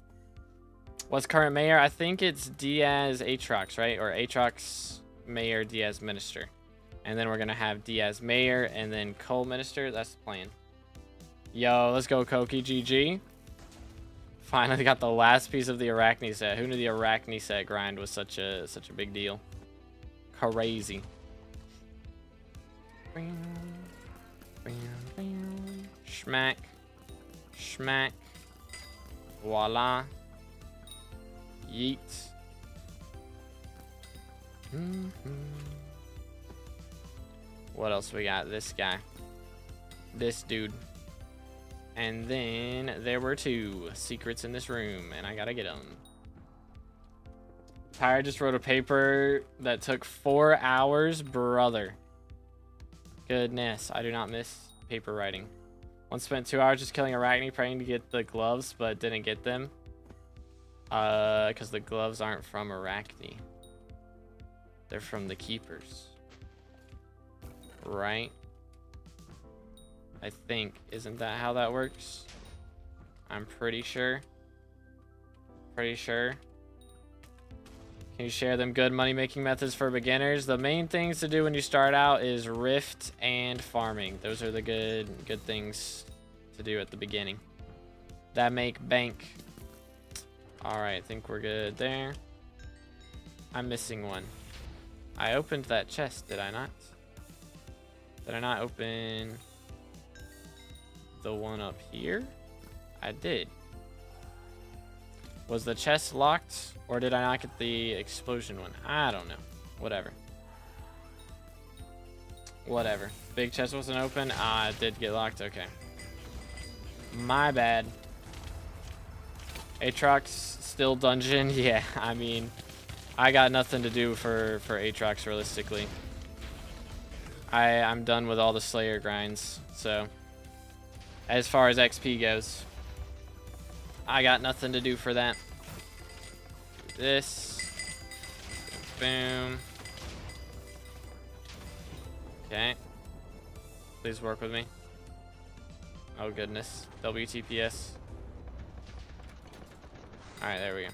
What's current mayor? I think it's Diaz Atrox, right? Or Atrox mayor, Diaz minister. And then we're going to have Diaz mayor and then Cole minister. That's the plan. Yo, let's go, Koki. GG. Finally got the last piece of the Arachne set. Who knew the Arachne set grind was such a big deal? Crazy. Schmack. Schmack. Voila. Yeet. What else we got? This guy. This dude. And then there were 2 secrets in this room, and I gotta get them. Tyra just wrote a paper that took 4 hours, brother. Goodness, I do not miss paper writing. Once spent 2 hours just killing Arachne, praying to get the gloves, but didn't get them. Because the gloves aren't from Arachne. They're from the keepers. Right? I think. Isn't that how that works? I'm pretty sure. Pretty sure. Can you share them good money-making methods for beginners? The main things to do when you start out is rift and farming. Those are the good things to do at the beginning. That make bank. Alright, I think we're good there. I'm missing one. I opened that chest, did I not? Did I not open the one up here? I did. Was the chest locked, or did I not get the explosion one? I don't know. Whatever. Whatever. Big chest wasn't open. Ah, it did get locked. Okay. My bad. Aatrox still dungeon. Yeah, I mean, I got nothing to do for Aatrox realistically. I'm done with all the Slayer grinds. So, as far as XP goes, I got nothing to do for that. Do this. Boom. Okay. Please work with me. Oh goodness. WTPS. Alright, there we go.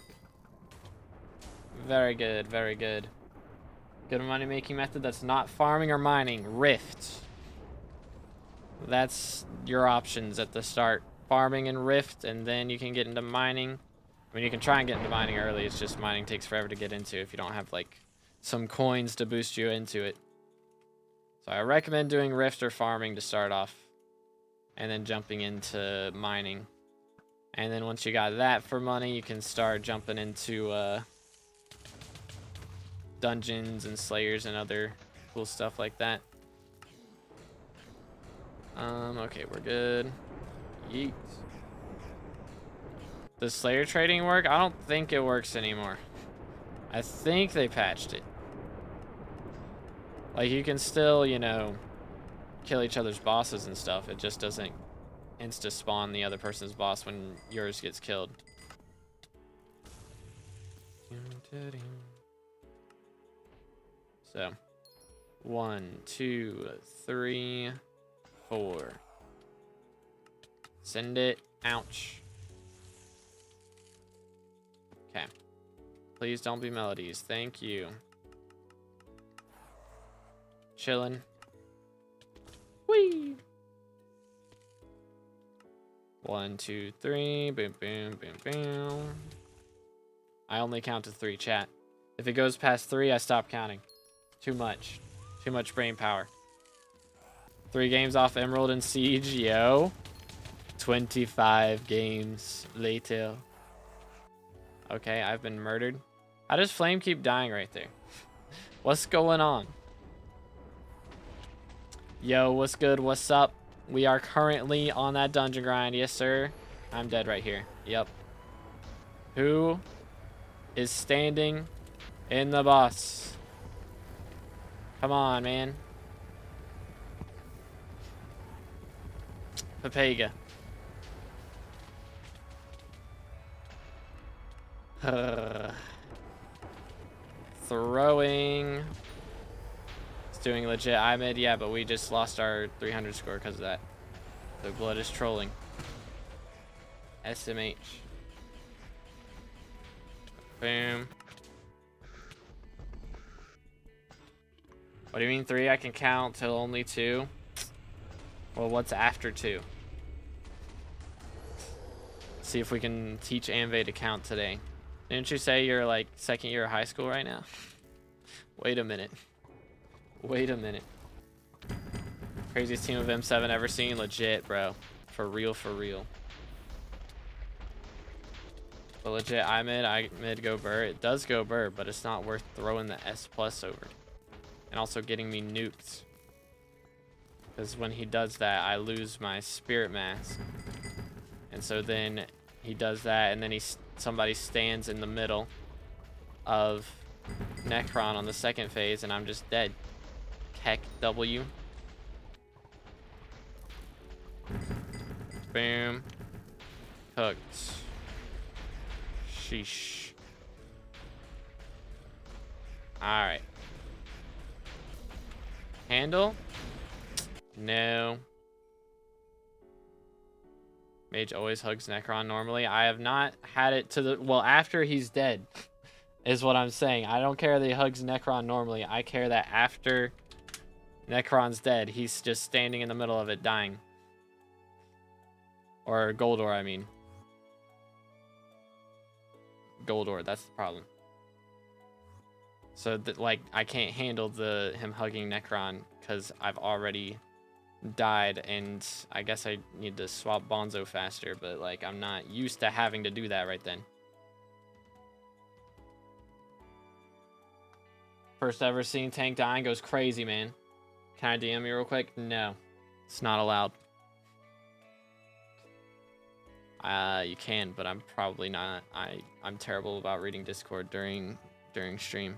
Very good, very good. Good money making method that's not farming or mining. Rift. That's your options at the start. Farming and rift, and then you can get into mining. I mean, you can try and get into mining early. It's just mining takes forever to get into if you don't have like some coins to boost you into it. So I recommend doing rift or farming to start off, and then jumping into mining. And then once you got that for money, you can start jumping into dungeons and slayers and other cool stuff like that. Okay, we're good. Yeet. Does Slayer trading work? I don't think it works anymore. I think they patched it. Like, you can still, you know, kill each other's bosses and stuff. It just doesn't insta-spawn the other person's boss when yours gets killed. So, 1, 2, 3, 4. Send it. Ouch. Okay. Please don't be melodies. Thank you. Chillin'. Whee! 1, 2, 3. Boom, boom, boom, boom. I only count to 3, chat. If it goes past 3, I stop counting. Too much. Too much brain power. 3 games off Emerald and Siege, yo. 25 games later. Okay, I've been murdered. How does Flame keep dying right there? What's going on? Yo, what's good? What's up? We are currently on that dungeon grind. Yes, sir. I'm dead right here. Yep. Who is standing in the boss? Come on, man. Papega. Throwing. It's doing legit IMID, yeah, but we just lost our 300 score because of that. The blood is trolling. SMH. Boom. What do you mean 3? I can count till only 2. Well, what's after 2? See if we can teach Anve to count today. Didn't you say you're like 2nd year of high school right now? Wait a minute. Wait a minute. Craziest team of M7 ever seen? Legit, bro. For real, for real. But legit, I mid go Burr. It does go Burr, but it's not worth throwing the S+ over. And also getting me nuked. Because when he does that, I lose my Spirit Mask. And so then he does that, and then somebody stands in the middle of Necron on the second phase, and I'm just dead. Heck W. Boom. Cooked. Sheesh. Alright. Handle? No. Mage always hugs Necron normally. I have not had it to the... Well, after he's dead is what I'm saying. I don't care that he hugs Necron normally. I care that after Necron's dead, he's just standing in the middle of it dying. Or Goldor, I mean. Goldor, that's the problem. So, like, I can't handle him hugging Necron because I've already died, and I guess I need to swap Bonzo faster, but, like, I'm not used to having to do that right then. First ever seen tank dying, goes crazy, man. Can I DM you real quick? No. It's not allowed. You can, but I'm probably not. I'm terrible about reading Discord during stream.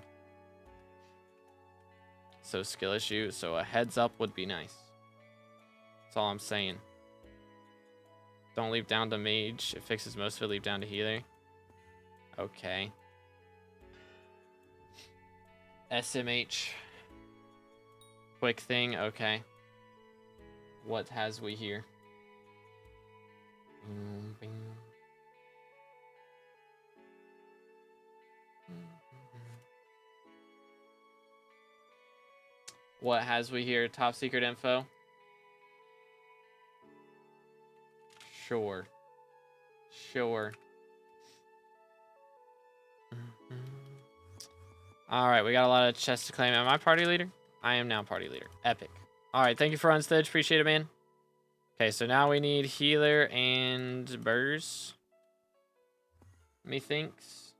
So skill issue. So a heads up would be nice. That's all I'm saying. Don't leap down to mage. It fixes most of it. Leap down to healer. Okay. SMH. Quick thing. Okay. What has we here? What has we here? Top secret info? Sure. Sure. Alright, we got a lot of chests to claim. Am I party leader? I am now party leader. Epic. Alright, thank you for Unstitch. Appreciate it, man. Okay, so now we need healer and burrs. Methinks.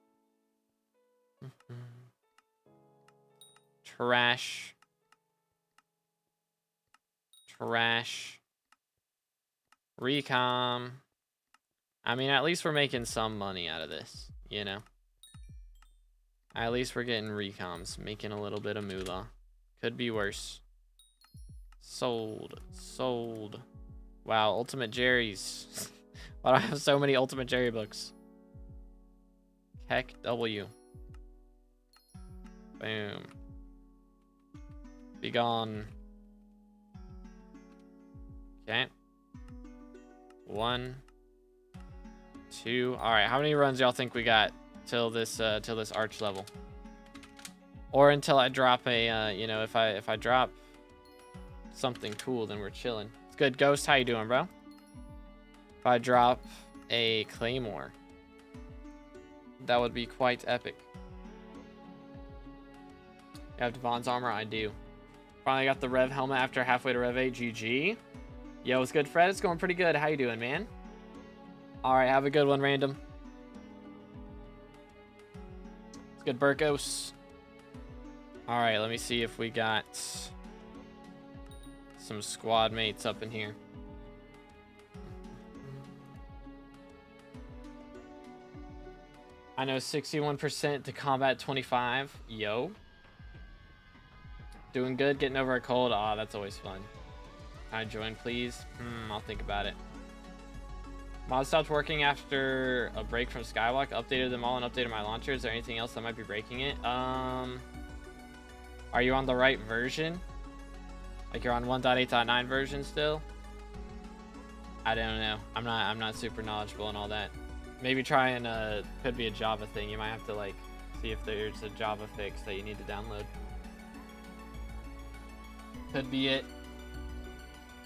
Trash. Trash. Recom. I mean, at least we're making some money out of this, you know? At least we're getting recoms, making a little bit of moolah. Could be worse. Sold. Sold. Wow, Ultimate Jerry's. Why do I have so many Ultimate Jerry books? Heck W. Boom. Be gone. Okay. 1, 2. All right, how many runs y'all think we got till this arch level? Or until I drop a you know, if I drop something cool, then we're chilling. It's good. Ghost, how you doing, bro? If I drop a claymore, that would be quite epic. You have Devon's armor? I do. Finally got the Rev helmet after halfway to Rev 8. GG. Yo, what's good, Fred? It's going pretty good. How you doing, man? All right, have a good one, Random. It's good, Burkos. All right, let me see if we got some squad mates up in here. I know 61% to combat 25. Yo. Doing good, getting over a cold. Aw, that's always fun. Can I join, please? I'll think about it. Mod stopped working after a break from SkyBlock. Updated them all and updated my launcher. Is there anything else that might be breaking it? Are you on the right version? Like you're on 1.8.9 version still? I don't know. I'm not super knowledgeable and all that. Maybe try and could be a Java thing. You might have to like see if there's a Java fix that you need to download. Could be it.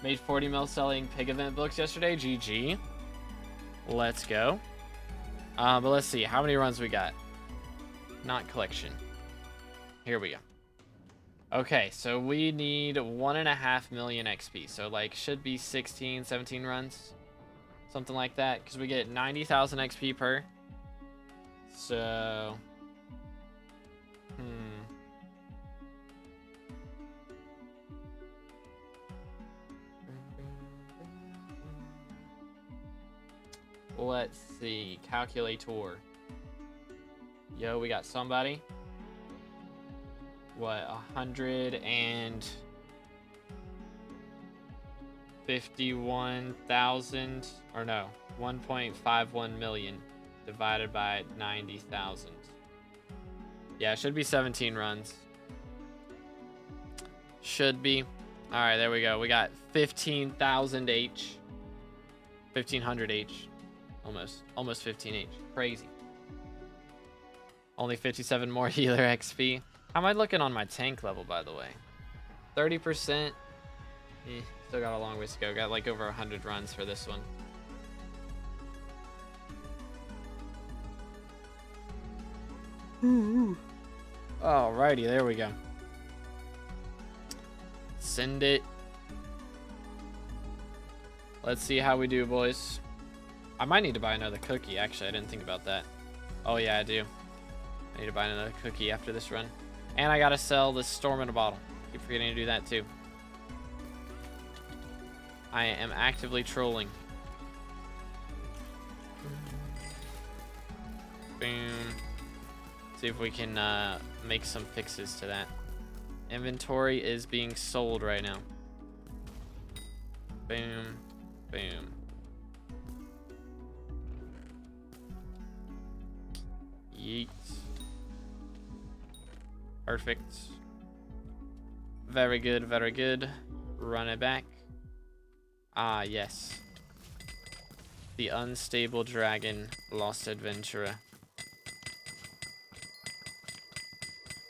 Made 40 mil selling pig event books yesterday. GG. Let's go. But let's see how many runs we got. Not collection. Here we go. Okay, so we need 1.5 million XP. So like should be 16, 17 runs. Something like that. Because we get 90,000 XP per. So, let's see. Calculator. Yo, we got somebody. What, 151,000, or no, 1.51 million divided by 90,000. Yeah, it should be 17 runs. Should be. All right, there we go. We got 15,000 H. 1,500 H. Almost 15 H. Crazy. Only 57 more healer XP. How am I looking on my tank level, by the way? 30%. Still got a long ways to go. Got like over 100 runs for this one. Alrighty, there we go. Send it. Let's see how we do, boys. I might need to buy another cookie, actually. I didn't think about that. Oh, yeah, I do. I need to buy another cookie after this run. And I gotta sell the storm in a bottle. Keep forgetting to do that, too. I am actively trolling. Boom. See if we can make some fixes to that. Inventory is being sold right now. Boom. Boom. Yeet. Perfect. Very good, very good. Run it back. Ah, yes. The unstable dragon, lost adventurer.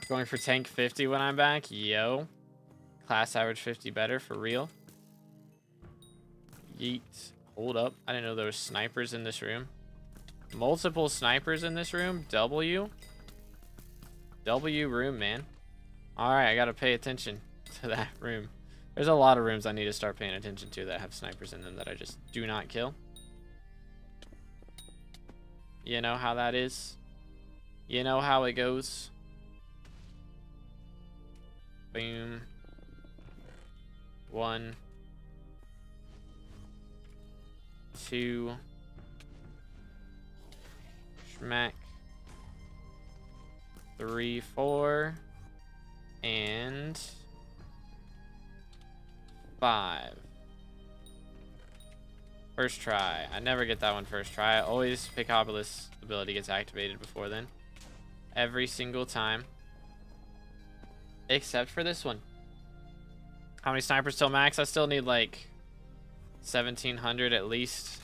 Going for tank 50 when I'm back. Yo. Class average 50 better, for real. Yeet. Hold up. I didn't know there was snipers in this room. Multiple snipers in this room. W room, man. Alright, I gotta pay attention to that room. There's a lot of rooms I need to start paying attention to that have snipers in them that I just do not kill. You know how that is? You know how it goes? Boom. 1, 2. Schmack. 3, 4. And 5. First try. I never get that one first try. Always Picopolis ability gets activated before then. Every single time. Except for this one. How many snipers till max? I still need like 1,700 at least.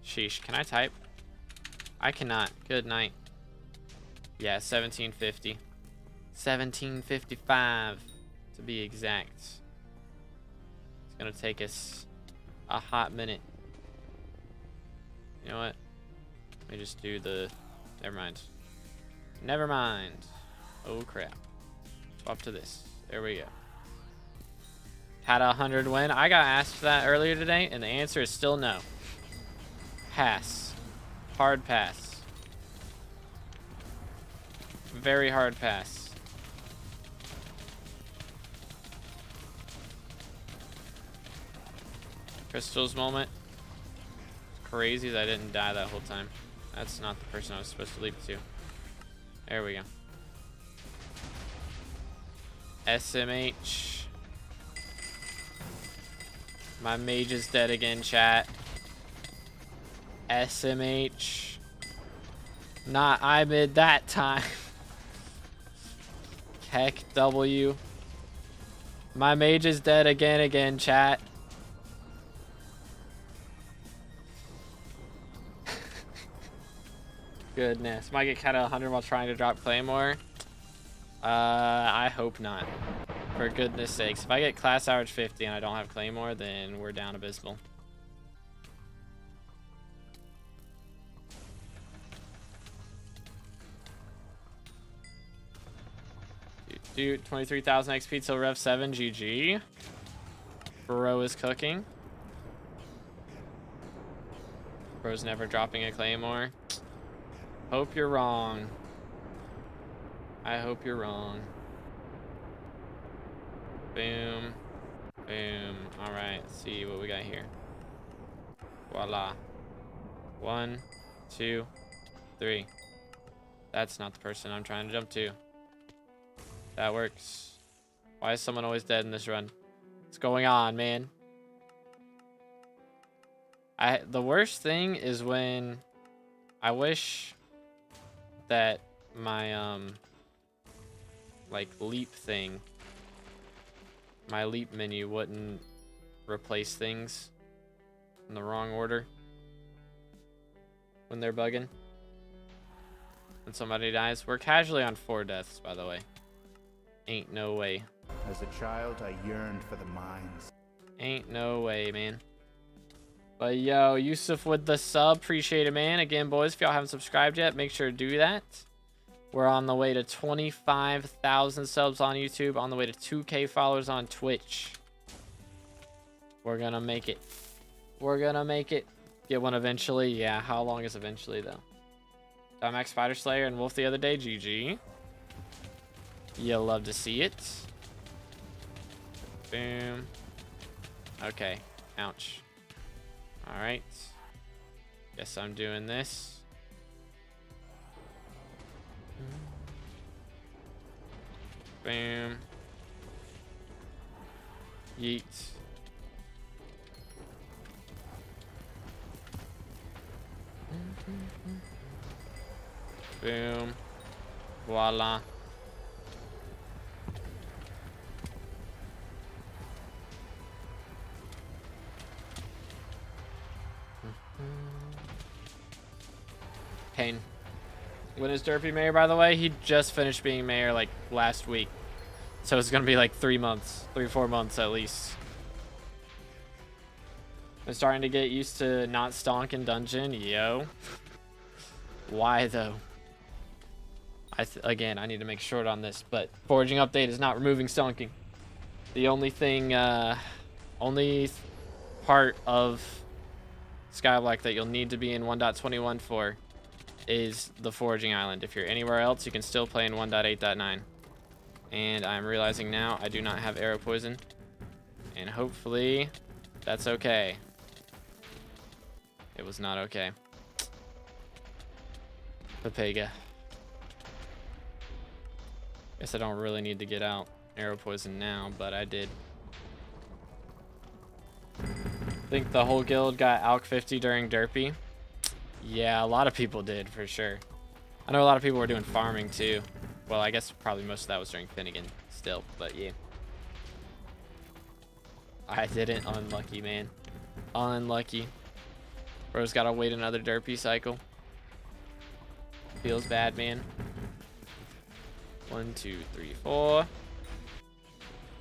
Sheesh. Can I type? I cannot. Good night. Yeah, 1,750. 1,755 to be exact. It's gonna take us a hot minute. You know what? Let me just do the... Never mind. Never mind. Oh crap. Swap to this. There we go. Had a 100 win. I got asked that earlier today, and the answer is still no. Pass. Hard pass. Very hard pass. Crystal's moment. It's crazy that I didn't die that whole time. That's not the person I was supposed to leave it to. There we go. SMH. My mage is dead again, chat. SMH. Not IMID that time. Heck W. My mage is dead again, chat. Goodness. Might get cut at 100 while trying to drop Claymore. I hope not. For goodness sakes. If I get class average 50 and I don't have Claymore, then we're down abysmal. Dude, 23,000 XP till Rev 7. GG. Bro is cooking. Bro's never dropping a claymore. Hope you're wrong. I hope you're wrong. Boom. Boom. Alright, let's see what we got here. Voila. 1, 2, 3. That's not the person I'm trying to jump to. That works. Why is someone always dead in this run? What's going on, man? The worst thing is when I wish that my like leap thing, my leap menu wouldn't replace things in the wrong order when they're bugging. When somebody dies. We're casually on 4 deaths, by the way. Ain't no way. As a child, I yearned for the mines. Ain't no way, man. But yo, Yusuf with the sub. Appreciate it, man. Again, boys, if y'all haven't subscribed yet, make sure to do that. We're on the way to 25,000 subs on YouTube. On the way to 2K followers on Twitch. We're gonna make it. We're gonna make it. Get one eventually. Yeah, how long is eventually, though? Max Spider Slayer and Wolf the other day. GG. You'll love to see it. Boom. Okay. Ouch. Alright. Guess I'm doing this. Boom. Yeet. Boom. Voila. Pain. When is Derpy mayor, by the way? He just finished being mayor like last week. So it's gonna be like 3 months. 3-4 months at least. I'm starting to get used to not stonking dungeon. Yo. Why though? Again, I need to make short on this, but foraging update is not removing stonking. The only thing, only part of SkyBlock that you'll need to be in 1.21 for is the foraging island. If you're anywhere else, you can still play in 1.8.9. And I'm realizing now I do not have arrow poison, and hopefully that's okay. It was not okay. Papega. Guess I don't really need to get out arrow poison now, but I did. I think the whole guild got ALK 50 during Derpy. Yeah, a lot of people did, for sure. I know a lot of people were doing farming, too. Well, I guess probably most of that was during Finnegan still, but yeah. I didn't. Unlucky, man. Unlucky. Bro's gotta wait another Derpy cycle. Feels bad, man. 1, 2, 3, 4.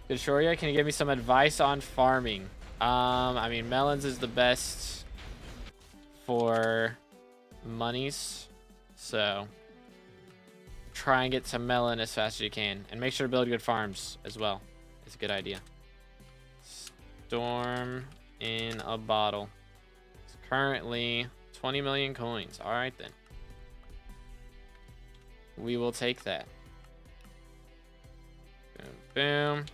Good Shoria, can you give me some advice on farming? I mean, melons is the best for monies, so try and get some melon as fast as you can, and make sure to build good farms as well. It's a good idea. Storm in a bottle. It's currently 20 million coins. All right then, we will take that. Boom, boom.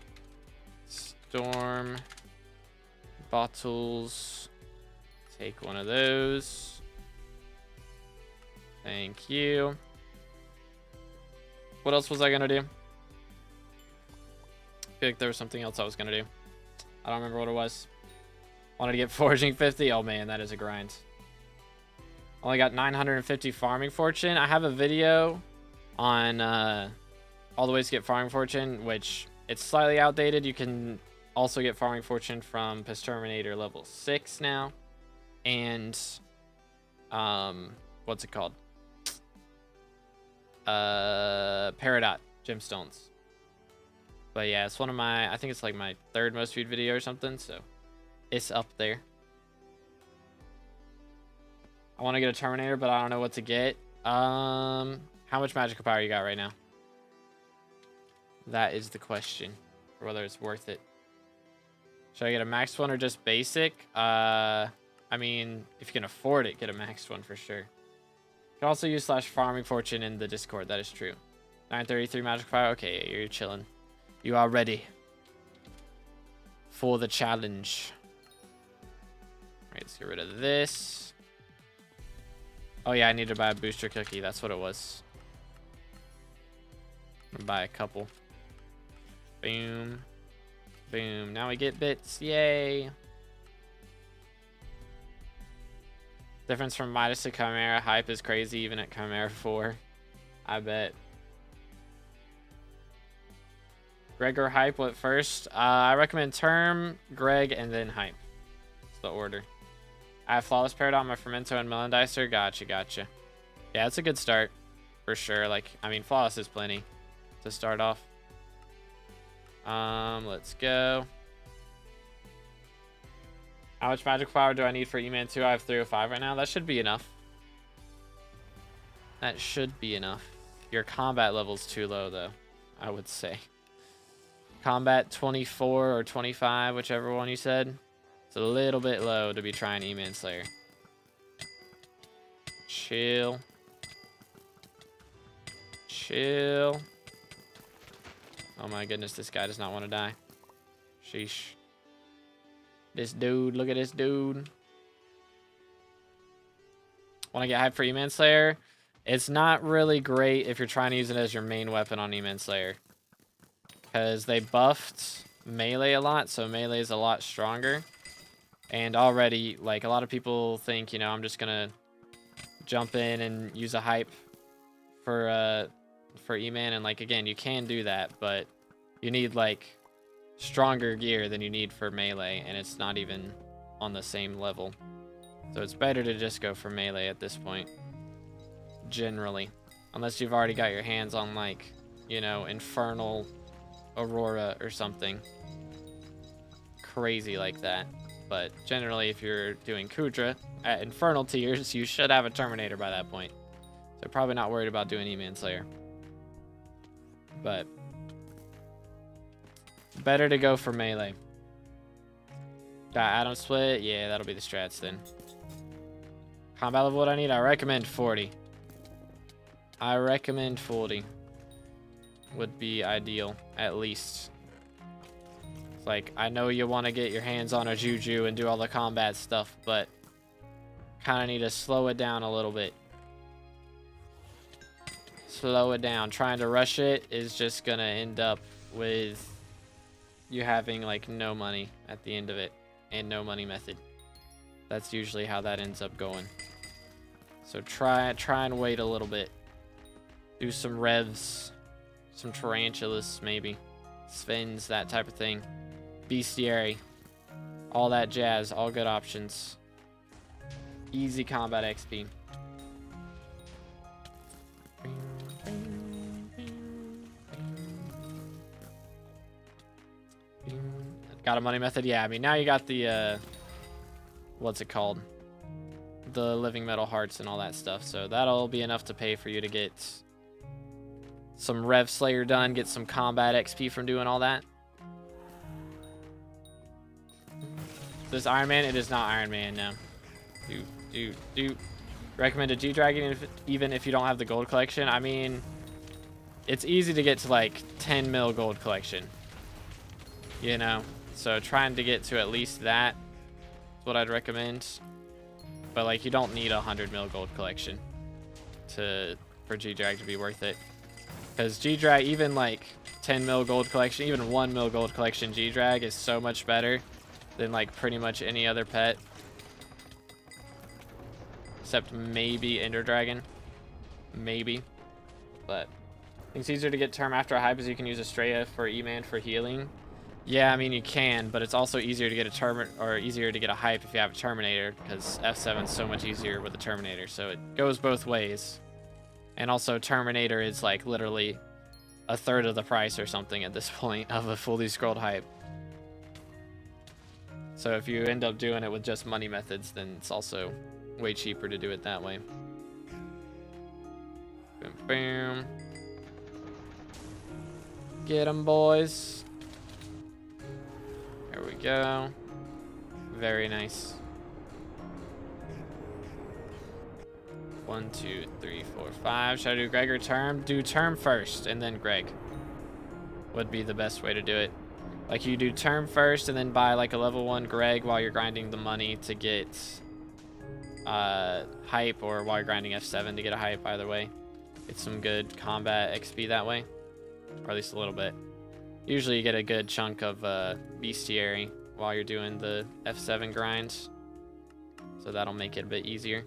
Storm bottles. Take one of those. Thank you. What else was I gonna do? I feel like there was something else I was gonna do. I don't remember what it was. Wanted to get foraging 50. Oh man, that is a grind. Only got 950 farming fortune. I have a video on all the ways to get farming fortune, which it's slightly outdated. You can also get farming fortune from Pisterminator level 6 now. And what's it called? Peridot gemstones. But yeah, it's one of my, I think it's like my 3rd most viewed video or something, so it's up there. I want to get a Terminator, but I don't know what to get. How much magical power you got right now? That is the question, or whether it's worth it. Should I get a max one or just basic? I mean, if you can afford it, get a maxed one for sure. You can also use /farming fortune in the Discord. That is true. 933 magic fire. Okay, you're chilling. You are ready for the challenge. All right, let's get rid of this. Oh yeah, I need to buy a booster cookie. That's what it was. I'm gonna buy a couple. Boom. Boom. Now we get bits. Yay. Difference from Midas to Chimera. Hype is crazy even at Chimera 4. I bet. Greg or Hype, what first? I recommend Term, Greg, and then Hype. That's the order. I have Flawless Paradigm, my Fermento, and Melon Dicer. Gotcha, gotcha. Yeah, it's a good start. For sure. Like, I mean, Flawless is plenty to start off. Let's go. How much magic power do I need for E-Man 2? I have 305 right now. That should be enough. That should be enough. Your combat level's too low, though, I would say. Combat 24 or 25, whichever one you said. It's a little bit low to be trying E-Man Slayer. Chill. Chill. Oh my goodness, this guy does not want to die. Sheesh. This dude, look at this dude. Want to get hyped for E-Man Slayer? It's not really great if you're trying to use it as your main weapon on E-Man Slayer. Because they buffed melee a lot, so melee is a lot stronger. And already, like, a lot of people think, you know, I'm just going to jump in and use a hype for E-Man. And, like, again, you can do that, but you need, like, stronger gear than you need for melee, and it's not even on the same level. So it's better to just go for melee at this point, generally, unless you've already got your hands on, like, you know, Infernal Aurora or something crazy like that. But generally, if you're doing Kudra at Infernal tiers, you should have a Terminator by that point. So probably not worried about doing E-Man Slayer, but better to go for melee. Got Atom Split? Yeah, that'll be the strats then. Combat level, what I need? I recommend 40. I recommend 40. Would be ideal, at least. It's like, I know you want to get your hands on a Juju and do all the combat stuff, but kind of need to slow it down a little bit. Slow it down. Trying to rush it is just going to end up with you having like no money at the end of it and no money method. That's usually how that ends up going. So try and wait a little bit. Do some revs, some tarantulas maybe, Svens, that type of thing. Bestiary, all that jazz, all good options. Easy combat XP. Got a money method? Yeah, I mean, now you got the, what's it called? The living metal hearts and all that stuff. So that'll be enough to pay for you to get some Rev Slayer done, get some combat XP from doing all that. This Iron Man? It is not Iron Man, no. Do. Recommend a G-Dragon even if you don't have the gold collection? I mean, it's easy to get to like 10 mil gold collection. You know? So trying to get to at least that is what I'd recommend. But like, you don't need a 100 mil gold collection for G-Drag to be worth it. Because G-Drag, even like 10 mil gold collection, even 1 mil gold collection G-Drag is so much better than like pretty much any other pet. Except maybe Ender Dragon. Maybe. But I think it's easier to get Term after a hype as you can use Estrella for E-Man for healing. Yeah, I mean, you can, but it's also easier to get a easier to get a hype if you have a Terminator, because F7 is so much easier with a Terminator, so it goes both ways. And also, Terminator is like literally a third of the price or something at this point of a fully scrolled hype. So if you end up doing it with just money methods, then it's also way cheaper to do it that way. Boom, boom. Get 'em, boys. There we go. Very nice. 1, 2, 3, 4, 5. Should I do Greg or Term? Do Term first and then Greg. Would be the best way to do it. Like you do Term first and then buy like a level 1 Greg while you're grinding the money to get hype, or while you're grinding F7 to get a hype. Either way, get some good combat XP that way, or at least a little bit. Usually you get a good chunk of bestiary while you're doing the F7 grinds, so that'll make it a bit easier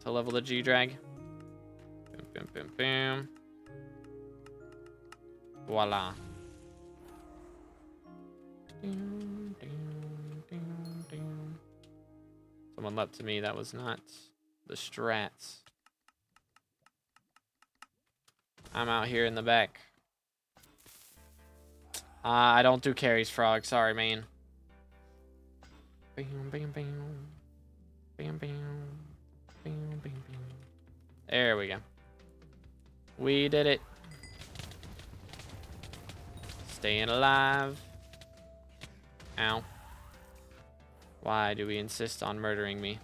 to level the G-Drag. Boom, boom, boom, boom. Voila. Someone leapt to me. That was not the strats. I'm out here in the back. I don't do carries, Frog. Sorry, man. Bam, bam, bam. Bam, bam. Bam, bam, bam. There we go. We did it. Staying alive. Ow. Why do we insist on murdering me?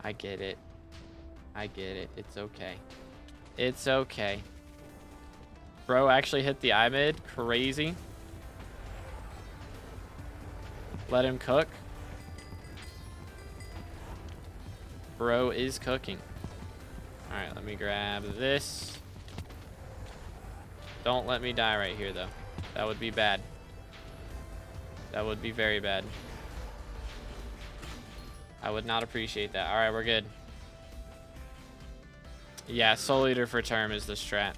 I get it. I get it. It's okay. It's okay. Bro actually hit the eye mid. Crazy. Let him cook. Bro is cooking. Alright, let me grab this. Don't let me die right here, though. That would be bad. That would be very bad. I would not appreciate that. Alright, we're good. Yeah, Soul Eater for Term is the strat.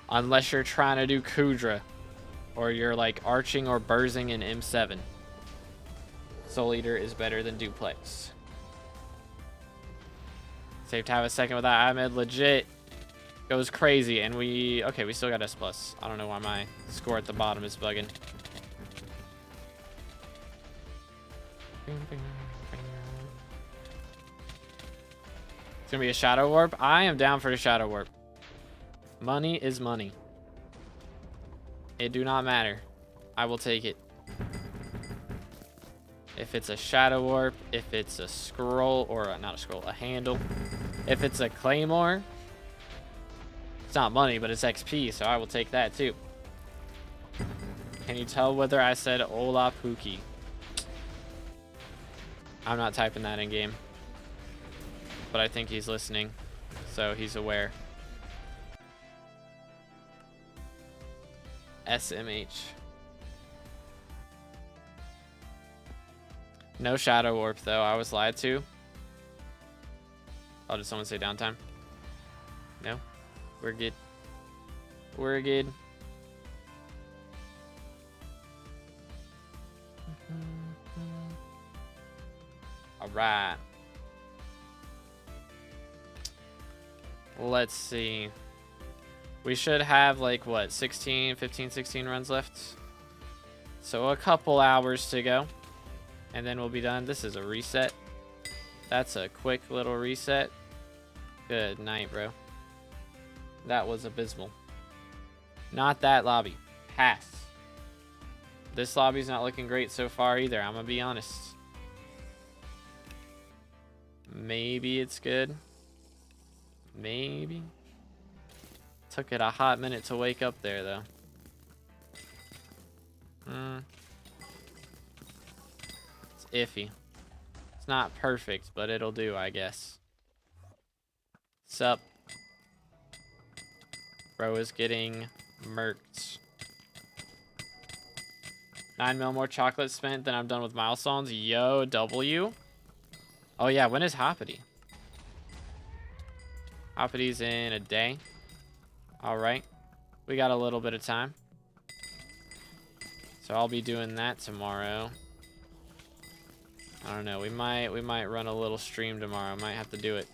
Unless you're trying to do Kudra, or you're like arching or burzing in M7. Soul Eater is better than Duplex. Safe to have a second with that Ahmed. Legit goes crazy, and we still got S+. I don't know why my score at the bottom is bugging. It's gonna be a Shadow Warp. I am down for the Shadow Warp. Money is money. It do not matter. I will take it. If it's a Shadow Warp, if it's a scroll, or not a scroll, a handle. If it's a Claymore, it's not money, but it's XP, so I will take that too. Can you tell whether I said Ola Pookie? I'm not typing that in game, but I think he's listening, so he's aware. SMH. No Shadow Warp, though. I was lied to. Oh, did someone say downtime? No? We're good. We're good. Alright. Let's see. We should have like what, 15, 16 runs left. So a couple hours to go. And then we'll be done. This is a reset. That's a quick little reset. Good night, bro. That was abysmal. Not that lobby. Pass. This lobby's not looking great so far either, I'm gonna be honest. Maybe it's good. Maybe. Took it a hot minute to wake up there, though. It's iffy. It's not perfect, but it'll do, I guess. Sup? Bro is getting murked. 9 mil more chocolate spent, then I'm done with milestones. YoGoU. Oh yeah, when is Hoppity? Hoppity's in a day. Alright. We got a little bit of time. So I'll be doing that tomorrow. I don't know. We might run a little stream tomorrow. Might have to do it.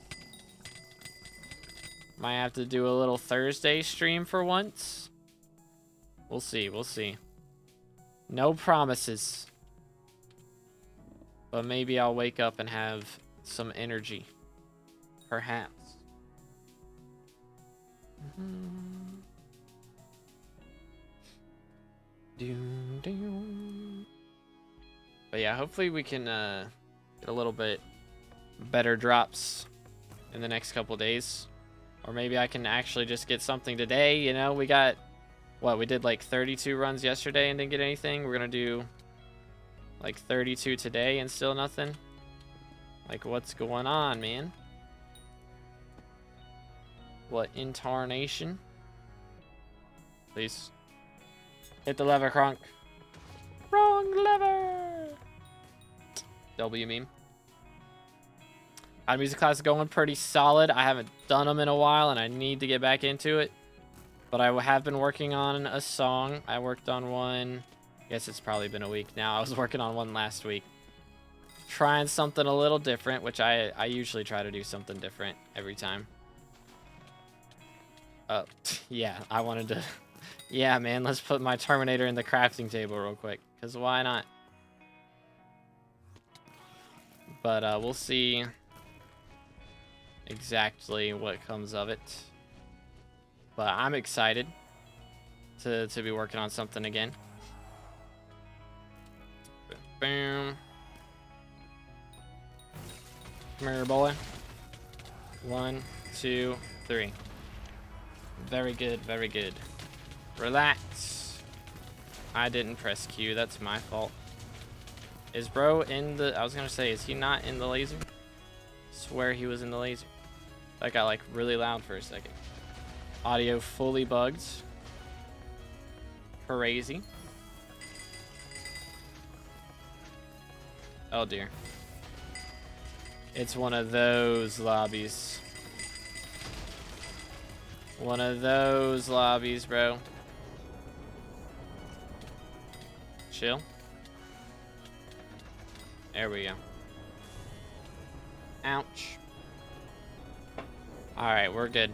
Might have to do a little Thursday stream for once. We'll see. We'll see. No promises. But maybe I'll wake up and have some energy. Perhaps. But yeah, hopefully we can get a little bit better drops in the next couple days. Or maybe I can actually just get something today, you know? We got, what, we did like 32 runs yesterday and didn't get anything. We're gonna do like 32 today and still nothing. Like, what's going on, man? What incarnation? Please. Hit the lever, Kronk. Wrong lever! W meme. Music class is going pretty solid. I haven't done them in a while, and I need to get back into it. But I have been working on a song. I worked on one. I guess it's probably been a week now. I was working on one last week. Trying something a little different, which I usually try to do something different every time. Yeah, I wanted to... Yeah, man, let's put my Terminator in the crafting table real quick. Because why not? But we'll see exactly what comes of it. But I'm excited to be working on something again. Boom. Come here, boy. 1, 2, 3. Very good, very good. Relax. I didn't press Q. That's my fault. Is bro in the... I was going to say, is he not in the laser? Swear he was in the laser. That got like really loud for a second. Audio fully bugged. Crazy. Oh dear. It's one of those lobbies. One of those lobbies, bro. Chill. There we go. Ouch. Alright, we're good.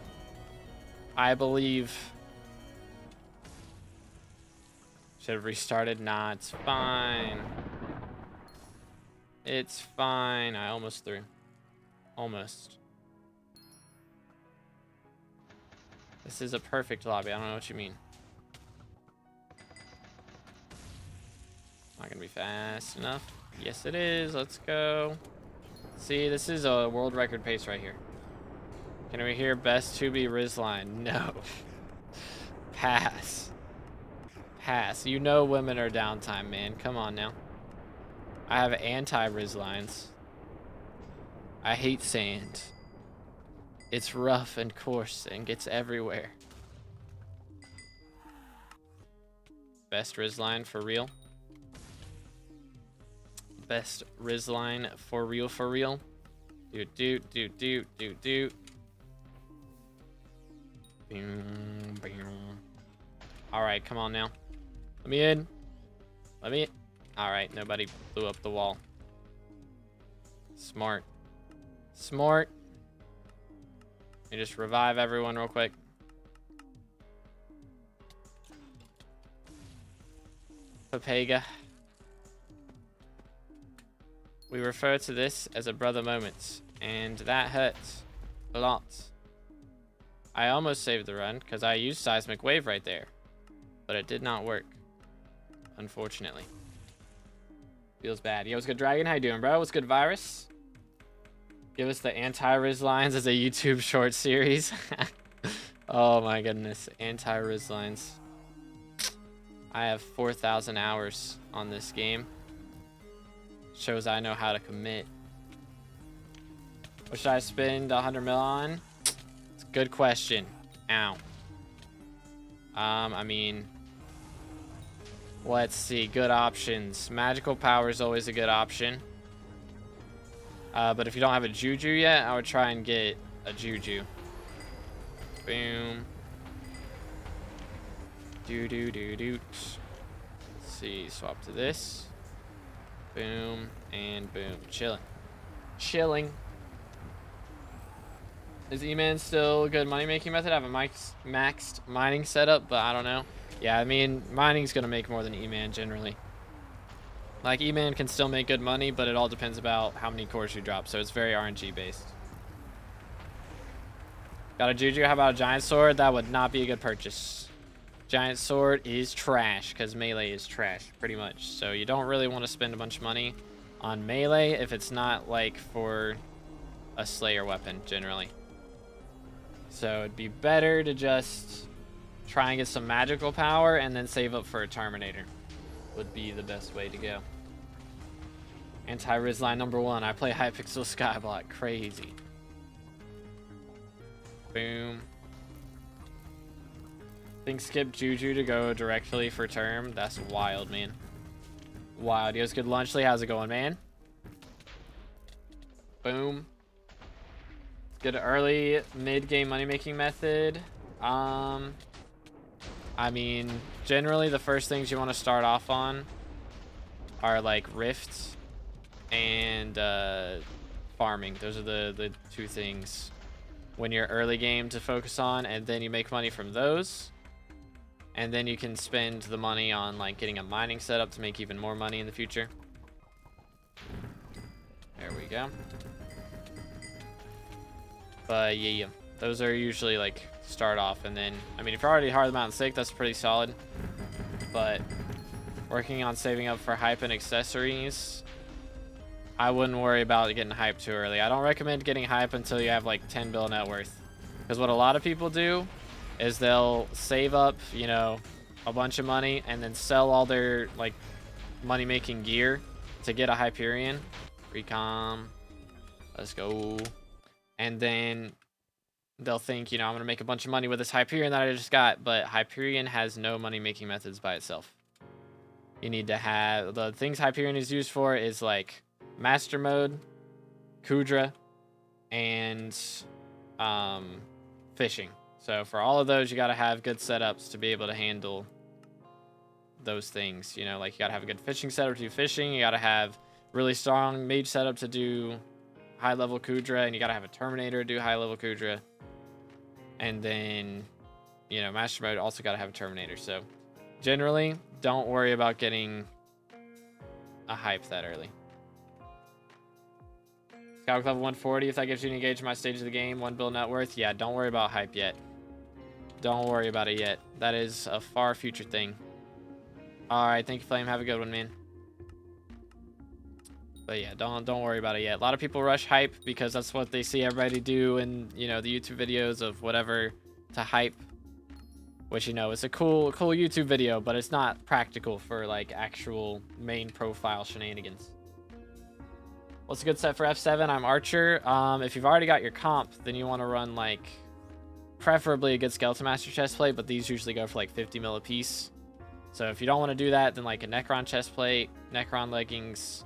I believe. Should have restarted. Nah, it's fine. It's fine. I almost threw. Almost. This is a perfect lobby. I don't know what you mean. Not gonna be fast enough. Yes, it is. Let's go. See, this is a world record pace right here. Can we hear best to be Rizline? No. Pass. Pass. You know women are downtime, man. Come on now. I have anti-Riz lines. I hate sand. It's rough and coarse and gets everywhere. Best Riz line for real. Best Riz line for real, for real. Do. Alright, come on now. Let me in. Let me in. Alright, nobody blew up the wall. Smart. Smart. Let me just revive everyone real quick. Papega. We refer to this as a brother moment, and that hurts a lot. I almost saved the run because I used Seismic Wave right there, but it did not work, unfortunately. Feels bad. Yo, what's good, Dragon? How you doing, bro? What's good, Virus? Give us the anti-Riz lines as a YouTube short series. Oh my goodness, anti-Riz lines. I have 4,000 hours on this game. Shows I know how to commit. What should I spend 100 mil on? It's a good question. Ow. I mean, let's see. Good options. Magical power is always a good option. But if you don't have a Juju yet, I would try and get a Juju. Boom. Do. Let's see. Swap to this. Boom and boom. Chilling. Chilling. Is E-Man still a good money-making method? I have a maxed mining setup, but I don't know. Yeah, I mean, mining's going to make more than E-Man generally. Like, E-Man can still make good money, but it all depends about how many cores you drop, so it's very RNG-based. Got a Juju? How about a Giant Sword? That would not be a good purchase. Giant Sword is trash, because melee is trash, pretty much. So you don't really want to spend a bunch of money on melee if it's not, like, for a Slayer weapon generally. So it'd be better to just try and get some magical power and then save up for a Terminator. Would be the best way to go. Anti-Riz line number 1. I play Hypixel SkyBlock. Crazy. Boom. Think skip Juju to go directly for term. That's wild, man. Wild. Yo's good Lunchley. How's it going, man? Boom. Good early mid-game money-making method. I mean, generally the first things you want to start off on are like rifts and farming. Those are the two things when you're early game to focus on, and then you make money from those. And then you can spend the money on like getting a mining setup to make even more money in the future. There we go. But yeah, those are usually like start off, and then I mean if you're already hard mountain sick, that's pretty solid. But working on saving up for hype and accessories, I wouldn't worry about getting hype too early. I don't recommend getting hype until you have like 10 bill net worth, because what a lot of people do is they'll save up, you know, a bunch of money and then sell all their like money making gear to get a Hyperion. Recom, let's go. And then they'll think, you know, I'm gonna make a bunch of money with this Hyperion that I just got, but Hyperion has no money making methods by itself. You need to have the things Hyperion is used for is like master mode, Kudra, and fishing. So for all of those, you got to have good setups to be able to handle those things. You know, like you got to have a good fishing setup to do fishing. You got to have really strong mage setup to do high level Kudra, and you got to have a Terminator to do high level Kudra. And then, you know, master mode also got to have a Terminator. So generally, don't worry about getting a hype that early. Scout level 140, if that gives you an engage in my stage of the game, 1 bill net worth, yeah, don't worry about hype yet. Don't worry about it yet. That is a far future thing. Alright, thank you, Flame. Have a good one, man. But yeah, don't worry about it yet. A lot of people rush hype because that's what they see everybody do in, you know, the YouTube videos of whatever to hype. Which, you know, is a cool YouTube video, but it's not practical for like actual main profile shenanigans. What's a good set for F7? I'm Archer. If you've already got your comp, then you want to run like preferably a good Skeleton Master chestplate, but these usually go for like 50 mil a piece. So if you don't want to do that, then like a Necron chestplate, Necron leggings,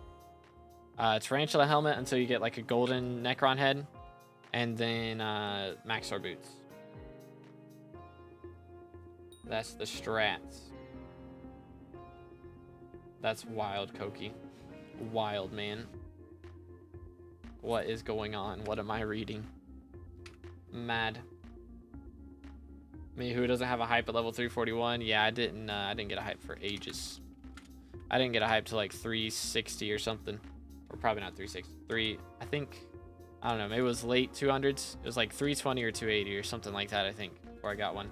Tarantula helmet until you get like a golden Necron head, and then Maxor boots. That's the strats. That's wild, Koki. Wild, man. What is going on? What am I reading? Mad. Me, who doesn't have a hype at level 341? Yeah, I didn't get a hype for ages. I didn't get a hype to like 360 or something. Or probably not 360. I think, I don't know, maybe it was late 200s. It was like 320 or 280 or something like that, I think, before I got one.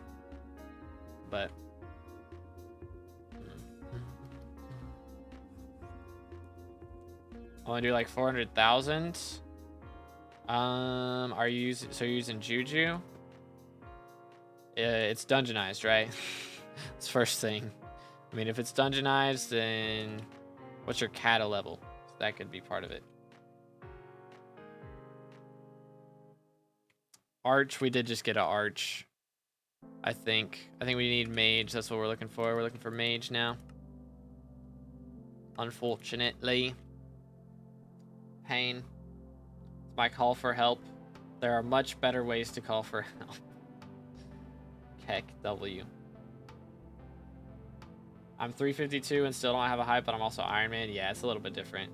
But I want to do like 400,000. Are you using, so you're using Juju? It's dungeonized, right? It's first thing. I mean, if it's dungeonized, then what's your kata level? That could be part of it. Arch, we did just get an arch. I think we need mage. That's what we're looking for. We're looking for mage now. Unfortunately. Pain. It's my call for help. There are much better ways to call for help. Heck, W. I'm 352 and still don't have a hype, but I'm also Iron Man. Yeah, it's a little bit different.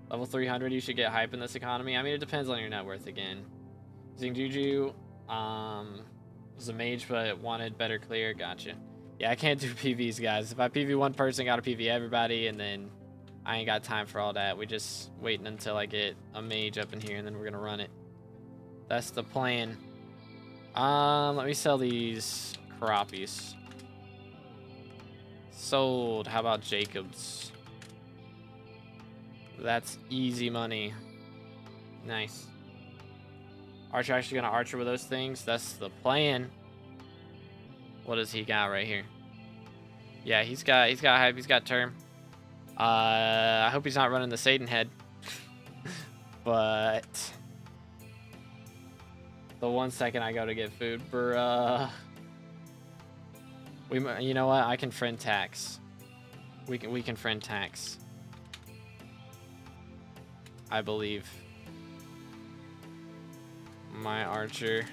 Level 300, you should get hype in this economy. I mean, it depends on your net worth again. Using Juju, was a mage, but wanted better clear. Gotcha. Yeah, I can't do PVs, guys. If I PV one person, gotta PV everybody, and then I ain't got time for all that. We just waiting until I get a mage up in here, and then we're gonna run it. That's the plan. Let me sell these crappies. Sold. How about Jacobs? That's easy money. Nice. Archer actually gonna archer with those things. That's the plan. What does he got right here? Yeah, he's got hype. He's got term. I hope he's not running the Satan head. But the 1 second I go to get food, bruh. You know what? I can friend tax. We can friend tax. I believe. My archer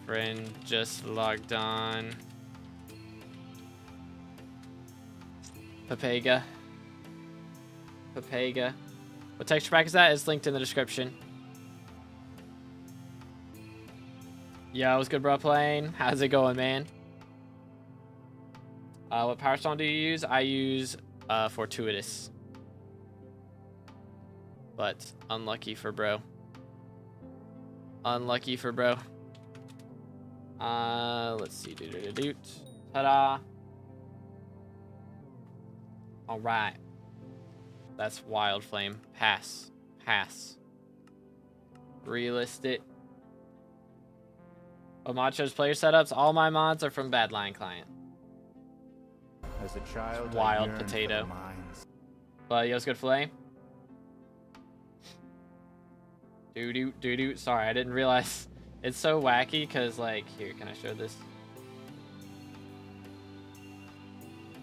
friend just logged on. Papega. What texture pack is that? It's linked in the description. Yo, what's good, bro? Playing? How's it going, man? What power stone do you use? I use Fortuitous. But unlucky for bro. Unlucky for bro. Let's see. Ta-da. All right. That's Wild Flame. Pass. Relist it. Omacho's player setups. All my mods are from Badline Client. As a child, Wild I yearned potato. for the mines. But yo's good flame. Doo-doo. Sorry, I didn't realize. It's so wacky because, like, here, can I show this?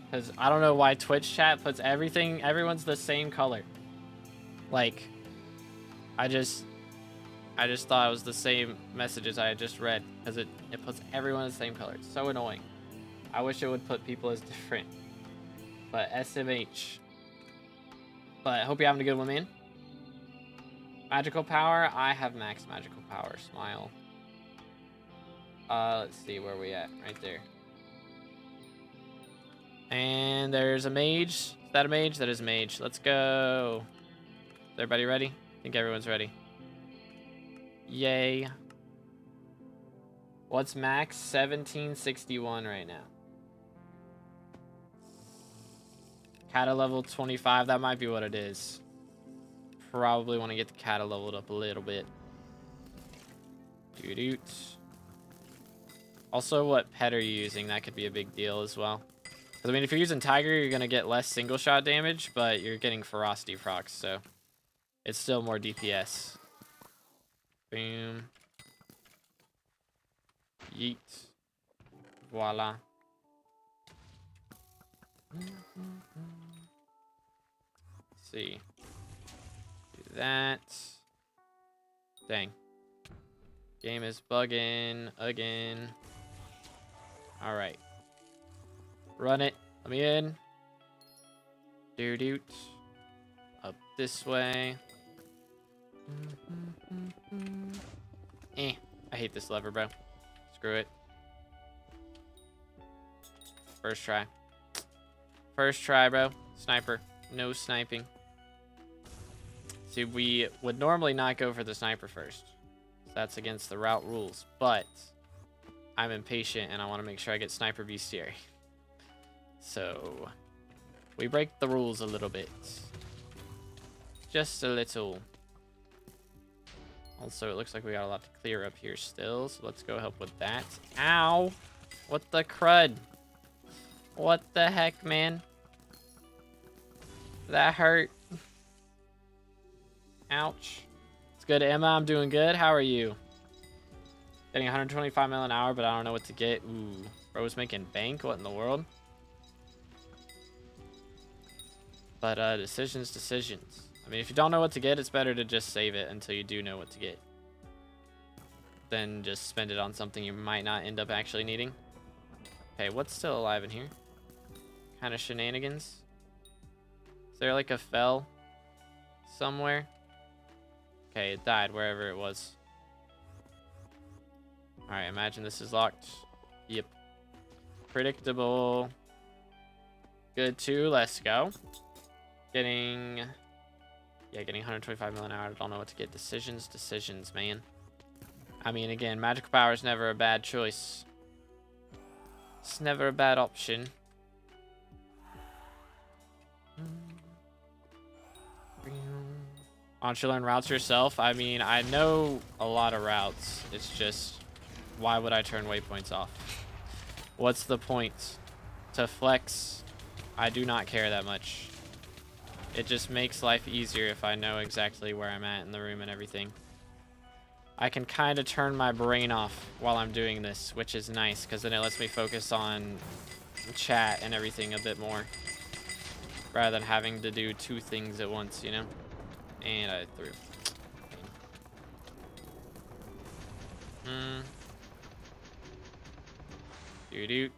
Because I don't know why Twitch chat puts everyone's the same color. Like, I just thought it was the same messages I had just read because it puts everyone the same color. It's so annoying. I wish it would put people as different. But SMH. But I hope you're having a good one, man. Magical power. I have max magical power. Smile. Let's see where we at. Right there. And there's a mage. Is that a mage? That is a mage. Let's go. Is everybody ready? I think everyone's ready. Yay. What's max? 1761 right now. Kata level 25. That might be what it is. Probably want to get the Kata leveled up a little bit. Doot. Also, what pet are you using? That could be a big deal as well. Because, I mean, if you're using Tiger, you're going to get less single shot damage, but you're getting Ferocity procs, so it's still more DPS. Boom. Yeet. Voila. Let's see. Do that. Dang. Game is bugging again. Alright. Run it. Let me in. Doot. Up this way. I hate this lever, bro. Screw it. First try. First try, bro. Sniper. No sniping. See, we would normally not go for the sniper first. That's against the route rules. But I'm impatient and I want to make sure I get sniper bestiary. So we break the rules a little bit. Just a little. Also, it looks like we got a lot to clear up here still, so let's go help with that. Ow! What the crud? What the heck, man? That hurt. Ouch. It's good, Emma. I'm doing good. How are you? Getting 125 mil an hour, but I don't know what to get. Ooh. Bro's making bank? What in the world? But, decisions. I mean, if you don't know what to get, it's better to just save it until you do know what to get. Then just spend it on something you might not end up actually needing. Okay, what's still alive in here? Kind of shenanigans. Is there like a fell somewhere? Okay, it died wherever it was. Alright, imagine this is locked. Yep. Predictable. Good too, let's go. Getting 125 mil an hour. I don't know what to get. Decisions, man. I mean, again, magical power is never a bad choice. It's never a bad option. Why don't you learn routes yourself? I mean, I know a lot of routes. It's just, why would I turn waypoints off? What's the point? To flex, I do not care that much. It just makes life easier if I know exactly where I'm at in the room and everything. I can kind of turn my brain off while I'm doing this, which is nice, because then it lets me focus on chat and everything a bit more, rather than having to do two things at once, you know? And I threw. Doo-doo.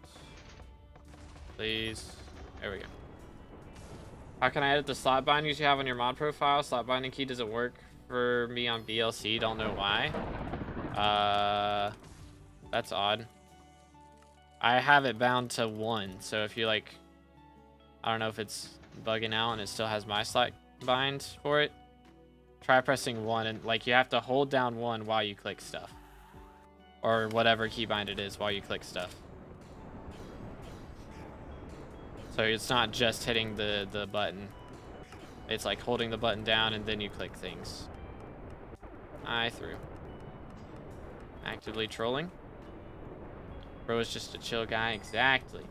Please. There we go. How can I edit the slot bindings you have on your mod profile? Slot binding key doesn't work for me on VLC. Don't know why. That's odd. I have it bound to 1. So if you like, I don't know if it's bugging out and it still has my slot bind for it. Try pressing 1 and like you have to hold down 1 while you click stuff. Or whatever keybind it is while you click stuff. So it's not just hitting the button. It's like holding the button down and then you click things. I threw. Actively trolling. Bro is just a chill guy. Exactly.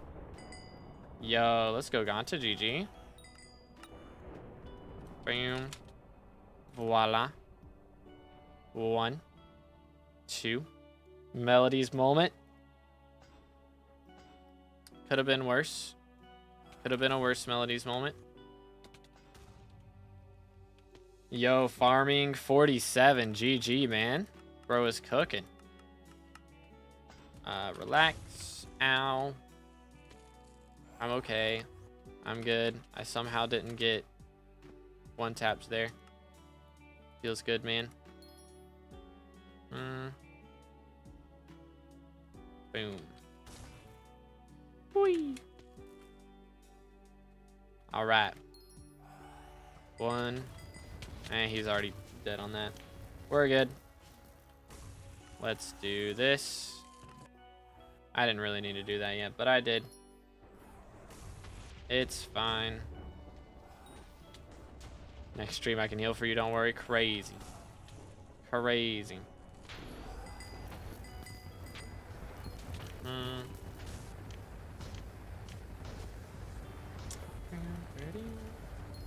Yo, let's go Ganta GG. Boom. Voila. 1, 2. Melody's moment. Could have been worse. Could have been a worse Melody's moment. Yo, farming 47. GG, man. Bro is cooking. Relax. Ow. I'm okay. I'm good. I somehow didn't get one tapped there. Feels good, man. Boom. Whee. All right. 1. And he's already dead on that. We're good. Let's do this. I didn't really need to do that yet, but I did. It's fine. Next stream I can heal for you, don't worry. Crazy. Crazy.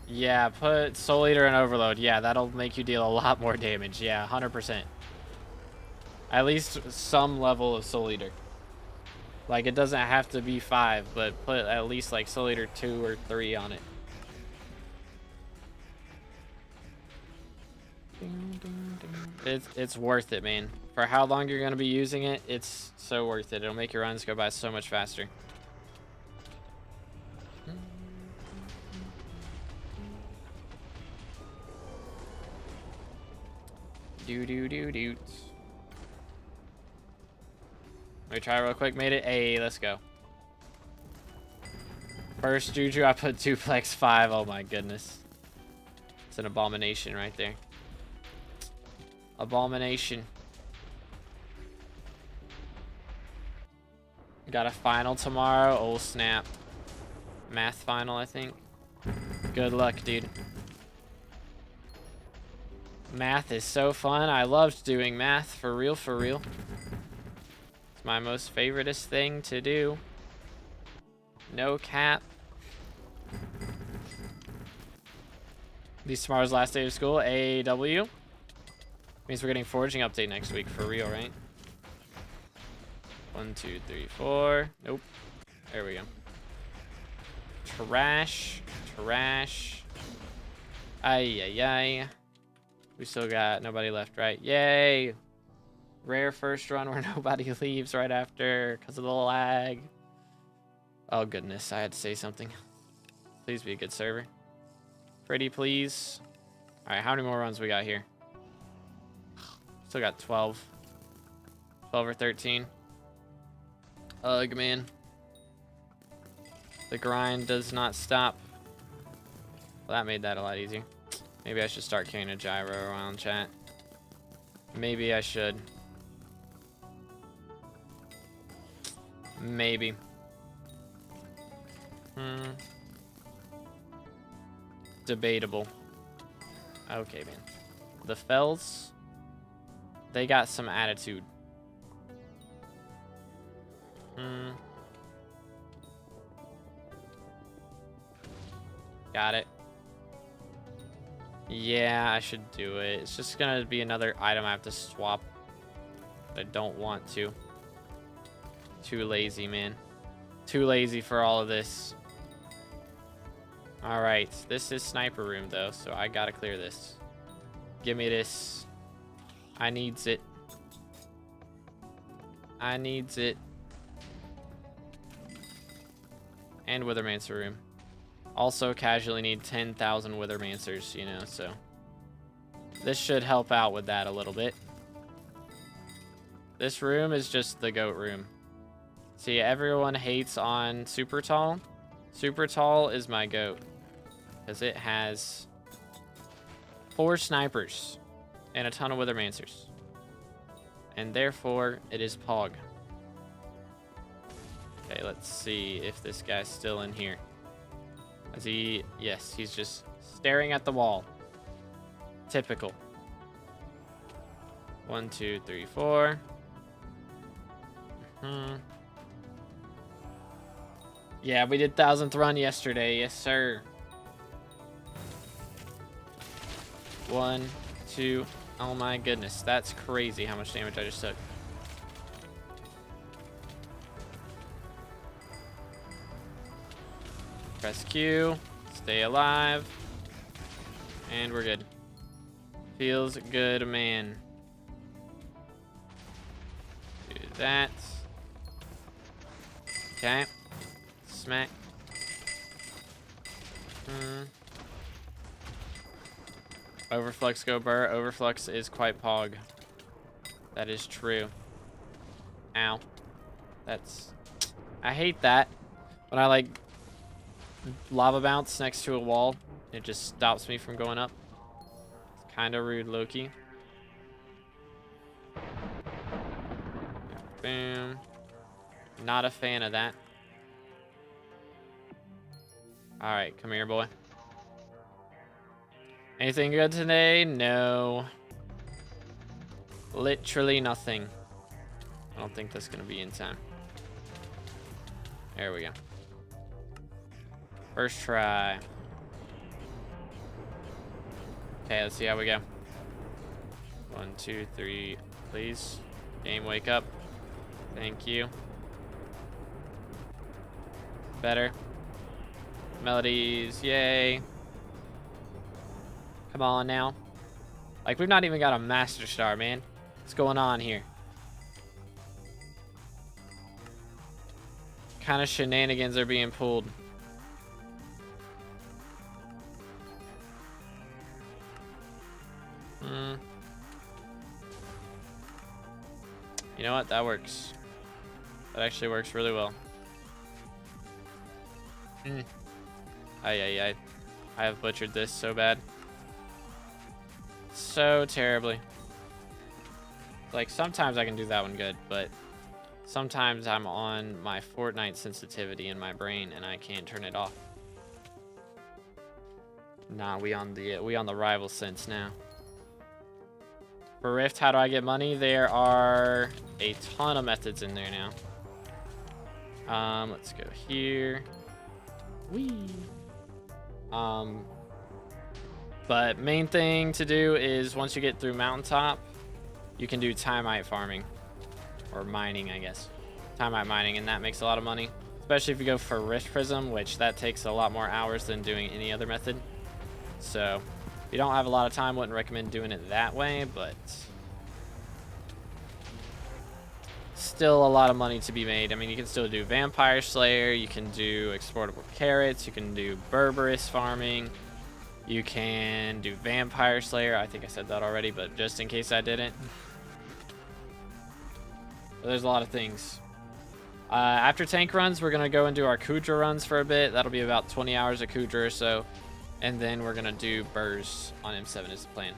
Yeah, put Soul Eater and Overload. Yeah, that'll make you deal a lot more damage. Yeah, 100%. At least some level of Soul Eater. Like, it doesn't have to be 5, but put at least like Soul Eater 2 or 3 on it. It's worth it, man. For how long you're going to be using it, it's so worth it. It'll make your runs go by so much faster. Do. Let me try real quick. Made it. Hey, let's go. First Juju, I put Duplex 5. Oh my goodness. It's an abomination right there. Abomination. Got a final tomorrow. Oh snap. Math final, I think. Good luck, dude. Math is so fun. I loved doing math, for real, for real. It's my most favoriteest thing to do. No cap. These tomorrow's last day of school. AW. Means we're getting foraging update next week, for real, right? 1, 2, 3, 4. Nope. There we go. Trash. Trash. Ay. We still got nobody left, right? Yay! Rare first run where nobody leaves right after because of the lag. Oh goodness, I had to say something. Please be a good server. Pretty please. Alright, how many more runs we got here? Still got 12. 12 or 13. Ugh, man. The grind does not stop. Well, that made that a lot easier. Maybe I should start carrying a gyro around, chat. Maybe I should. Maybe. Debatable. Okay, man. The Fells, they got some attitude. Got it. Yeah, I should do it. It's just gonna be another item I have to swap. But I don't want to. Too lazy, man. Too lazy for all of this. Alright, this is sniper room though, so I gotta clear this. Give me this. I needs it. I needs it. And Withermancer room. Also casually need 10,000 Withermancers, you know, so. This should help out with that a little bit. This room is just the goat room. See, everyone hates on Super Tall. Super Tall is my goat. Because it has 4 snipers and a ton of Withermancers. And therefore, it is Pog. Okay, let's see if this guy's still in here. Is he? Yes, he's just staring at the wall. Typical. 1, 2, 3, 4. Yeah, we did 1000th run yesterday. Yes, sir. 1, 2. Oh my goodness, that's crazy how much damage I just took. Press Q, stay alive, and we're good. Feels good, man. Do that. Okay. Smack. Overflux go burr. Overflux is quite Pog. That is true. Ow. That's... I hate that. When I, like, lava bounce next to a wall, it just stops me from going up. It's kind of rude, Loki. Boom. Not a fan of that. Alright, come here, boy. Anything good today? No. Literally nothing. I don't think that's gonna be in time. There we go. First try. Okay, let's see how we go. 1, 2, 3, please. Game, wake up. Thank you. Better. Melodies, yay. Come on now. Like, we've not even got a Master Star, man. What's going on here? What kind of shenanigans are being pulled? You know what? That works. That actually works really well. I have butchered this so bad. So terribly. Like, sometimes I can do that one good, but sometimes I'm on my Fortnite sensitivity in my brain and I can't turn it off. Nah, we on the rival sense now. For Rift, how do I get money? There are a ton of methods in there now. Let's go here. Whee! But main thing to do is once you get through Mountaintop, you can do Timeite farming. Or mining, I guess. Timeite mining, and that makes a lot of money. Especially if you go for Rift Prism, which that takes a lot more hours than doing any other method. So, if you don't have a lot of time, wouldn't recommend doing it that way, but still a lot of money to be made. I mean, you can still do Vampire Slayer, you can do Exportable Carrots, you can do Berberis farming, you can do Vampire Slayer. I think I said that already, but just in case I didn't. But there's a lot of things. After tank runs, we're going to go and do our Kudra runs for a bit. That'll be about 20 hours of Kudra or so. And then we're going to do Burrs on M7 is the plan.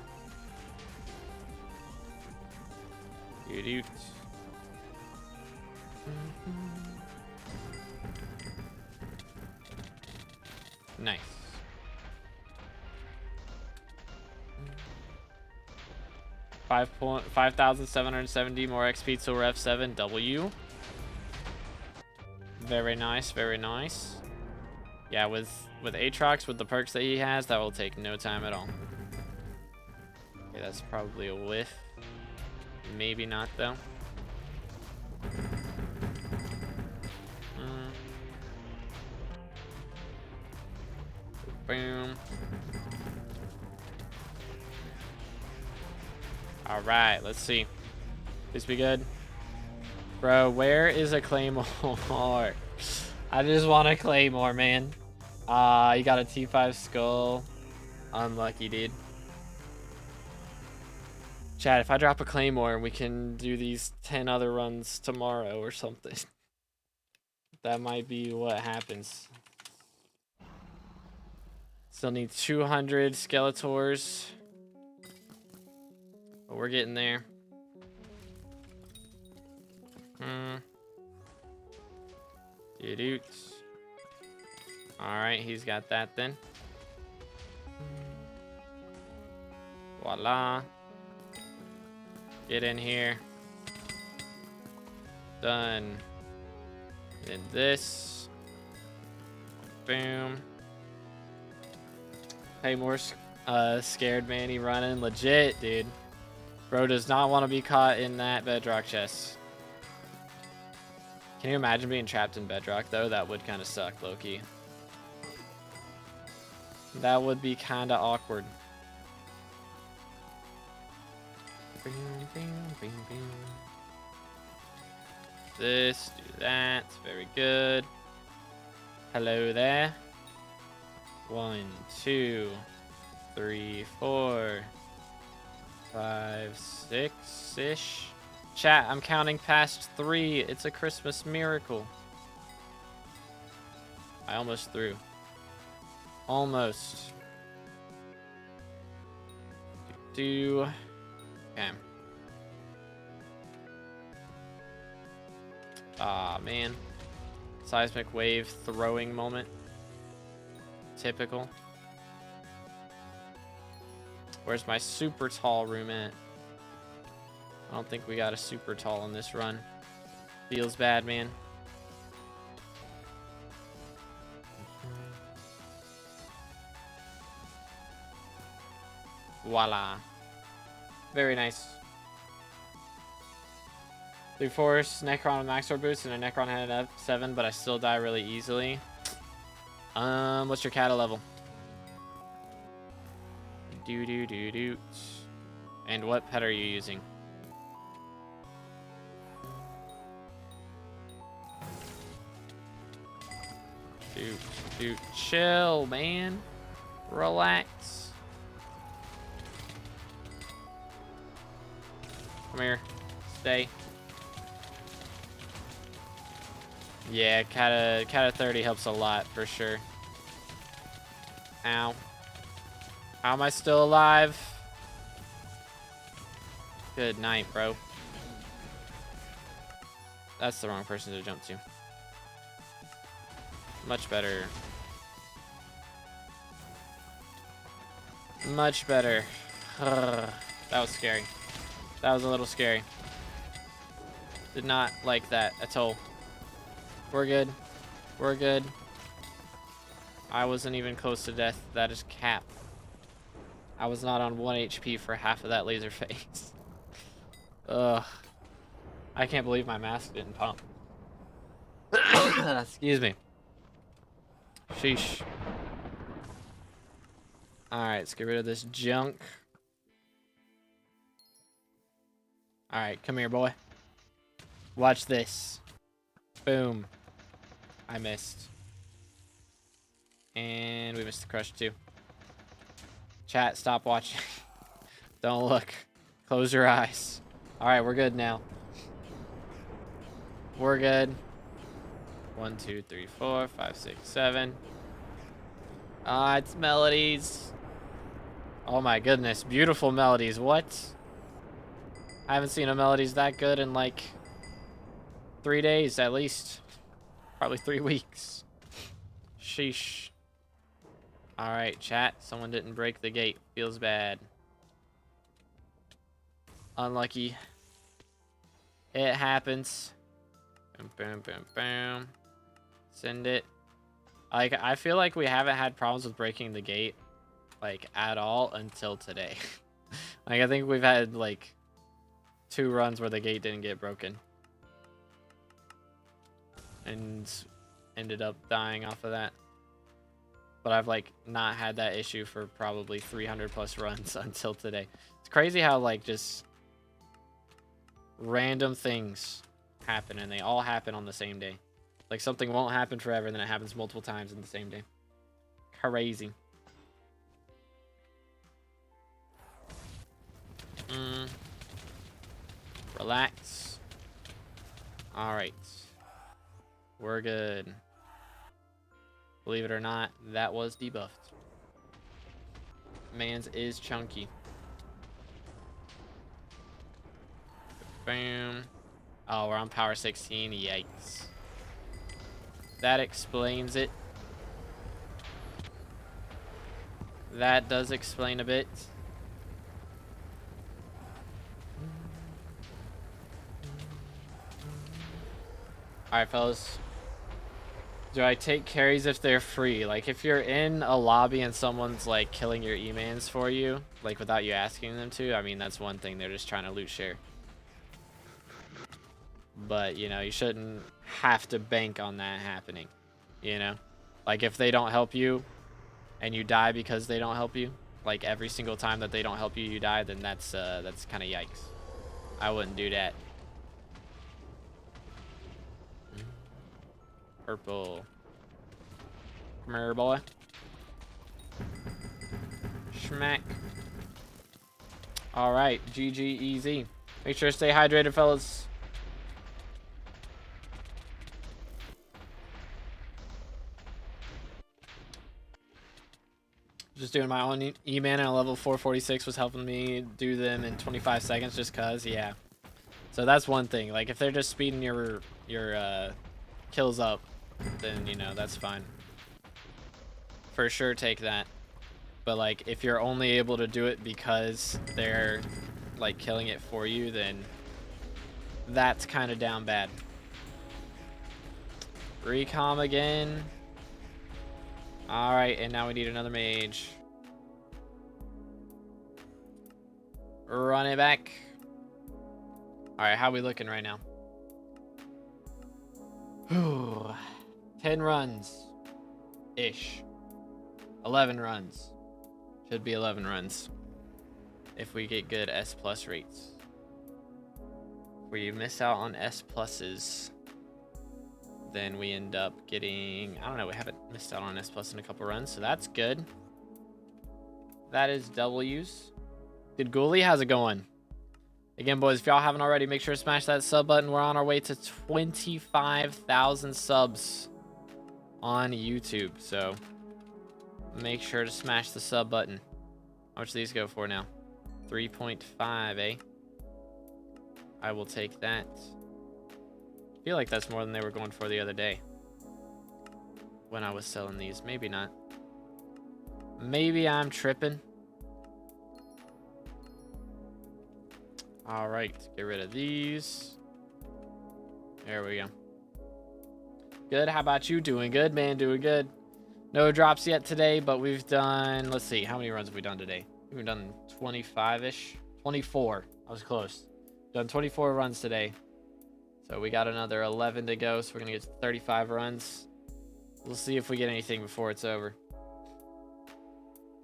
Nice. 5,770 more XP till we're F7W. Very nice, very nice. Yeah, with Aatrox, with the perks that he has, that will take no time at all. Okay, that's probably a whiff. Maybe not, though. Boom. All right, let's see. This be good. Bro, where is a Claymore? I just want a Claymore, man. You got a T5 skull. Unlucky, dude. Chad, if I drop a Claymore, we can do these 10 other runs tomorrow or something. That might be what happens. Still need 200 Skeletors. But we're getting there. Alright, he's got that then. Voila. Get in here. Done. And this. Boom. Hey, more scared manny running. Legit, dude. Bro does not want to be caught in that bedrock chest. Can you imagine being trapped in bedrock, though? That would kind of suck, low-key. That would be kind of awkward. Bing, bing, bing, bing. This, do that. Very good. Hello there. 1, 2, 3, 4, 5, 6-ish. Chat, I'm counting past 3. It's a Christmas miracle. I almost threw. Almost. Okay. Ah, man. Seismic wave throwing moment. Typical. Where's my super tall room at? I don't think we got a super tall in this run. Feels bad, man. Voila. Very nice. 3 Force, Necron with Max Sword Boots, and a Necron had an F7, but I still die really easily. What's your kata level? Do. And what pet are you using? Dude, chill, man. Relax. Come here. Stay. Yeah, Kata 30 helps a lot for sure. Ow. How am I still alive? Good night, bro. That's the wrong person to jump to. Much better. Much better. That was scary. That was a little scary. Did not like that at all. We're good. We're good. I wasn't even close to death. That is cap. I was not on 1 HP for half of that laser phase. Ugh. I can't believe my mask didn't pump. Excuse me. Sheesh. Alright, let's get rid of this junk. Alright, come here, boy. Watch this. Boom. I missed. And we missed the crush too. Chat, stop watching. Don't look. Close your eyes. Alright, we're good now. We're good. 1, 2, 3, 4, 5, 6, 7. Ah, it's melodies. Oh my goodness, beautiful melodies. What? I haven't seen a melodies that good in like 3 days at least. Probably 3 weeks. Sheesh. Alright, chat. Someone didn't break the gate. Feels bad. Unlucky. It happens. Boom, boom, boom, boom. Send it. Like, I feel like we haven't had problems with breaking the gate, like, at all until today. Like, I think we've had, like, 2 runs where the gate didn't get broken. And ended up dying off of that. But I've, like, not had that issue for probably 300 plus runs until today. It's crazy how, like, just random things happen, and they all happen on the same day. Like, something won't happen forever, and then it happens multiple times in the same day. Crazy. Relax. Alright. We're good. Believe it or not, that was debuffed. Man's is chunky. Boom. Oh, we're on power 16. Yikes. That explains it. That does explain a bit. Alright, fellas. Do I take carries if they're free? Like, if you're in a lobby and someone's, like, killing your E-mans for you, like, without you asking them to, I mean, that's one thing. They're just trying to loot share. But, you know, you shouldn't have to bank on that happening, you know? Like, if they don't help you and you die because they don't help you, like, every single time that they don't help you, you die, then that's kind of yikes. I wouldn't do that. Purple. Come here, boy. Schmack. Alright, GG easy. Make sure to stay hydrated, fellas. Just doing my own E-man at level 446 was helping me do them in 25 seconds just cause, yeah. So that's one thing. Like, if they're just speeding your kills up, then, you know, that's fine. For sure take that. But, like, if you're only able to do it because they're, like, killing it for you, then that's kind of down bad. Recom again. Alright, and now we need another mage. Run it back. Alright, how are we looking right now? 10 runs. Ish. 11 runs. Should be 11 runs. If we get good S plus rates. If we miss out on S pluses, then we end up getting, I don't know, we haven't missed out on S plus in a couple runs, so that's good. That is W's. Good Ghoulie, how's it going? Again, boys, if y'all haven't already, make sure to smash that sub button. We're on our way to 25,000 subs on YouTube, so make sure to smash the sub button. How much do these go for now? 3.5, eh? I will take that. I feel like that's more than they were going for the other day when I was selling these. Maybe not. Maybe I'm tripping. All right, get rid of these. There we go. Good. How about you? Doing good, man. Doing good. No drops yet today, but we've done, let's see, how many runs have we done today? We've done 25-ish. 24. I was close. Done 24 runs today. So we got another 11 to go, so we're going to get to 35 runs. We'll see if we get anything before it's over.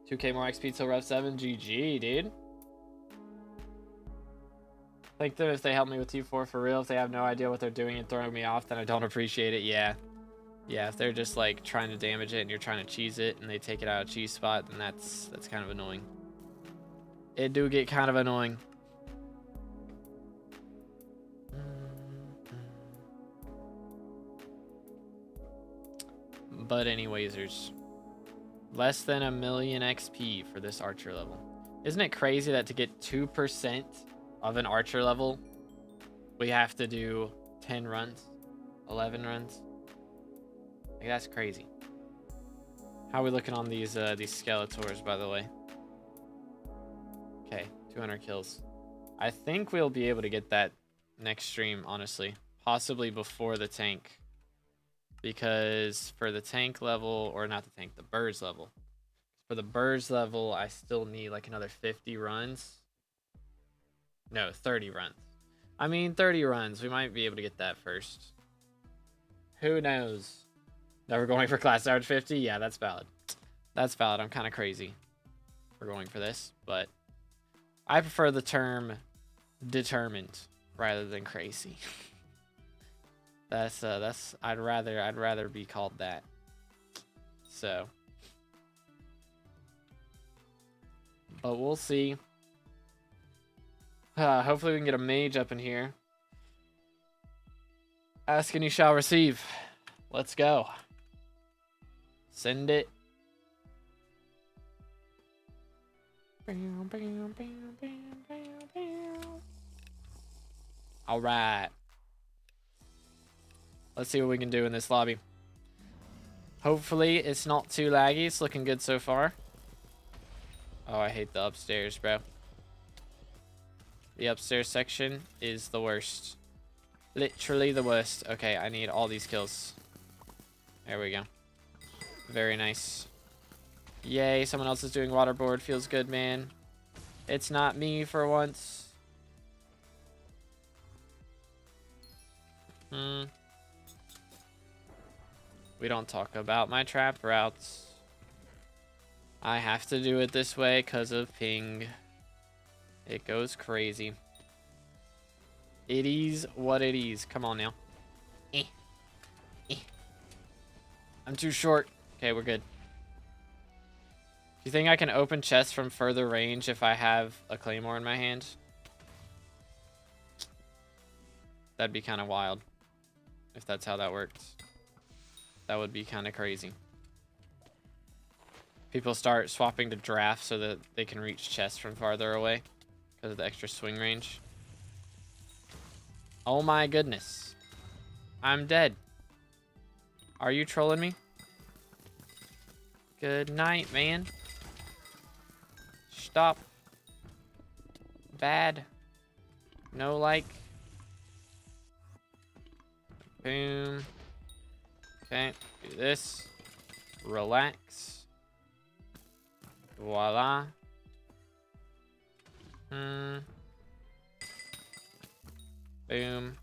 2K more XP till Rev 7. GG, dude. Think that if they help me with T4 for real, if they have no idea what they're doing and throwing me off, then I don't appreciate it. Yeah. Yeah, if they're just like trying to damage it and you're trying to cheese it and they take it out of cheese spot, then that's kind of annoying. It do get kind of annoying. But anyways, there's less than 1 million XP for this archer level. Isn't it crazy that to get 2% of an archer level, we have to do 10 runs, 11 runs? Like, that's crazy. How are we looking on these Skeletors, by the way? Okay, 200 kills. I think we'll be able to get that next stream, honestly. Possibly before the tank. Because for the tank level, or not the tank, the birds level. For the birds level, I still need like another 50 runs. No, 30 runs. I mean, 30 runs. We might be able to get that first. Who knows? Never going for class average 50? Yeah, that's valid. That's valid. I'm kind of crazy for going for this, but I prefer the term determined rather than crazy. that's I'd rather be called that. So, but we'll see. Hopefully we can get a mage up in here. Ask and you shall receive. Let's go. Send it. All right. Let's see what we can do in this lobby. Hopefully it's not too laggy. It's looking good so far. Oh, I hate the upstairs, bro. The upstairs section is the worst. Literally the worst. Okay, I need all these kills. There we go. Very nice. Yay, someone else is doing waterboard. Feels good, man. It's not me for once. We don't talk about my trap routes. I have to do it this way because of ping. It goes crazy. It is what it is. Come on now. I'm too short. Okay, we're good. Do you think I can open chests from further range if I have a claymore in my hand? That'd be kind of wild. If that's how that works. That would be kind of crazy. People start swapping to draft so that they can reach chests from farther away. Because of the extra swing range. Oh my goodness. I'm dead. Are you trolling me? Good night, man. Stop. Bad. No like. Boom. Okay, do this. Relax. Voila. Boom.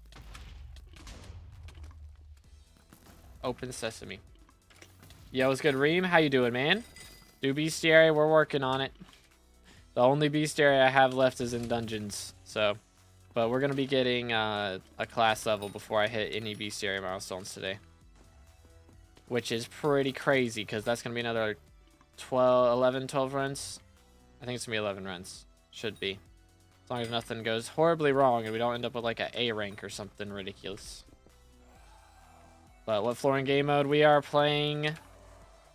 Open sesame. Yo, what's good, Reem? How you doing, man? Do bestiary, we're working on it. The only bestiary I have left is in dungeons, so. But we're gonna be getting a class level before I hit any bestiary milestones today. Which is pretty crazy, because that's gonna be another 12 runs. I think it's gonna be 11 runs. Should be. As long as nothing goes horribly wrong and we don't end up with like an A rank or something ridiculous. But what floor in game mode? We are playing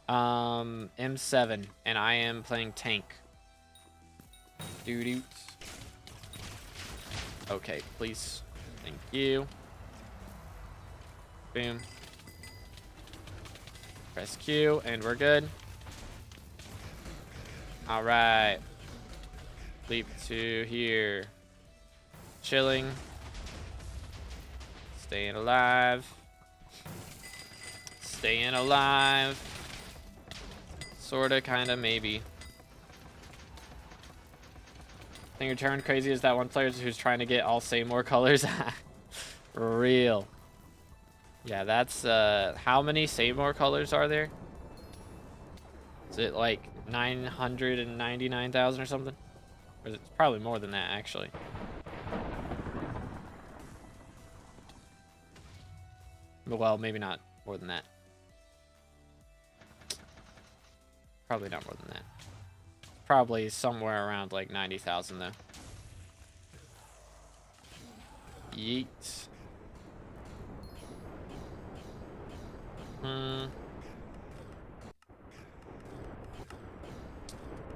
M7 and I am playing tank. Doo-doo. Okay, please. Thank you. Boom. Press Q and we're good. All right. Leap to here. Chilling. Staying alive. Staying alive. Sorta, kinda, maybe. Thing who turned crazy is that one player who's trying to get all say more colors. Real. Yeah, that's how many say more colors are there? Is it like 999,000 or something? Or is it probably more than that, actually. Well, maybe not more than that. Probably not more than that. Probably somewhere around like 90,000 though. Yeet.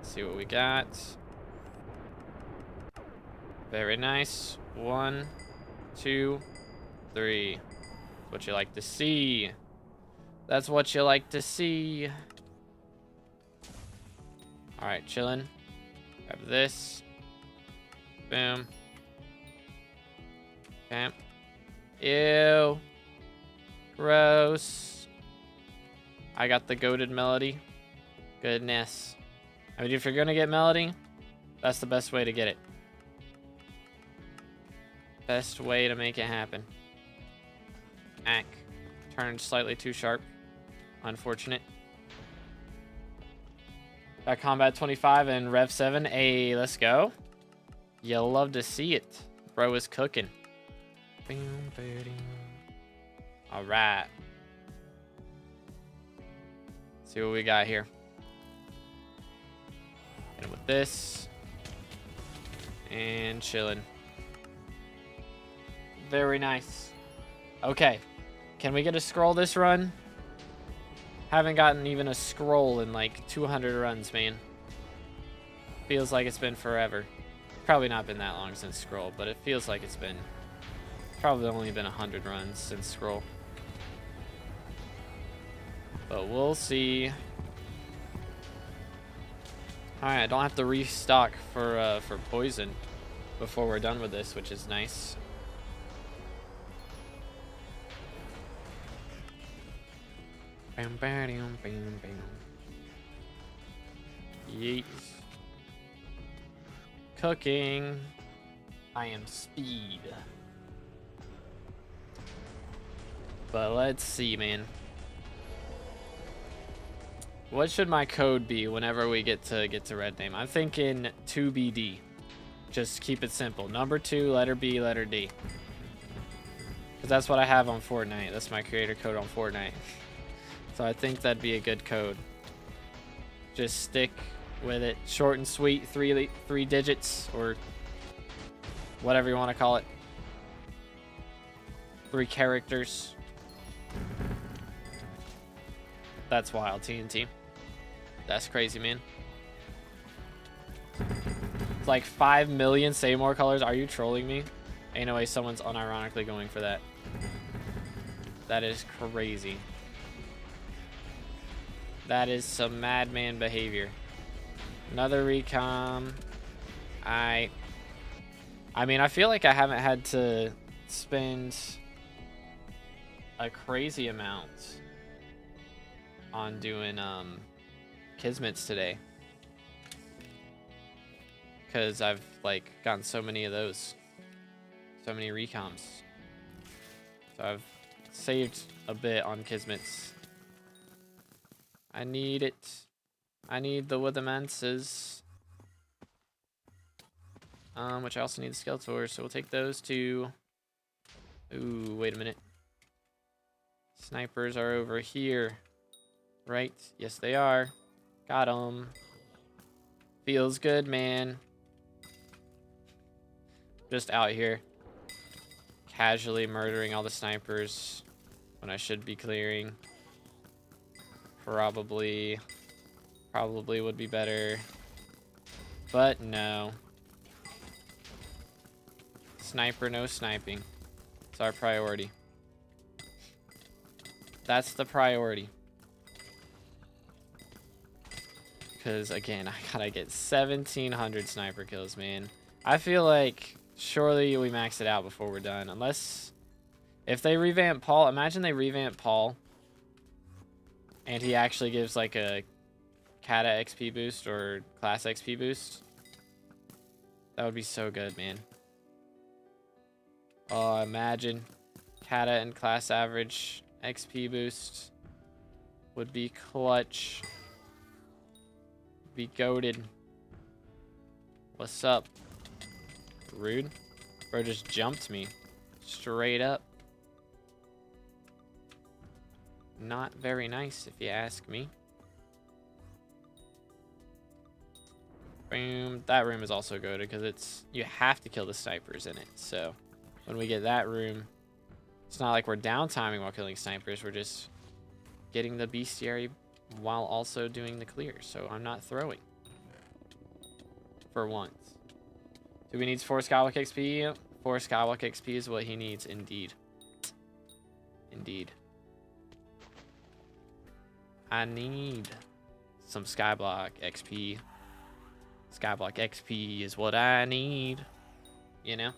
See what we got. Very nice. 1, 2, 3. That's what you like to see. That's what you like to see. Alright, chilling. Grab this. Boom. Okay. Ew. Gross. I got the goated melody. Goodness. I mean, if you're gonna get melody, that's the best way to get it. Best way to make it happen. Ack. Turned slightly too sharp. Unfortunate. Got combat 25 and rev 7. Hey, let's go. You'll love to see it. Bro is cooking. All right. See what we got here. And with this. And chilling. Very nice. Okay. Can we get a scroll this run? Haven't gotten even a scroll in like 200 runs, man. Feels like it's been forever. Probably not been that long since scroll, but it feels like it's been probably only been 100 runs since scroll. But we'll see. Alright, I don't have to restock for poison before we're done with this, which is nice. Bam, bam, bam, bam. Yeet. Cooking. I am speed. But let's see, man. What should my code be whenever we get to red name? I'm thinking 2BD. Just keep it simple. Number 2, letter B, letter D. Because that's what I have on Fortnite. That's my creator code on Fortnite. So I think that'd be a good code. Just stick with it. Short and sweet, three digits, or whatever you want to call it. 3 characters. That's wild, TNT. That's crazy, man. It's like 5 million say more colors. Are you trolling me? Ain't no way someone's unironically going for that. That is crazy. That is some madman behavior. Another recom. I mean, I feel like I haven't had to spend a crazy amount on doing Kismets today. Because I've like gotten so many of those. So many recoms. So I've saved a bit on Kismets. I need it. I need the Withermances. Which I also need the Skeletors, so we'll take those two. Ooh, wait a minute. Snipers are over here. Right? Yes, they are. Got them. Feels good, man. Just out here. Casually murdering all the snipers when I should be clearing. Probably would be better. But no. Sniper, no sniping. It's our priority. That's the priority. Because, again, I gotta get 1,700 sniper kills, man. I feel like surely we max it out before we're done. Unless... if they revamp Paul... imagine they revamp Paul. And he actually gives, like, a Kata XP boost or class XP boost. That would be so good, man. Oh, imagine Kata and class average XP boost would be clutch. Be goated. What's up? Rude. Bro just jumped me. Straight up. Not very nice, if you ask me. Boom. That room is also goated because it's... you have to kill the snipers in it. So, when we get that room, it's not like we're downtiming while killing snipers. We're just getting the bestiary while also doing the clear. So, I'm not throwing. For once. Do we need 4 Skywalk XP? 4 Skywalk XP is what he needs, indeed. Indeed. I need some Skyblock XP. Skyblock XP is what I need. You know?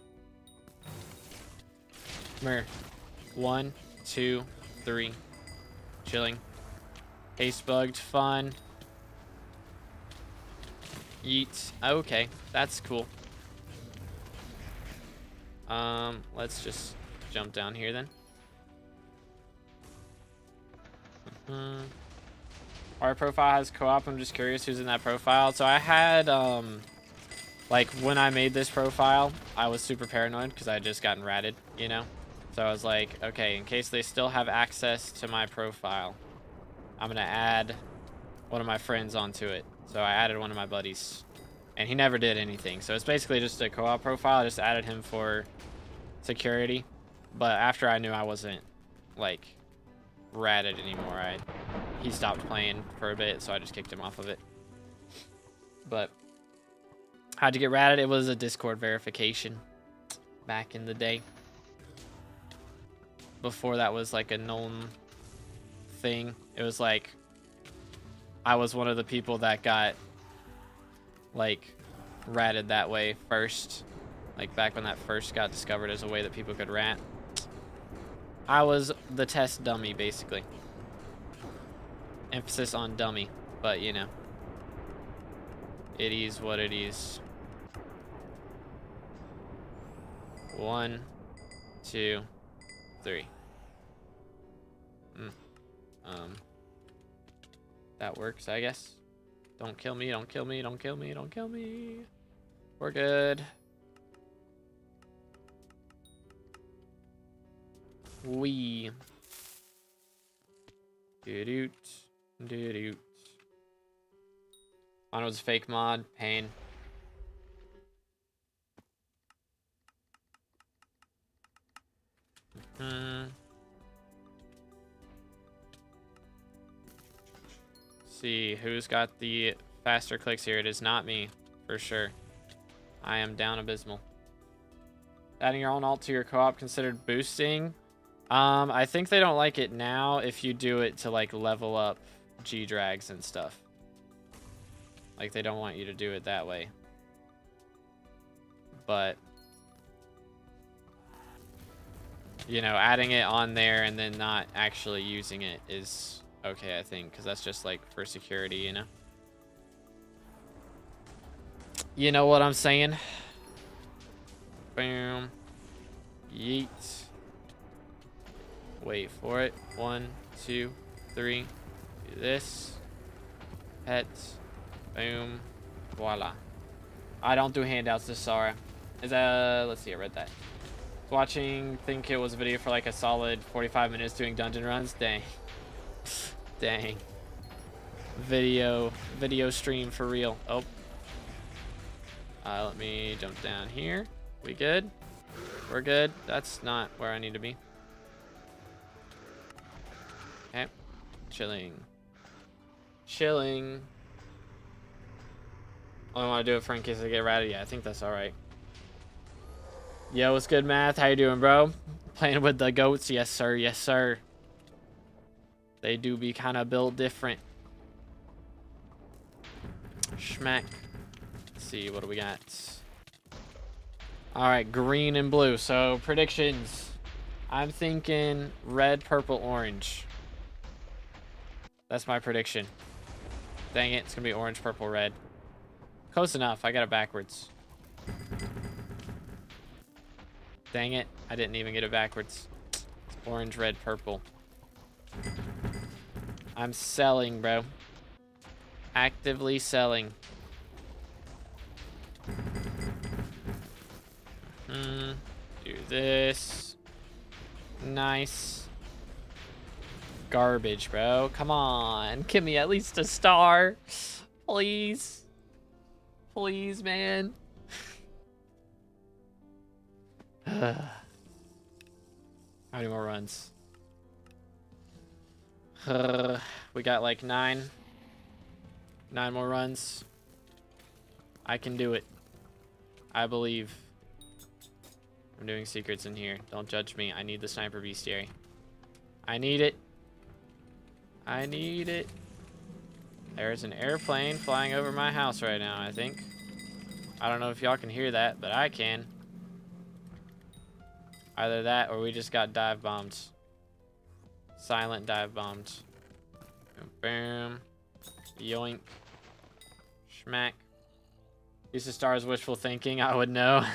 Come here. 1, 2, 3. Chilling. Haste bugged. Fun. Yeet. Okay. That's cool. Let's just jump down here then. Our profile has co-op. I'm just curious who's in that profile. So I had, like, when I made this profile, I was super paranoid because I had just gotten ratted, you know? So I was like, okay, in case they still have access to my profile, I'm going to add one of my friends onto it. So I added one of my buddies, and he never did anything. So it's basically just a co-op profile. I just added him for security. But after I knew I wasn't, like, ratted anymore, he stopped playing for a bit, so I just kicked him off of it. But how'd you get ratted? It was a Discord verification back in the day. Before that was like a known thing. It was like I was one of the people that got like ratted that way first. Like back when that first got discovered as a way that people could rat. I was the test dummy, basically. Emphasis on dummy, but you know. It is what it is. 1, 2, 3. That works, I guess. Don't kill me, don't kill me, don't kill me, don't kill me. We're good. We. Doo-doot. Doo-doot. Mine was a fake mod. Pain. See who's got the faster clicks here. It is not me, for sure. I am down abysmal. Adding your own alt to your co-op considered boosting. I think they don't like it now if you do it to like level up G-drags and stuff. Like they don't want you to do it that way. But you know, adding it on there and then not actually using it is okay, I think, because that's just like for security, you know? You know what I'm saying? Bam. Yeet. Wait for it. 1, 2, 3. Do this. Pet. Boom. Voila. I don't do handouts this Sara. Is that, let's see, I read that. Watching, think it was a video for like a solid 45 minutes doing dungeon runs. Dang. Dang. Video stream for real. Oh. Let me jump down here. We good? We're good. That's not where I need to be. Okay. Chilling. Chilling. Only want to do it for in case I get ratted. Yeah, I think that's alright. Yo, what's good, Math? How you doing, bro? Playing with the goats? Yes, sir. Yes, sir. They do be kind of built different. Schmack. Let's see, what do we got? Alright, green and blue. So, predictions. I'm thinking red, purple, orange. That's my prediction. Dang it, it's going to be orange, purple, red. Close enough. I got it backwards. Dang it, I didn't even get it backwards. It's orange, red, purple. I'm selling, bro. Actively selling. Do this. Nice. Garbage, bro. Come on. Give me at least a star. Please. Please, man. How many more runs? We got like 9 more runs. I can do it. I believe. I'm doing secrets in here. Don't judge me. I need the sniper bestiary. I need it. I need it. There's an airplane flying over my house right now, I think. I don't know if y'all can hear that, but I can. Either that or we just got dive bombed. Silent dive bombed. Boom. Yoink. Schmack. Use the stars wishful thinking, I would know.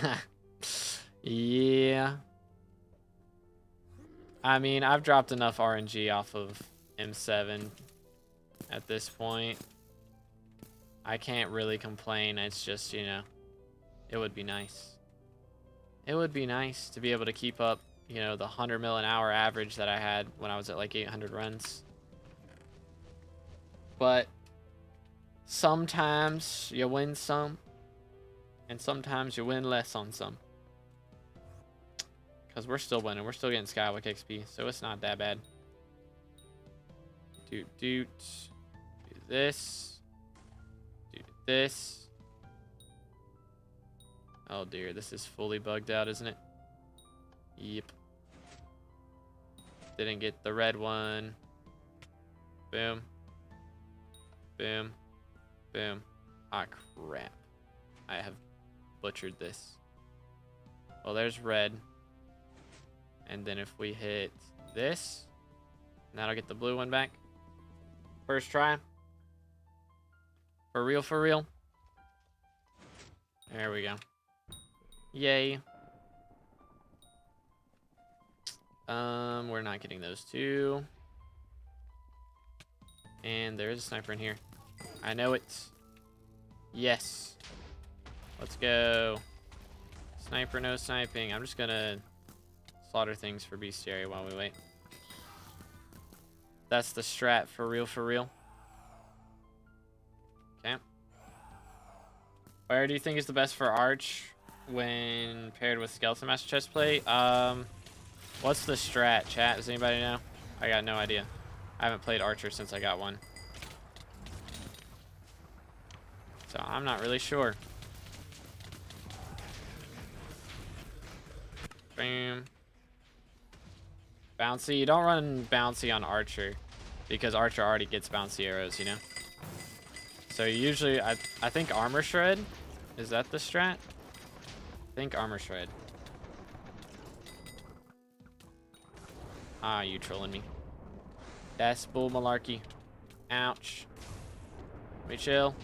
Yeah. I mean, I've dropped enough RNG off of M7 at this point. I can't really complain. It's just, you know, it would be nice. It would be nice to be able to keep up, you know, the 100 mil an hour average that I had when I was at like 800 runs. But sometimes you win some, and sometimes you win less on some. Because we're still winning. We're still getting SkyBlock XP, so it's not that bad. Do this. Do this. Oh dear, this is fully bugged out, isn't it? Yep. Didn't get the red one. Boom. Boom. Boom. Ah, crap. I have butchered this. Well, there's red. And then if we hit this, that'll get the blue one back. First try. For real, for real. There we go. Yay. We're not getting those two. And there is a sniper in here. I know it. Yes. Let's go. Sniper, no sniping. I'm just gonna slaughter things for bestiary while we wait. That's the strat for real, for real. Okay. Where do you think is the best for Arch when paired with Skeleton Master Chestplate? What's the strat, chat? Does anybody know? I got no idea. I haven't played Archer since I got one. So I'm not really sure. Bam. Bouncy. You don't run bouncy on Archer because Archer already gets bouncy arrows, you know? So usually, I think Armor Shred. Is that the strat? I think Armor Shred. Ah, you trolling me. That's bull malarkey. Ouch. Let me chill.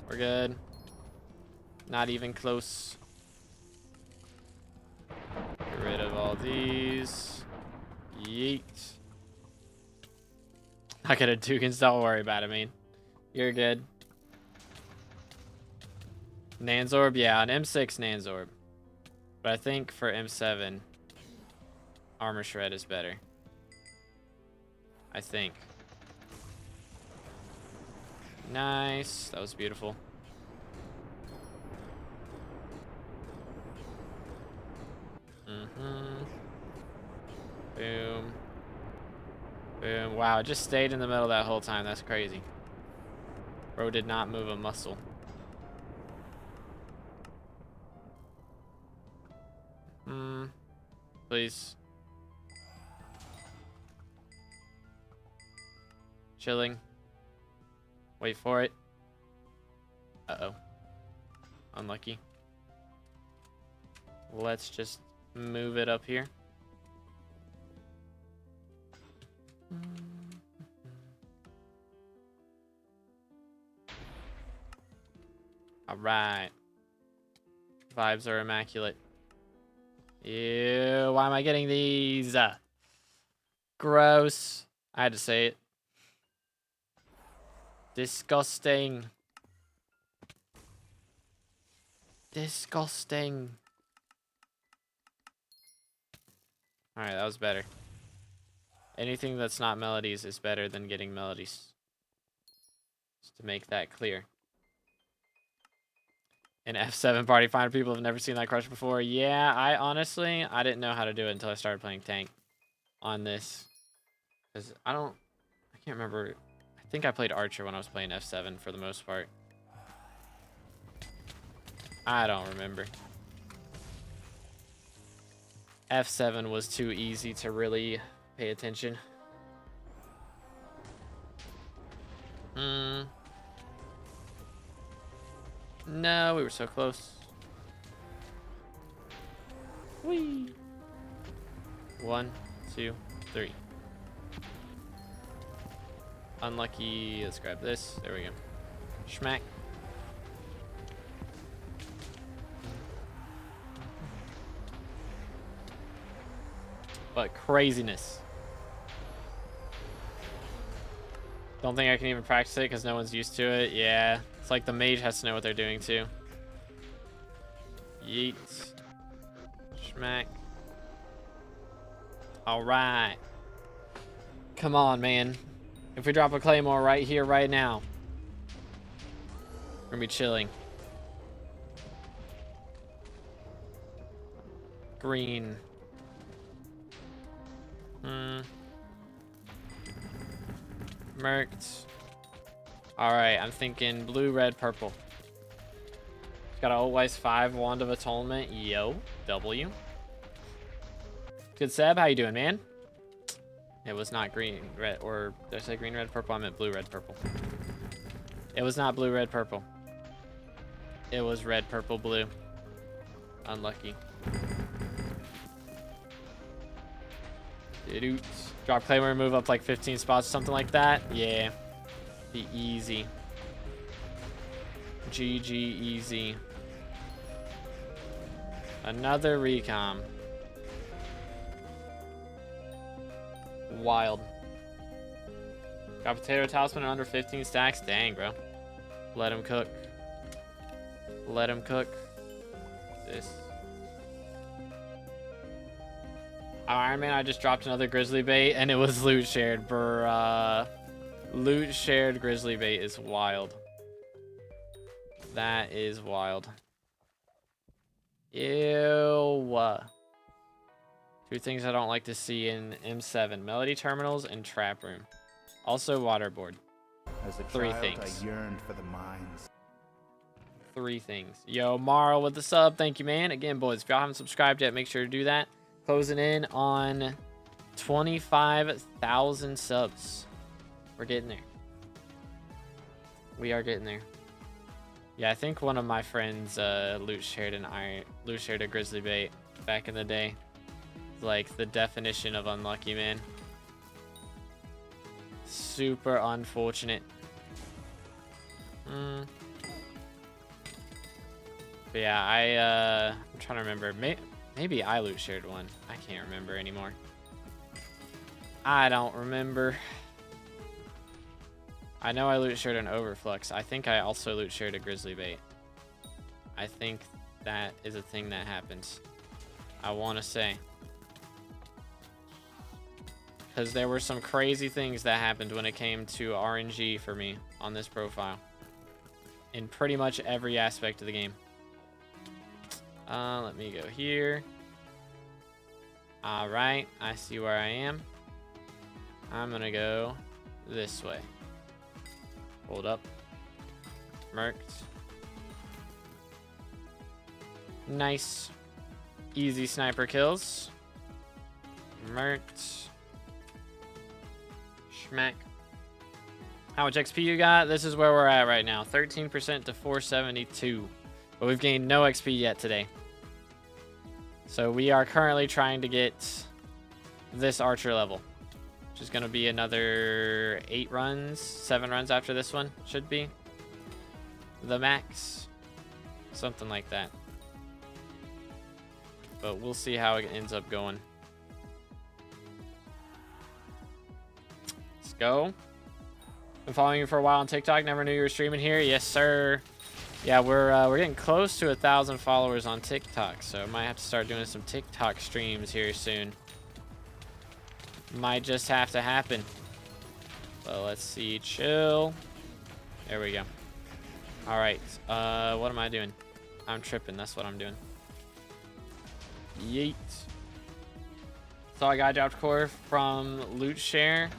We're good. Not even close. Get rid of all these. Yeet. I got a Dugans, don't worry about it, man. You're good. Nanzorb, yeah, an M6 Nanzorb. But I think for M7, Armor Shred is better. I think. Nice. That was beautiful. Boom. Boom. Wow, it just stayed in the middle that whole time. That's crazy. Bro did not move a muscle. Please. Chilling. Wait for it. Uh-oh. Unlucky. Let's just move it up here. All right. Vibes are immaculate. Ew, why am I getting these? Gross. I had to say it. Disgusting. Disgusting. Alright, that was better. Anything that's not melodies is better than getting melodies. Just to make that clear. An F7 party finder, people have never seen that crush before. Yeah, I didn't know how to do it until I started playing tank on this. Because I can't remember. I think I played Archer when I was playing F7 for the most part. I don't remember. F7 was too easy to really pay attention. No, we were so close. Whee! 1, 2, 3. Unlucky. Let's grab this. There we go. Schmack. But craziness. Don't think I can even practice it because no one's used to it. Yeah. It's like the mage has to know what they're doing too. Yeet. Schmack. Alright. Come on, man. If we drop a claymore right here, right now, we're gonna be chilling. Green. Merked. Alright, I'm thinking blue, red, purple. Got an always 5 Wand of Atonement. Yo, W. Good Seb, how you doing, man? It was not green, red, or did I say green, red, purple? I meant blue, red, purple. It was not blue, red, purple. It was red, purple, blue. Unlucky. Drop claymore, move up like 15 spots, something like that. Yeah. Be easy. GG easy. Another recom. Wild. Got potato talisman in under 15 stacks. Dang, bro. Let him cook. Let him cook. This. Oh, Iron Man, I just dropped another grizzly bait and it was loot shared. Bruh. Loot shared grizzly bait is wild. That is wild. Ew. 2 things I don't like to see in M7. Melody terminals and trap room. Also waterboard. As a 3 child, things. I yearned for the mines. 3 things. Yo, Marl with the sub. Thank you, man. Again, boys, if y'all haven't subscribed yet, make sure to do that. Closing in on 25,000 subs. We're getting there. We are getting there. Yeah, I think one of my friends loot shared a grizzly bait back in the day. Like the definition of unlucky, man. Super unfortunate. But yeah, I'm trying to remember. Maybe I loot shared one. I can't remember anymore. I don't remember. I know I loot shared an overflux. I think I also loot shared a grizzly bait. I think that is a thing that happens. I want to say. Because there were some crazy things that happened when it came to RNG for me on this profile. In pretty much every aspect of the game. Let me go here. Alright, I see where I am. I'm gonna go this way. Hold up. Merked. Nice. Easy sniper kills. Merked. Schmack. How much XP you got? This is where we're at right now. 13% to 472. But we've gained no XP yet today. So we are currently trying to get this archer level. Which is going to be another 8 runs. 7 runs after this one. Should be. The max. Something like that. But we'll see how it ends up going. Let's go. Been following you for a while on TikTok. Never knew you were streaming here. Yes, sir. Yeah, we're getting close to 1,000 followers on TikTok, so I might have to start doing some TikTok streams here soon. Might just have to happen. So let's see. Chill. There we go. All right. What am I doing? I'm tripping. That's what I'm doing. Yeet. So I got dropped core from Loot Share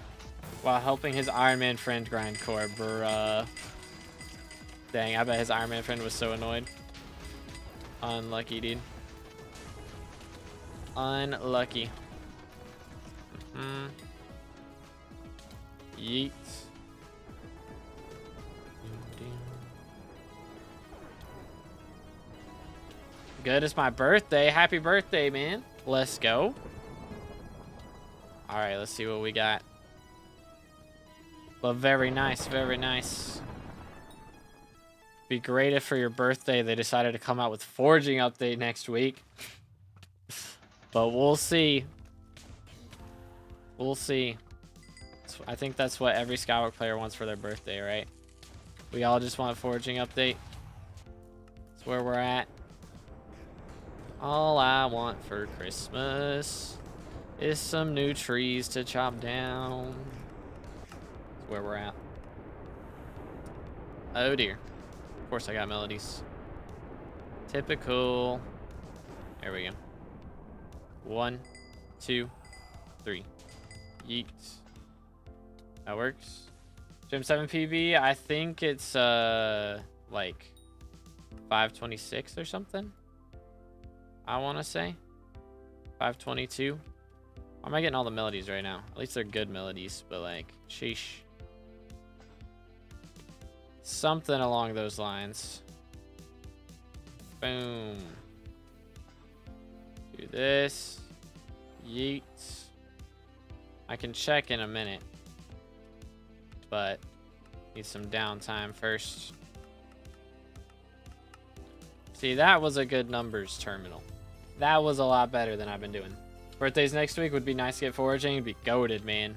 while helping his Iron Man friend grind core. Bruh. Dang, I bet his Iron Man friend was so annoyed. Unlucky, dude. Unlucky. Yeet. good as my birthday. Happy birthday, man. Let's go. All right, let's see what we got. But very nice, very nice. Be great if for your birthday they decided to come out with forging update next week. But we'll see. We'll see. I think that's what every SkyBlock player wants for their birthday, right? We all just want a forging update. That's where we're at. All I want for Christmas is some new trees to chop down. That's where we're at. Oh dear. Of course I got melodies. Typical. There we go. 1, 2, 3. Yeet. That works. Gym 7 PB, I think it's like 526 or something. I want to say 522. Why am I getting all the melodies right now? At least they're good melodies, but like, sheesh. Something along those lines. Boom. Do this. Yeet. I can check in a minute, but need some downtime first. See, that was a good numbers terminal. That was a lot better than I've been doing. Birthdays next week would be nice to get foraging. It'd be goated, man.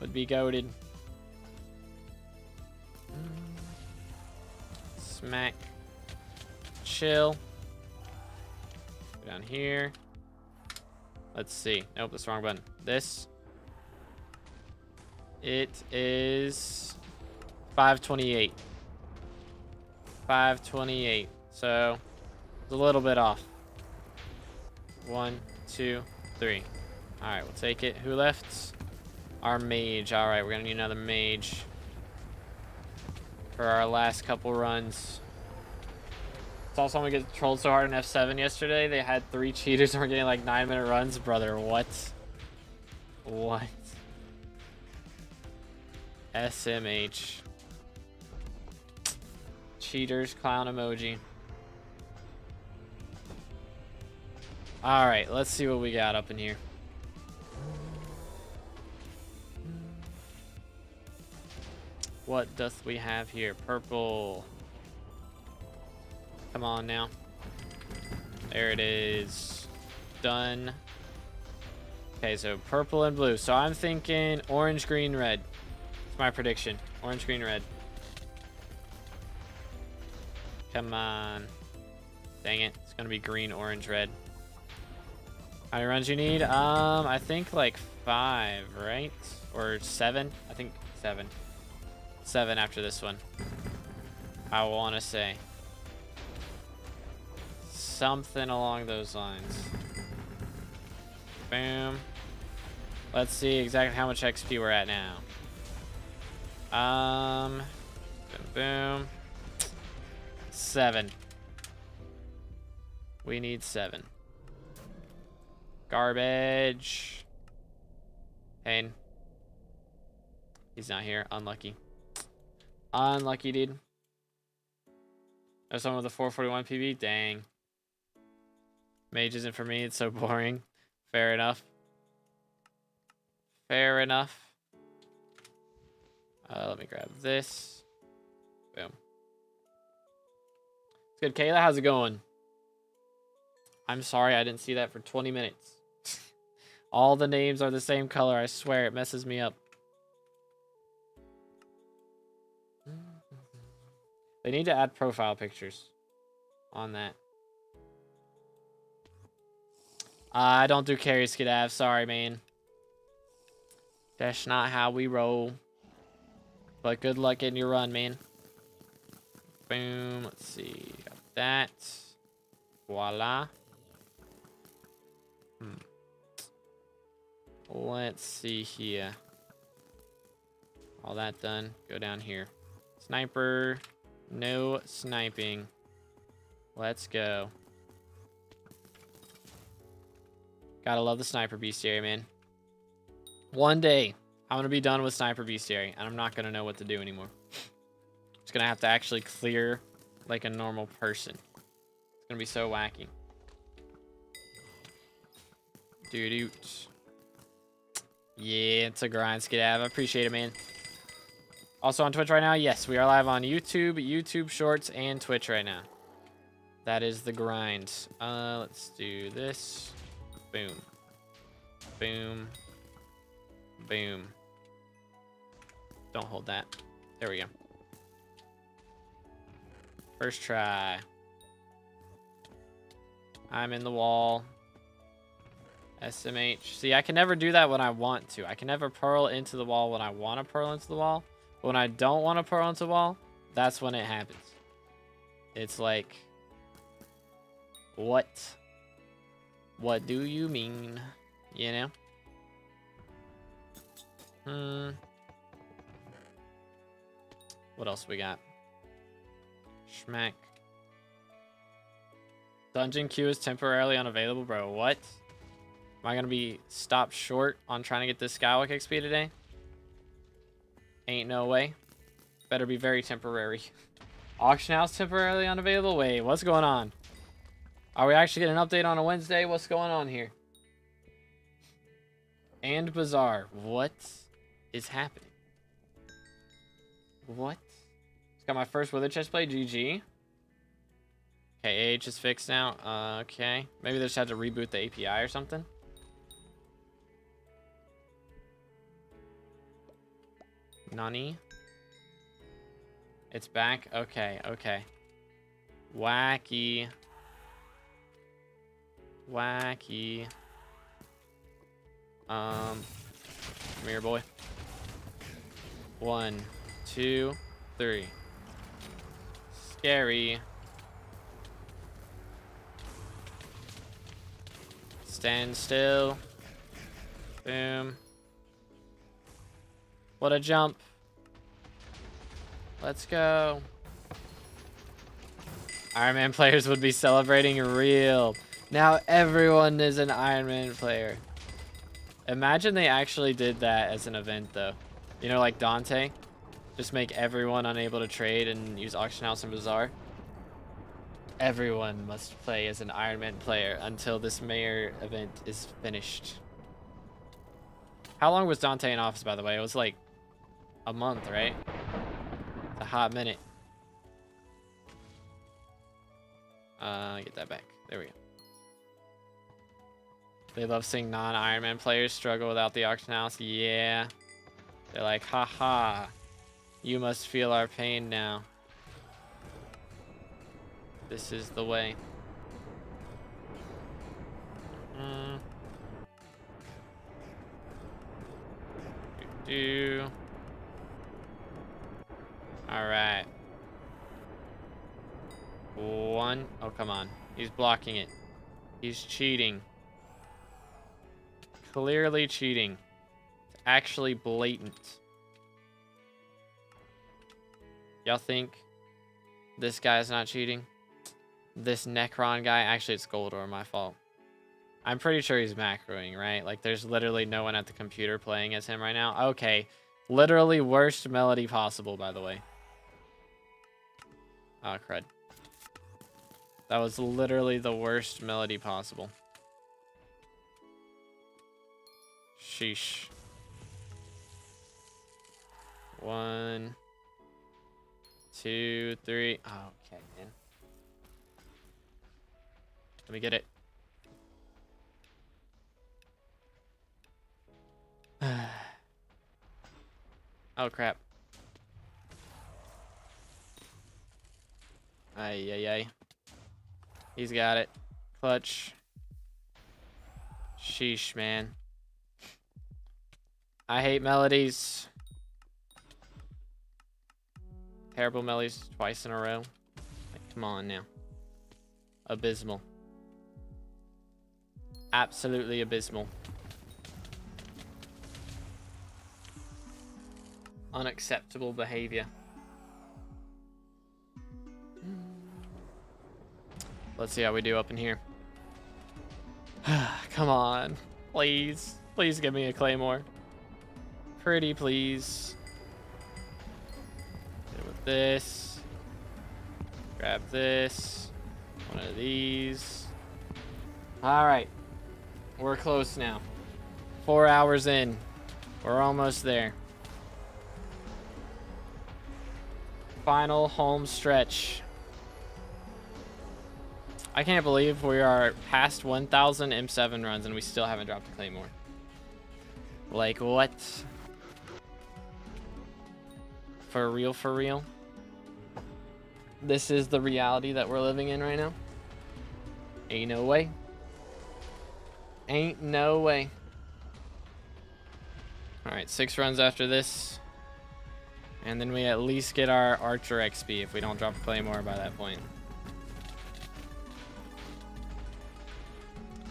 Would be goated. Smack. Chill. Go down here. Let's see. Nope, that's the wrong button. This. It is 528. 528. So it's a little bit off. 1, 2, 3. All right, we'll take it. Who left? Our mage. All right, we're gonna need another mage for our last couple runs. Saw someone get trolled so hard in F7 yesterday. They had 3 cheaters and were getting like 9-minute runs. Brother, what? What? SMH. Cheaters, clown emoji. All right, let's see what we got up in here. What doth we have here? Purple. Come on now. There it is. Done. Okay, so purple and blue. So I'm thinking orange, green, red. That's my prediction. Orange, green, red. Come on. Dang it. It's gonna be green, orange, red. How many runs you need? I think like 5, right? Or 7? I think 7. 7 after this one. I want to say. Something along those lines. Boom. Let's see exactly how much XP we're at now. Boom, boom. 7. We need 7. Garbage. Pain. He's not here. Unlucky. Unlucky, dude. There's someone with a 441 PB. Dang. Mage isn't for me. It's so boring. Fair enough. Fair enough. Let me grab this. Boom. It's good. Kayla, how's it going? I'm sorry I didn't see that for 20 minutes. All the names are the same color. I swear it messes me up. They need to add profile pictures on that. I don't do carry skedav. Sorry, man. That's not how we roll. But good luck in your run, man. Boom. Let's see. Got that. Voila. Let's see here. All that done. Go down here. Sniper. No sniping. Let's go. Gotta love the sniper bestiary, man. One day, I'm gonna be done with sniper bestiary, and I'm not gonna know what to do anymore. Just gonna have to actually clear like a normal person. It's It's gonna be so wacky. Dude. Yeah, it's a grind, Skedav. I appreciate it, man. Also on Twitch right now, yes, we are live on YouTube, YouTube Shorts, and Twitch right now. That is the grind. Let's do this. Boom. Boom. Boom. Don't hold that. There we go. First try. I'm in the wall. SMH. See, I can never do that when I want to. I can never pearl into the wall when I want to pearl into the wall. But when I don't want to pearl into the wall, that's when it happens. It's like, what? What do you mean? You know? What else we got? Schmack. Dungeon queue is temporarily unavailable, bro. What? Am I gonna be stopped short on trying to get this Skywalk XP today? Ain't no way. Better be very temporary. Auction house temporarily unavailable? Wait, what's going on? Are we actually getting an update on a Wednesday? What's going on here? And Bazaar. What is happening? What? Just got my first Wither chest play. GG. Okay, AH is fixed now. Okay. Maybe they just had to reboot the API or something. Nani? It's back? Okay, okay. Wacky. Wacky. Come here, boy. 1, 2, 3. Scary. Stand still. Boom. What a jump. Let's go. Iron Man players would be celebrating real. Now everyone is an Iron Man player. Imagine they actually did that as an event, though. You know, like Dante? Just make everyone unable to trade and use Auction House and Bazaar. Everyone must play as an Iron Man player until this mayor event is finished. How long was Dante in office, by the way? It was like a month, right? It's a hot minute. Get that back. There we go. They love seeing non-Iron Man players struggle without the auction house. Yeah. They're like, haha. You must feel our pain now. This is the way. Alright. 1. Oh, come on. He's blocking it. He's cheating. Clearly cheating. It's actually blatant. Y'all think this guy's not cheating? This Necron guy? Actually, it's Goldor, my fault. I'm pretty sure he's macroing, right? Like, there's literally no one at the computer playing as him right now. Okay. Literally worst melody possible, by the way. Oh, crud. That was literally the worst melody possible. Sheesh. 1, 2, 3. Oh, okay, man. Let me get it. Oh, crap. Ay, ay, ay. He's got it. Clutch. Sheesh, man. I hate melodies. Terrible melodies twice in a row. Like, come on now. Abysmal. Absolutely abysmal. Unacceptable behavior. Let's see how we do up in here. Come on. Please. Please give me a claymore. Pretty please. Hit it with this. Grab this. One of these. Alright. We're close now. 4 hours in. We're almost there. Final home stretch. I can't believe we are past 1,000 M7 runs and we still haven't dropped a Claymore. Like, what? For real, for real? This is the reality that we're living in right now? Ain't no way. Ain't no way. Alright, 6 runs after this. And then we at least get our Archer XP if we don't drop a Claymore by that point.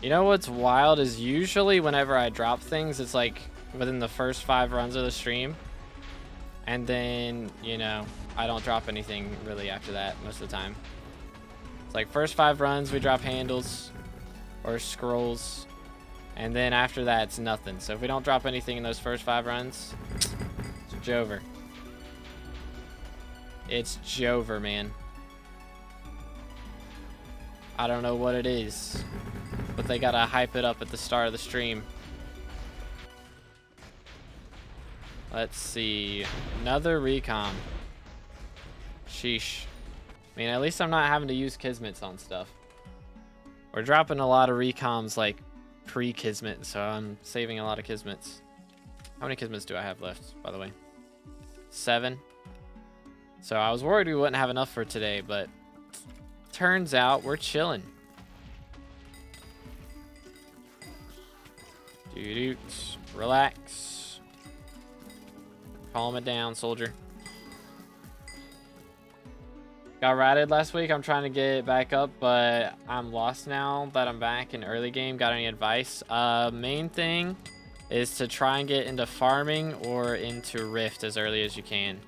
You know what's wild is usually whenever I drop things, it's like within the first 5 runs of the stream. And then, you know, I don't drop anything really after that most of the time. It's like first 5 runs, we drop handles or scrolls. And then after that, it's nothing. So if we don't drop anything in those first 5 runs, it's Jover. It's Jover, man. I don't know what it is, but they gotta hype it up at the start of the stream. Let's see. Another recom. Sheesh. I mean, at least I'm not having to use Kismets on stuff. We're dropping a lot of recoms like pre-Kismet, so I'm saving a lot of Kismets. How many Kismets do I have left, by the way? 7. So I was worried we wouldn't have enough for today, but turns out we're chilling. Dude, relax. Calm it down, soldier. Got ratted last week. I'm trying to get back up, but I'm lost now that I'm back in early game. Got any advice? Main thing is to try and get into farming or into Rift as early as you can.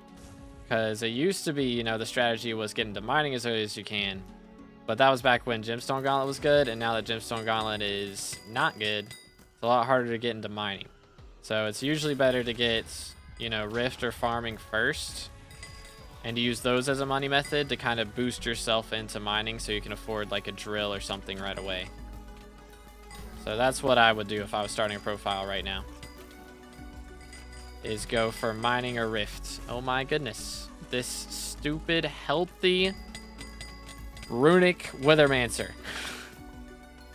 Because it used to be, you know, the strategy was get into mining as early as you can. But that was back when Gemstone Gauntlet was good, and now that Gemstone Gauntlet is not good, it's a lot harder to get into mining. So it's usually better to get, you know, Rift or farming first, and to use those as a money method to kind of boost yourself into mining so you can afford like a drill or something right away. So that's what I would do if I was starting a profile right now. Is go for mining or Rift. Oh my goodness. This stupid, healthy Runic Withermancer.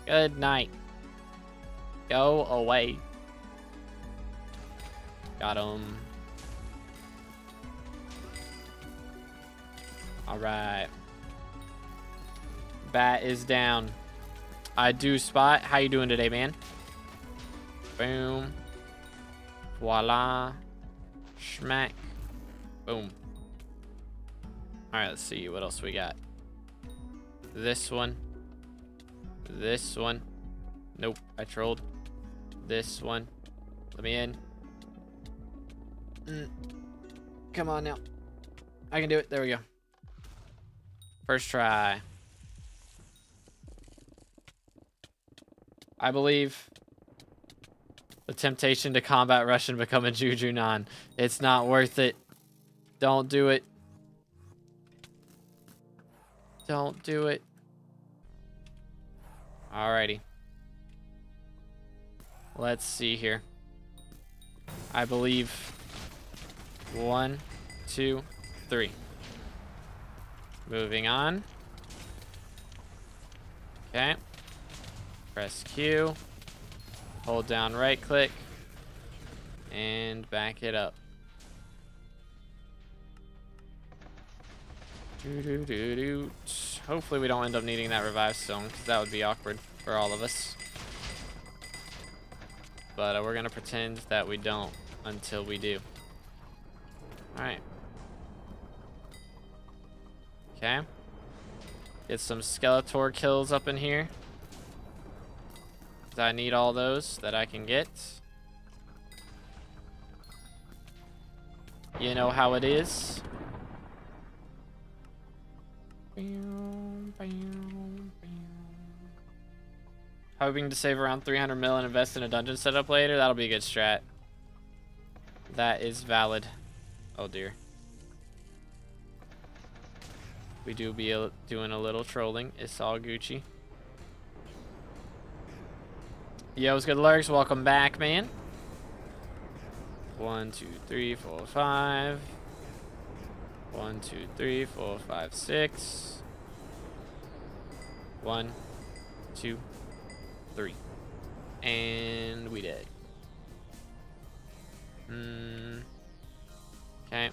Good night. Go away. Got him. Alright. Bat is down. I do spot. How you doing today, man? Boom. Voila. Schmack. Boom. Alright, let's see what else we got. This one. This one. Nope, I trolled. This one. Let me in. Come on now. I can do it. There we go. First try. I believe the temptation to combat rush and become a Juju non. It's not worth it. Don't do it. Don't do it. Alrighty. Let's see here. I believe 1, 2, 3. Moving on. Okay. Press Q. Hold down right click. And back it up. Hopefully we don't end up needing that revive stone, because that would be awkward for all of us. But we're going to pretend that we don't until we do. Alright. Okay. Get some Skeletor kills up in here. I need all those that I can get. You know how it is. Hoping to save around 300 mil and invest in a dungeon setup later. That'll be a good strat. That is valid. Oh dear. We do be doing a little trolling. It's all Gucci. Yo, what's good, Lurks? Welcome back, man. 1, 2, 3, 4, 5. 1, 2, 3, 4, 5, 6. 1, 2, 3. And we did. Okay.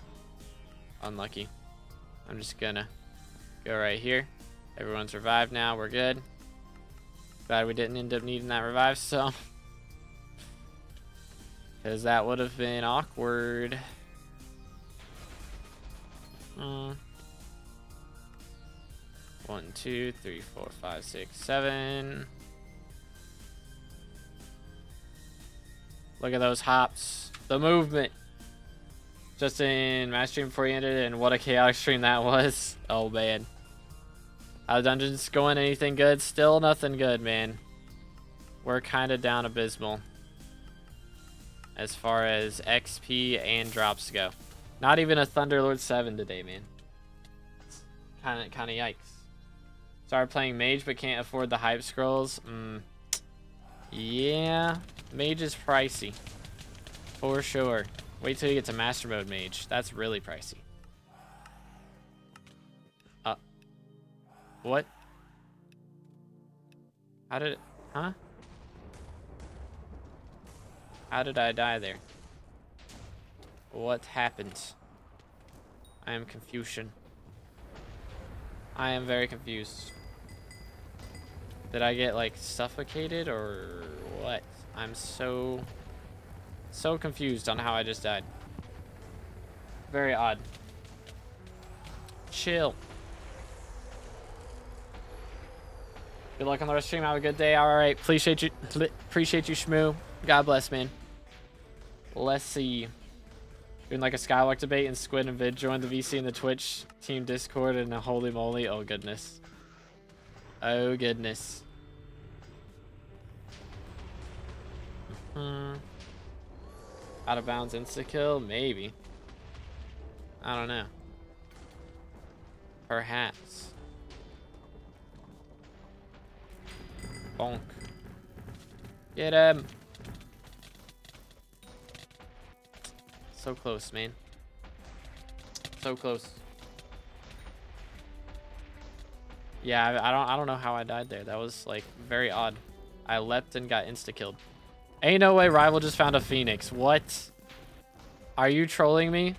Unlucky. I'm just gonna go right here. Everyone's revived now. We're good. Glad we didn't end up needing that revive, so. Because that would have been awkward. 1, 2, 3, 4, 5, 6, 7. Look at those hops. The movement. Just in my stream before you ended, and what a chaotic stream that was. Oh, man. How the dungeons going? Anything good? Still nothing good, man. We're kind of down abysmal as far as XP and drops go. Not even a Thunderlord 7 today, man. Kind of yikes. Started playing Mage, but can't afford the hype scrolls. Yeah, Mage is pricey. For sure. Wait till you get to Master Mode Mage. That's really pricey. What? How did it... Huh? How did I die there? What happened? I am confusion. I am very confused. Did I get, like, suffocated or what? I'm so confused on how I just died. Very odd. Chill. Good luck on the rest of the stream. Have a good day. All right. Appreciate you, Shmoo. God bless, man. Let's see. Doing like a Skywalk debate and Squid and Vid joined the VC and the Twitch team Discord, and holy moly. Oh, goodness. Oh, goodness. Out of bounds insta-kill? Maybe. I don't know. Perhaps. Bonk. Get him. So close, man. So close. Yeah, I don't know how I died there. That was like very odd. I leapt and got insta-killed. Ain't no way Rival just found a Phoenix. What? Are you trolling me?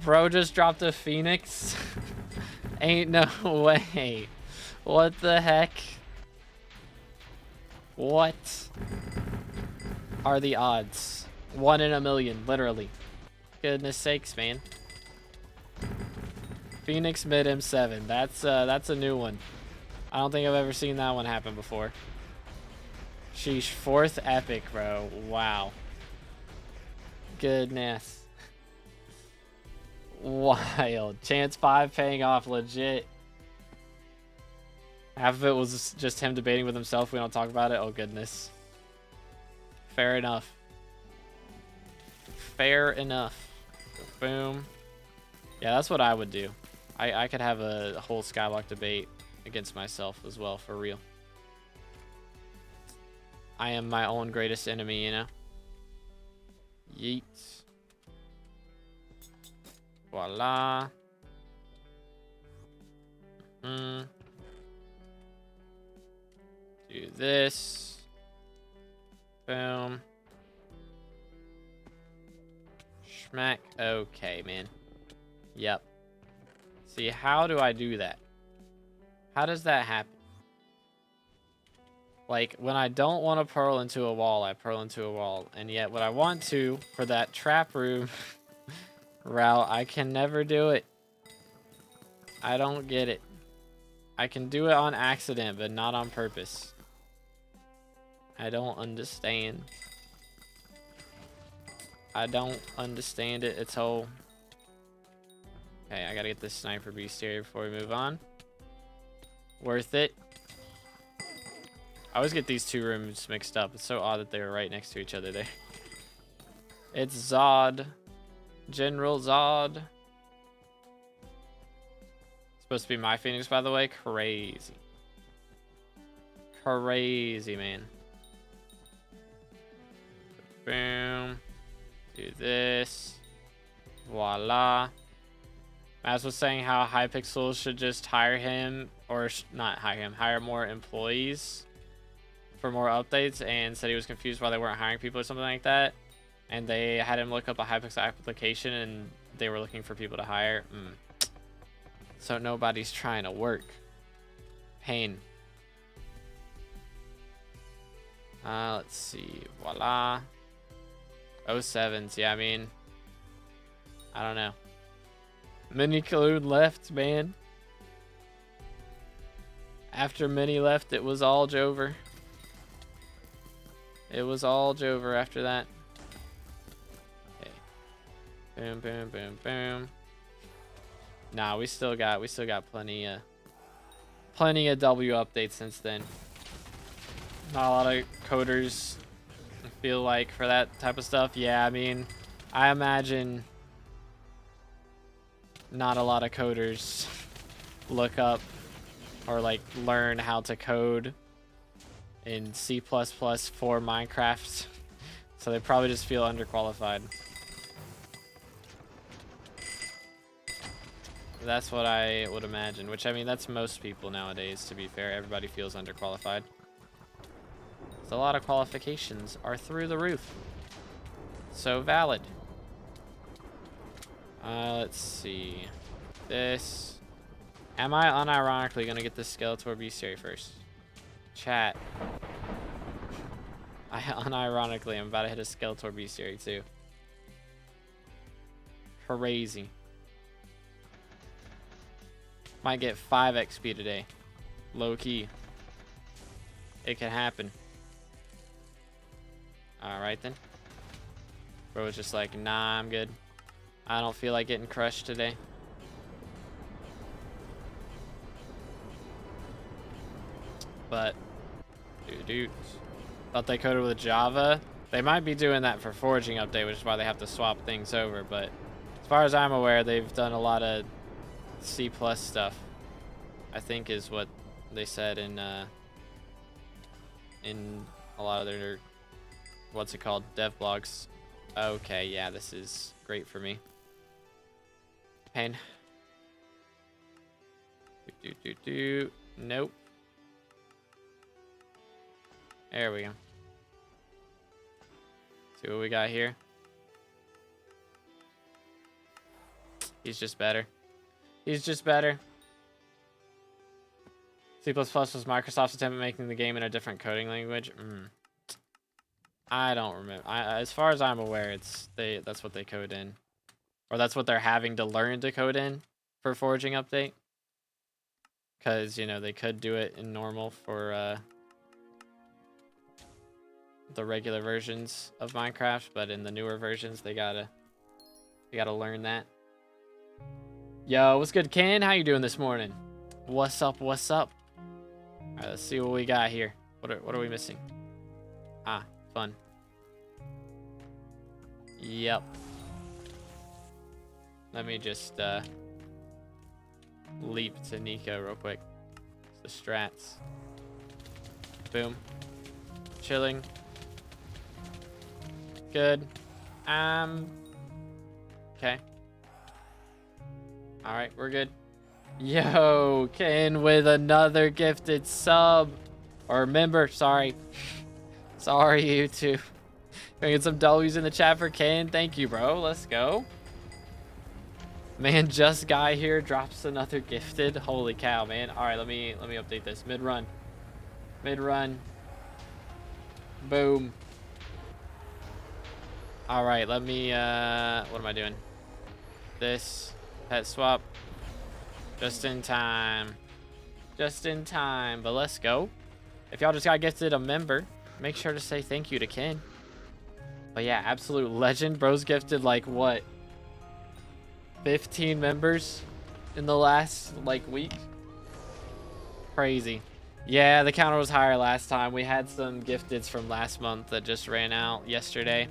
Bro just dropped a Phoenix? Ain't no way. What the heck? What are the odds? 1 in a million, literally. Goodness sakes, man. Phoenix mid M7. That's a new one. I don't think I've ever seen that one happen before. Sheesh, 4th epic, bro. Wow. Goodness. Wild. Chance 5 paying off legit. Half of it was just him debating with himself. We don't talk about it. Oh, goodness. Fair enough. Fair enough. Boom. Yeah, that's what I would do. I could have a whole Skyblock debate against myself as well, for real. I am my own greatest enemy, you know? Yeet. Voila. Do this. Boom. Schmack. Okay, man. Yep. See, how do I do that? How does that happen? Like, when I don't want to pearl into a wall, I pearl into a wall. And yet, when I want to, for that trap room route, I can never do it. I don't get it. I can do it on accident, but not on purpose. I don't understand. I don't understand it at all. Okay, I gotta get this sniper beast here before we move on. Worth it. I always get these two rooms mixed up. It's so odd that they were right next to each other there. It's Zod. General Zod. Supposed to be my Phoenix, by the way. Crazy. Crazy, man. Boom. Do this. Voila. As was saying how Hypixel should just hire him, or not hire him, hire more employees for more updates, and said he was confused why they weren't hiring people or something like that. And they had him look up a Hypixel application and they were looking for people to hire. So nobody's trying to work. Pain. Let's see. Voila. 07s. Yeah, I mean, I don't know. Mini Clued left, man. After Mini left, it was all Jover. It was all Jover after that. Okay. Boom, boom, boom, boom. Nah, we still got plenty of W updates since then. Not a lot of coders, I feel like, for that type of stuff. Yeah, I mean, I imagine not a lot of coders look up or like learn how to code in C++ for Minecraft. So they probably just feel underqualified. That's what I would imagine, which I mean, that's most people nowadays, to be fair. Everybody feels underqualified. So a lot of qualifications are through the roof. So valid. Let's see. This. Am I unironically going to get this Skeletor Bestiary first? Chat. I unironically am about to hit a Skeletor Bestiary too. Crazy. Might get 5 XP today. Low key. It can happen. Alright then. Bro was just like, nah, I'm good. I don't feel like getting crushed today. But, dude. Thought they coded with Java. They might be doing that for forging update, which is why they have to swap things over. But as far as I'm aware, they've done a lot of C+ stuff. I think is what they said in a lot of their, what's it called, dev blogs. Okay, yeah, this is great for me. Pain. Nope. There we go. See what we got here. He's just better. He's just better. C++ was Microsoft's attempt at making the game in a different coding language. I don't remember. As far as I'm aware, that's what they code in, or that's what they're having to learn to code in for forging update. Because you know they could do it in normal for the regular versions of Minecraft, but in the newer versions they gotta learn that. Yo, what's good, Ken? How you doing this morning? What's up? What's up? All right, let's see what we got here. What are we missing? Ah, fun. Yep. Let me just leap to Nico real quick. It's the strats. Boom. Chilling. Good. Okay. Alright, we're good. Yo, Ken with another gifted sub. Or member, sorry. Sorry, YouTube. Gonna get some W's in the chat for Ken. Thank you, bro. Let's go. Man, Just Guy here drops another gifted. Holy cow, man. Alright, let me update this. Mid-run. Mid-run. Boom. Alright, let me what am I doing? This. Pet swap. Just in time. Just in time. But let's go. If y'all just got gifted a member, make sure to say thank you to Ken. But yeah, absolute legend. Bro's gifted like what? 15 members in the last like week. Crazy. Yeah, the counter was higher last time. We had some gifteds from last month that just ran out yesterday.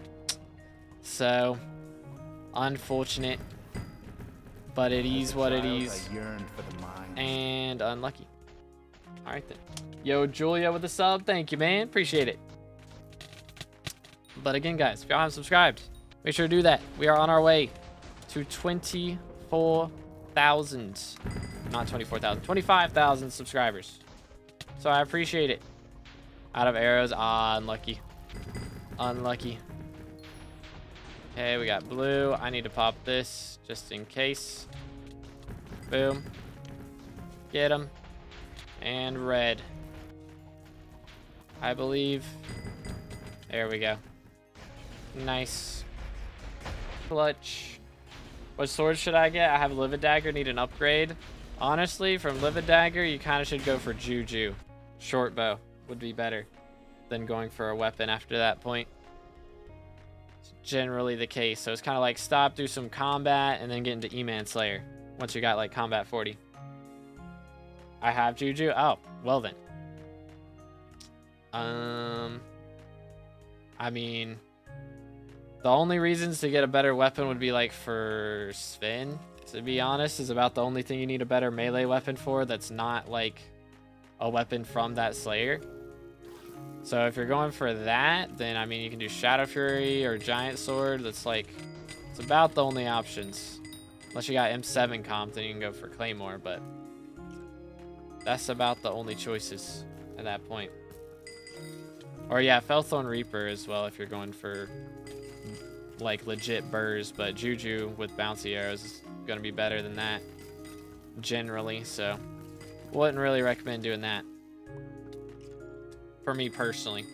So, unfortunate. But it is what it is. I yearned for the mines. and unlucky. All right then. Yo, Julia with the sub. Thank you, man. Appreciate it. But again, guys, if y'all haven't subscribed, make sure to do that. We are on our way to 24,000. Not 24,000. 25,000 subscribers. So I appreciate it. Out of arrows. Ah, unlucky. Unlucky. Okay, we got blue. I need to pop this just in case. Boom. Get him. And red. I believe. There we go. Nice. Clutch. What sword should I get? I have Livid Dagger. Need an upgrade. Honestly, from Livid Dagger, you kind of should go for Juju. Short bow would be better than going for a weapon after that point. It's generally the case. So it's kind of like stop, do some combat, and then get into E-Man Slayer once you got like combat 40. I have Juju. Oh, well then. I mean, the only reasons to get a better weapon would be like for Sven, to be honest, is about the only thing you need a better melee weapon for that's not like a weapon from that Slayer. So if you're going for that, then I mean you can do Shadow Fury or Giant Sword. That's like, it's about the only options. Unless you got M7 comp, then you can go for Claymore, but that's about the only choices at that point. Or yeah, Felthorn Reaper as well if you're going for like legit burrs, but Juju with bouncy arrows is gonna be better than that generally, so wouldn't really recommend doing that for me personally.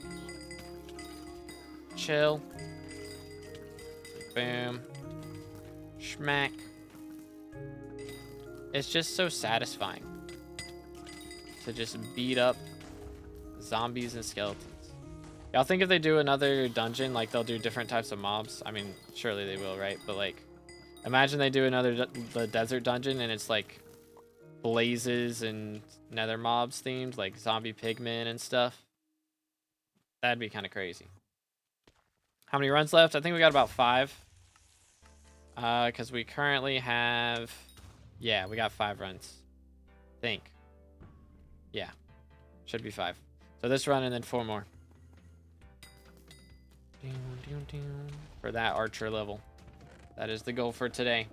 Chill. Boom. Schmack. It's just so satisfying to just beat up zombies and skeletons. Y'all think if they do another dungeon, like they'll do different types of mobs? I mean, surely they will, right? But like, imagine they do another the desert dungeon and it's like blazes and nether mobs themed, like zombie pigmen and stuff. That'd be kind of crazy. How many runs left? I think we got about 5. Because we currently have, yeah, we got 5 runs. I think. Yeah, should be 5. So this run and then 4 more. For that archer level. That is the goal for today.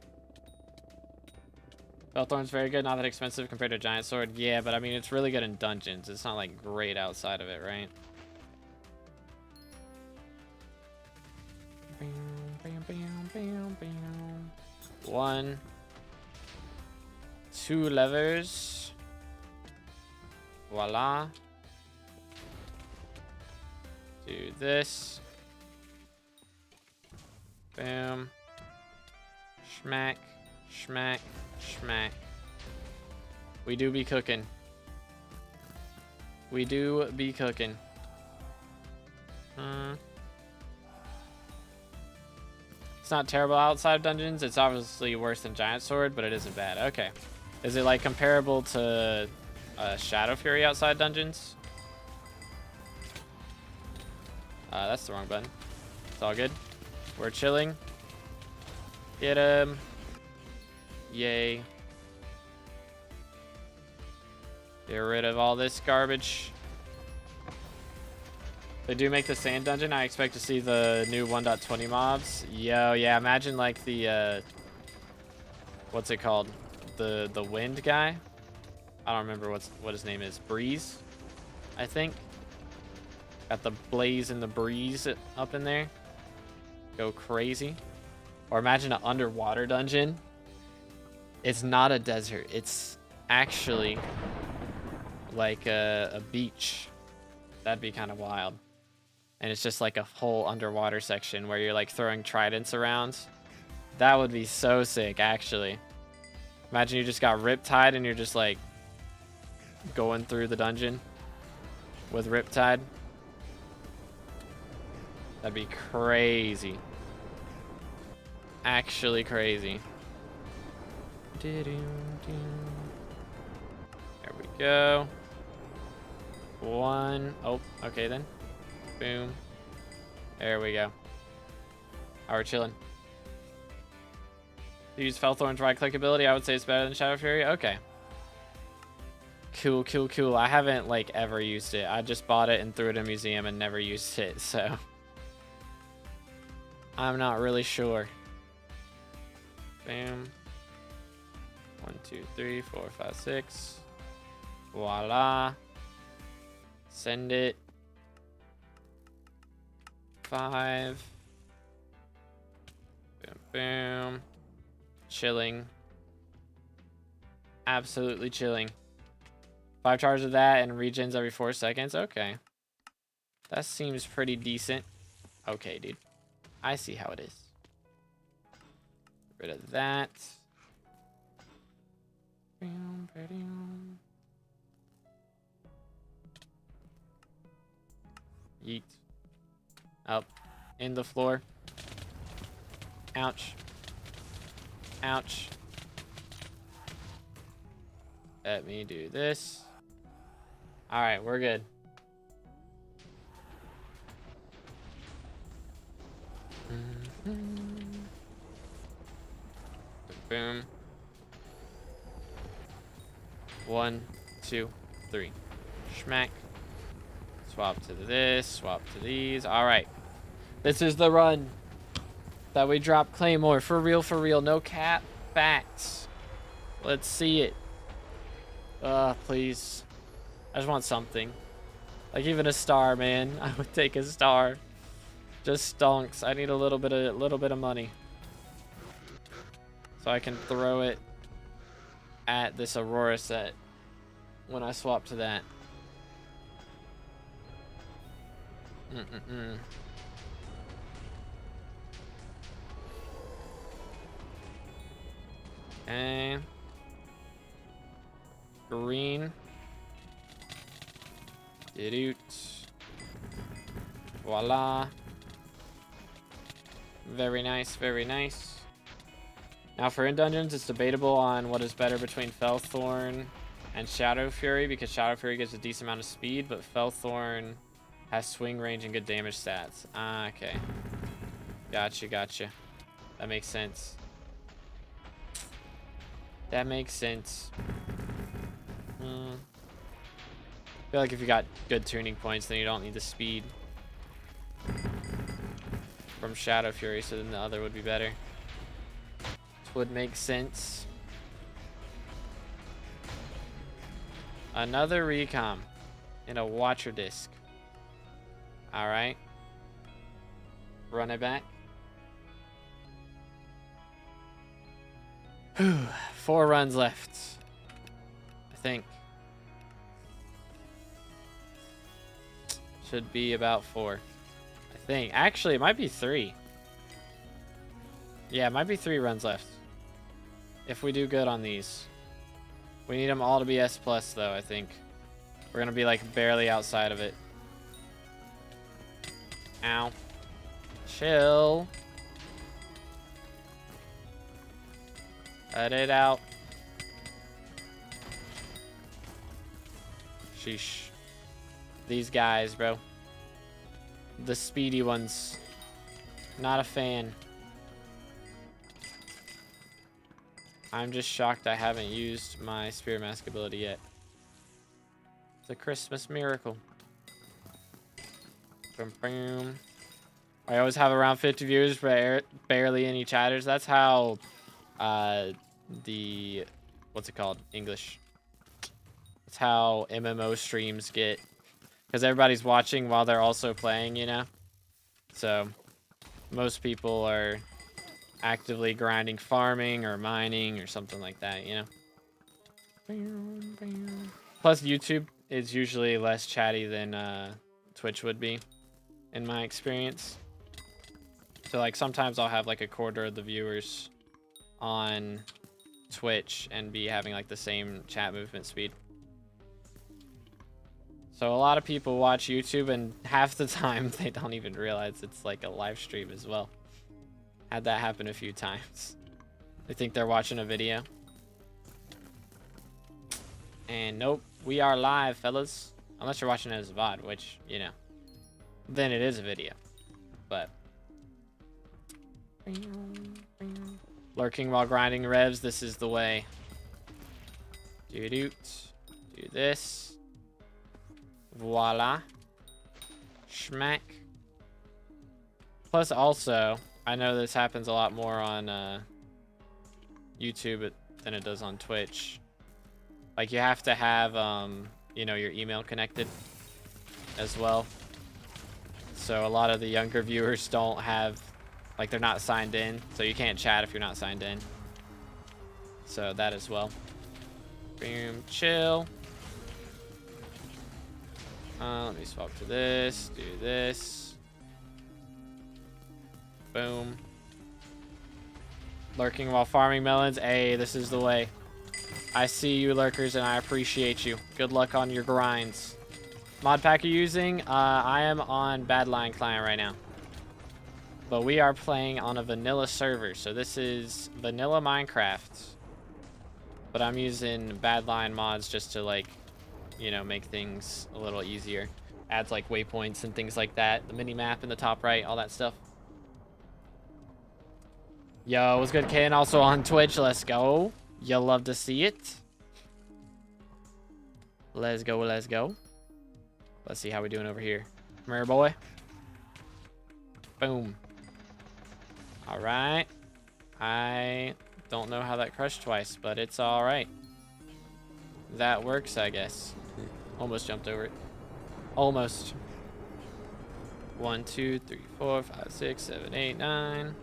Felthorn's very good, not that expensive compared to Giant Sword. Yeah, but I mean, it's really good in dungeons. It's not like great outside of it, right? Bam, bam, bam, bam. 1, 2 levers. Voila. Do this. Boom. Schmack. Schmack. Schmack. We do be cooking. We do be cooking. It's not terrible outside of dungeons. It's obviously worse than Giant Sword, but it isn't bad. Okay. Is it like comparable to Shadow Fury outside dungeons? That's the wrong button. It's all good. We're chilling. Get him. Yay. Get rid of all this garbage. They do make the sand dungeon. I expect to see the new 1.20 mobs. Yo, yeah, imagine like the what's it called? The wind guy? I don't remember what his name is. Breeze, I think. Got the blaze and the breeze up in there. Go crazy. Or imagine an underwater dungeon. It's not a desert. It's actually like a beach. That'd be kind of wild. And it's just like a whole underwater section where you're like throwing tridents around. That would be so sick, actually. Imagine you just got Riptide and you're just like going through the dungeon with Riptide. That'd be crazy. Actually crazy. There we go. 1. Oh, okay then. Boom. There we go. How we're chilling. Use Felthorn's right click ability. I would say it's better than Shadow Fury. Okay. Cool, cool, cool. I haven't like ever used it. I just bought it and threw it in a museum and never used it, so I'm not really sure. Bam. 1, 2, 3, 4, 5, 6. Voila. Send it. 5. Boom, boom. Chilling. Absolutely chilling. 5 charges of that and regens every 4 seconds. Okay. That seems pretty decent. Okay, dude. I see how it is. Get rid of that. Yeet. Up. In the floor. Ouch. Ouch. Let me do this. Alright, we're good. Boom. 1, 2, 3. Schmack. Swap to this. Swap to these. Alright. This is the run that we drop Claymore. For real, for real. No cap. Facts. Let's see it. Please. I just want something. Like even a star, man. I would take a star. Just stonks. I need a little bit of money. So I can throw it at this Aurora set when I swap to that. Okay. Green. Doot. Voila. Very nice, very nice. Now for in dungeons, it's debatable on what is better between Felthorn and Shadow Fury, because Shadow Fury gives a decent amount of speed, but Felthorn has swing range and good damage stats. Ah, okay. Gotcha, gotcha. That makes sense. That makes sense. I feel like if you got good tuning points, then you don't need the speed from Shadow Fury, so then the other would be better. This would make sense. Another recom in a Watcher disc. Alright. Run it back. 4 runs left, I think. Should be about 4. I think. Actually, it might be 3. Yeah, it might be 3 runs left. If we do good on these. We need them all to be S+, though, I think. We're going to be, like, barely outside of it. Ow. Chill. Let it out. Sheesh. These guys, bro. The speedy ones. Not a fan. I'm just shocked I haven't used my Spirit Mask ability yet. It's a Christmas miracle. Boom, boom. I always have around 50 viewers, but barely any chatters. That's how the... What's it called? English. That's how MMO streams get. Because everybody's watching while they're also playing, you know? So, most people are actively grinding, farming, or mining, or something like that, you know? Plus, YouTube is usually less chatty than Twitch would be, in my experience. So, like, sometimes I'll have, like, a quarter of the viewers on Twitch and be having, like, the same chat movement speed. So a lot of people watch YouTube, and half the time they don't even realize it's like a live stream as well. Had that happen a few times. They think they're watching a video. And nope, we are live, fellas. Unless you're watching it as a VOD, which, you know, then it is a video. But lurking while grinding revs, this is the way. Doot, Do this. Voila. Schmack. Plus also, I know this happens a lot more on YouTube than it does on Twitch. Like, you have to have, you know, your email connected as well. So a lot of the younger viewers don't have, like, they're not signed in. So you can't chat if you're not signed in. So that as well. Boom, chill. Let me swap to this, do this. Boom. Lurking while farming melons. Hey, this is the way. I see you, lurkers, and I appreciate you. Good luck on your grinds. Mod pack are you using? I am on Badline client right now. But we are playing on a vanilla server. So this is vanilla Minecraft. But I'm using Badline mods just to, like, you know, make things a little easier. Adds, like, waypoints and things like that. The mini-map in the top right, all that stuff. Yo, what's good, Ken? Also on Twitch. Let's go. You'll love to see it. Let's go, let's go. Let's see how we doing over here. Come here, boy. Boom. All right. I don't know how that crushed twice, but it's all right. That works, I guess. Almost jumped over it. Almost. 1, 2, 3, 4, 5, 6, 7, 8, 9.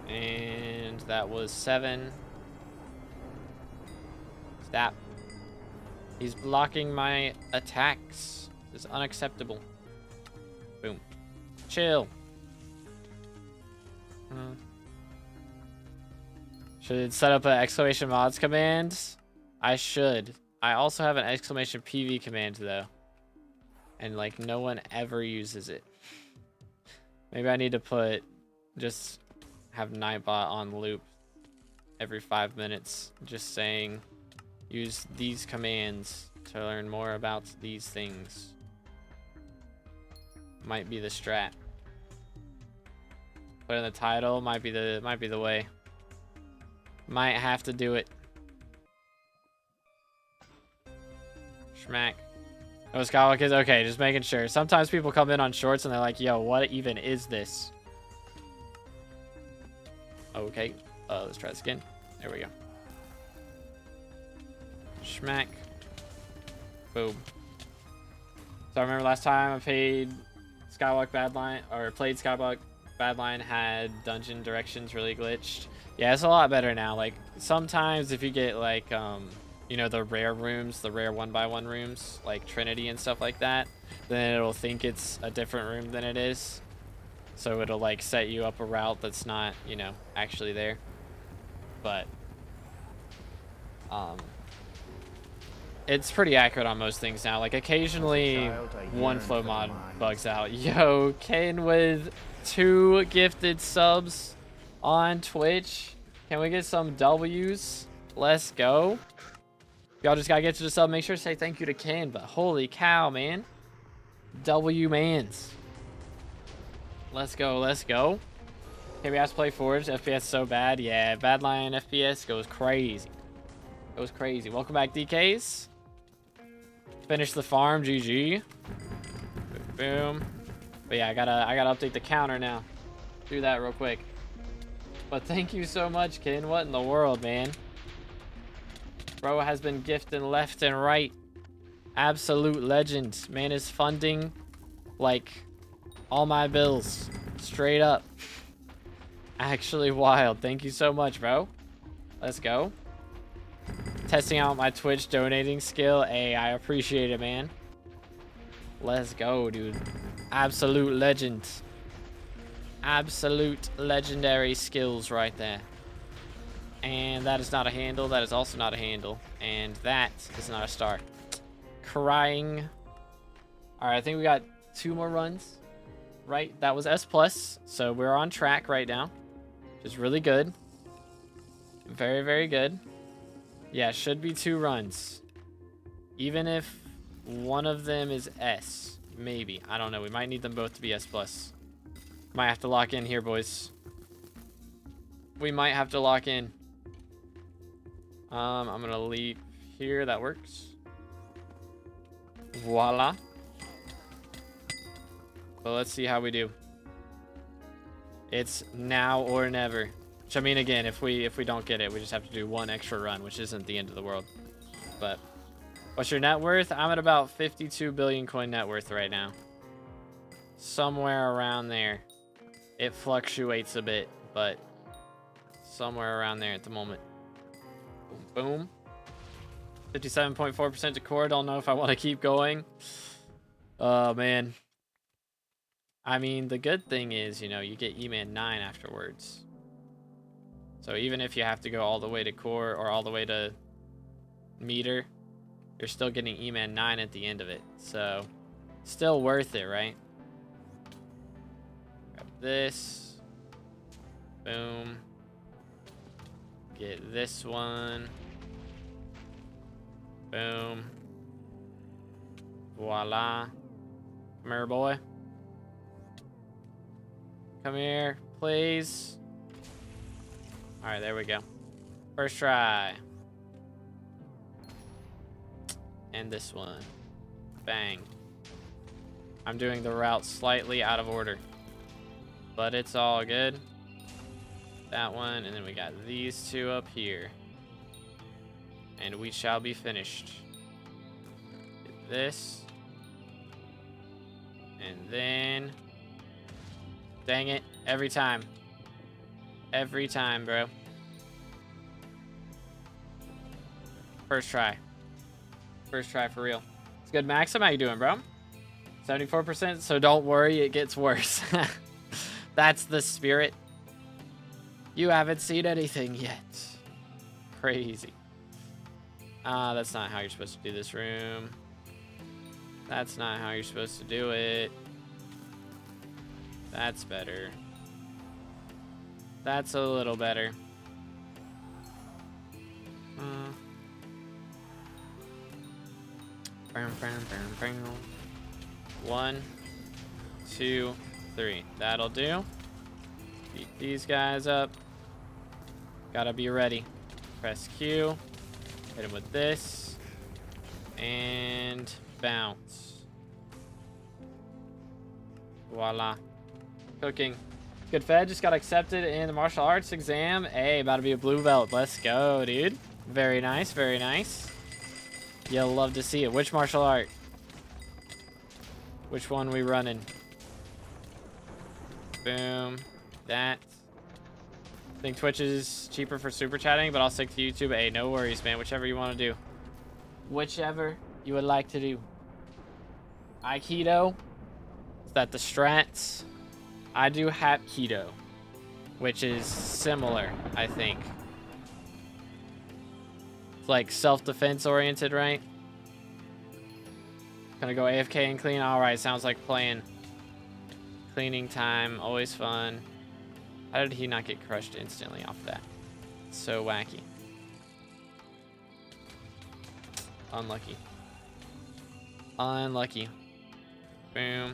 And that was 7. Stop. He's blocking my attacks. This is unacceptable. Boom. Chill. Should set up an exclamation mods command. I should. I also have an exclamation PV command though. And like no one ever uses it. Maybe I need to put just have Nightbot on loop every 5 minutes, just saying use these commands to learn more about these things. Might be the strat. Put in the title, might be the way. Might have to do it. Schmack. Oh, SkyBlock is okay, just making sure. Sometimes people come in on shorts and they're like, yo, what even is this? Okay, let's try this again. There we go. Schmack. Boom. So I remember last time I played SkyBlock Badline, or played SkyBlock Badline, had dungeon directions really glitched. Yeah, it's a lot better now. Like, sometimes if you get, like, you know, the rare rooms, the rare 1x1 rooms, like Trinity and stuff like that, then it'll think it's a different room than it is. So it'll, like, set you up a route that's not, you know, actually there. But, it's pretty accurate on most things now. Like, occasionally, one flow mod bugs out. Yo, Kane with 2 gifted subs on Twitch. Can we get some W's? Let's go. Y'all just gotta get to the sub. Make sure to say thank you to Kane, but holy cow, man. W mans. Let's go, let's go. Okay, we have to play Forge. FPS so bad. Yeah, Badline FPS goes crazy. Goes crazy. Welcome back, DKs. Finish the farm, GG. Boom. But yeah, I gotta update the counter now. Do that real quick. But thank you so much, Ken. What in the world, man? Bro has been gifting left and right. Absolute legend. Man is funding, like, all my bills. Straight up. Actually wild. Thank you so much, bro. Let's go. Testing out my Twitch donating skill. Hey, I appreciate it, man. Let's go, dude. Absolute legend. Absolute legendary skills right there. And that is not a handle. That is also not a handle. And that is not a star. Crying. All right, I think we got 2 more runs. Right, that was S+. So we're on track right now. Which is really good. Very, very good. Yeah, should be 2 runs. Even if one of them is S. Maybe. I don't know. We might need them both to be S+. Might have to lock in here, boys. We might have to lock in. I'm gonna leap here. That works. Voila. But let's see how we do. It's now or never. Which, I mean, again, if we don't get it, we just have to do one extra run, which isn't the end of the world. But what's your net worth? I'm at about 52 billion coin net worth right now. Somewhere around there. It fluctuates a bit, but somewhere around there at the moment. Boom, boom. 57.4% to core. Don't know if I want to keep going. Oh, man. I mean, the good thing is, you know, you get E-Man 9 afterwards. So even if you have to go all the way to core or all the way to meter, you're still getting E-Man 9 at the end of it. So, still worth it, right? Grab this. Boom. Get this one. Boom. Voila. Come here, boy. Come here, please. All right, there we go. First try. And this one. Bang. I'm doing the route slightly out of order, but it's all good. That one, and then we got these two up here. And we shall be finished. Get this. And then... Dang it. Every time. Every time, bro. First try. First try for real. It's good, Maxim. How you doing, bro? 74%, so don't worry, it gets worse. That's the spirit. You haven't seen anything yet. Crazy. That's not how you're supposed to do this room. That's not how you're supposed to do it. That's better. That's a little better. One, two, three. That'll do. Beat these guys up. Gotta be ready. Press Q. Hit him with this. And bounce. Voila. Cooking. Good fed. Just got accepted in the martial arts exam. Hey, about to be a blue belt. Let's go, dude. Very nice. Very nice. You'll love to see it. Which martial art? Which one we running? Boom. That. I think Twitch is cheaper for super chatting, but I'll stick to YouTube. Hey, no worries, man. Whichever you want to do. Whichever you would like to do. Aikido. Is that the strats? I do Hapkido, which is similar, I think. It's like self-defense oriented, right? Gonna go AFK and clean. All right, sounds like playing. Cleaning time, always fun. How did he not get crushed instantly off that? So wacky. Unlucky. Unlucky. Boom.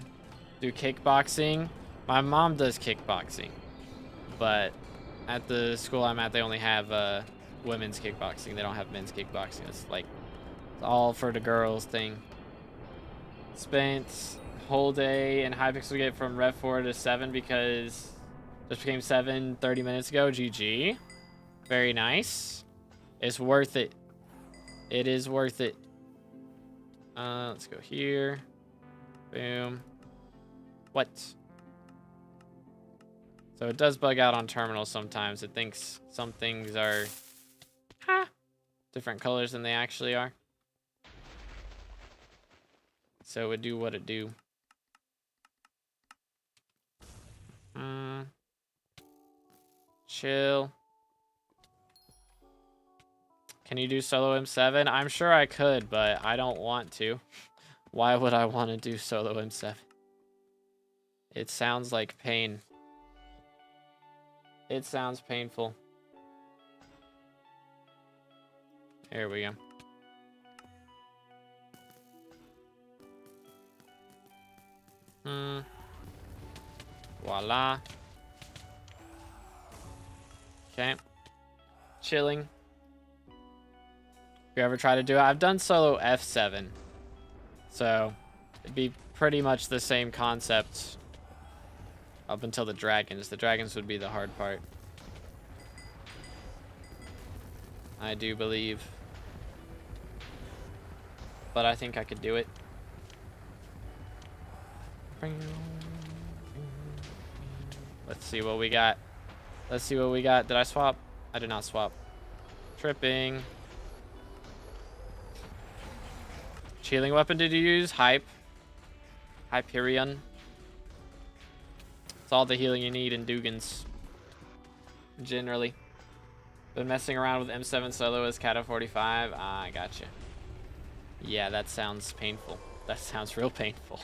Do kickboxing. My mom does kickboxing, but at the school I'm at, they only have women's kickboxing. They don't have men's kickboxing. It's like it's all for the girls thing. Spent whole day in Hypixel get from Rev 4 to 7 because just became 7 30 minutes ago. GG. Very nice. It's worth it. It is worth it. Let's go here. Boom. What? So it does bug out on terminal sometimes. It thinks some things are different colors than they actually are. So it would do what it do. Chill. Can you do solo M7? I'm sure I could, but I don't want to. Why would I want to do solo M7? It sounds like pain. It sounds painful. There we go. Voila. Okay. Chilling. If you ever try to do it, I've done solo F7. So it'd be pretty much the same concept up until the dragons. The dragons would be the hard part. I do believe. But I think I could do it. Let's see what we got. Let's see what we got. Did I swap? I did not swap. Tripping. Healing weapon did you use? Hyperion. It's all the healing you need in Dugans. Generally. Been messing around with M7 solo as Kata 45. Ah, I gotcha. Yeah, that sounds painful. That sounds real painful.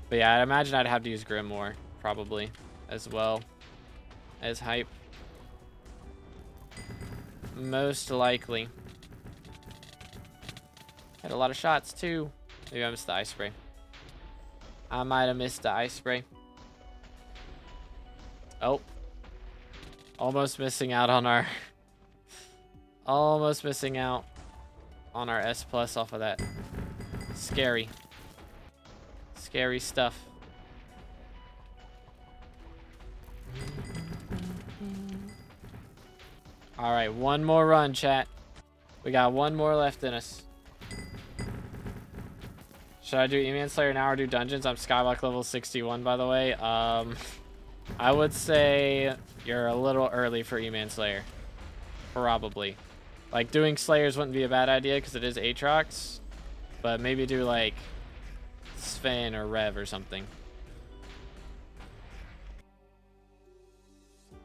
But yeah, I imagine I'd have to use Grimoire, probably, as well as Hype. Most likely. Had a lot of shots, too. Maybe I missed the ice spray. I might have missed the ice spray. Oh. Almost missing out on our... Almost missing out on our S+ off of that. Scary. Scary stuff. All right, one more run, chat. We got one more left in us. Should I do E-Man Slayer now or do dungeons? I'm SkyBlock level 61, by the way. I would say you're a little early for E-Man Slayer. Probably. Like, doing Slayers wouldn't be a bad idea because it is Aatrox. But maybe do, like, Sven or Rev or something.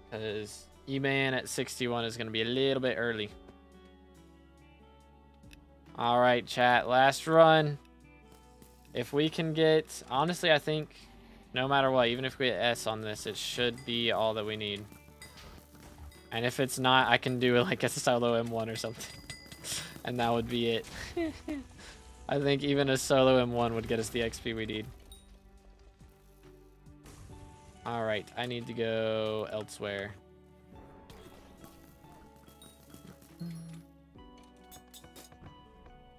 Because E-Man at 61 is going to be a little bit early. Alright, chat. Last run. If we can get... Honestly, I think no matter what, even if we get S on this, it should be all that we need. And if it's not, I can do like a solo M1 or something. And that would be it. I think even a solo M1 would get us the XP we need. Alright, I need to go elsewhere.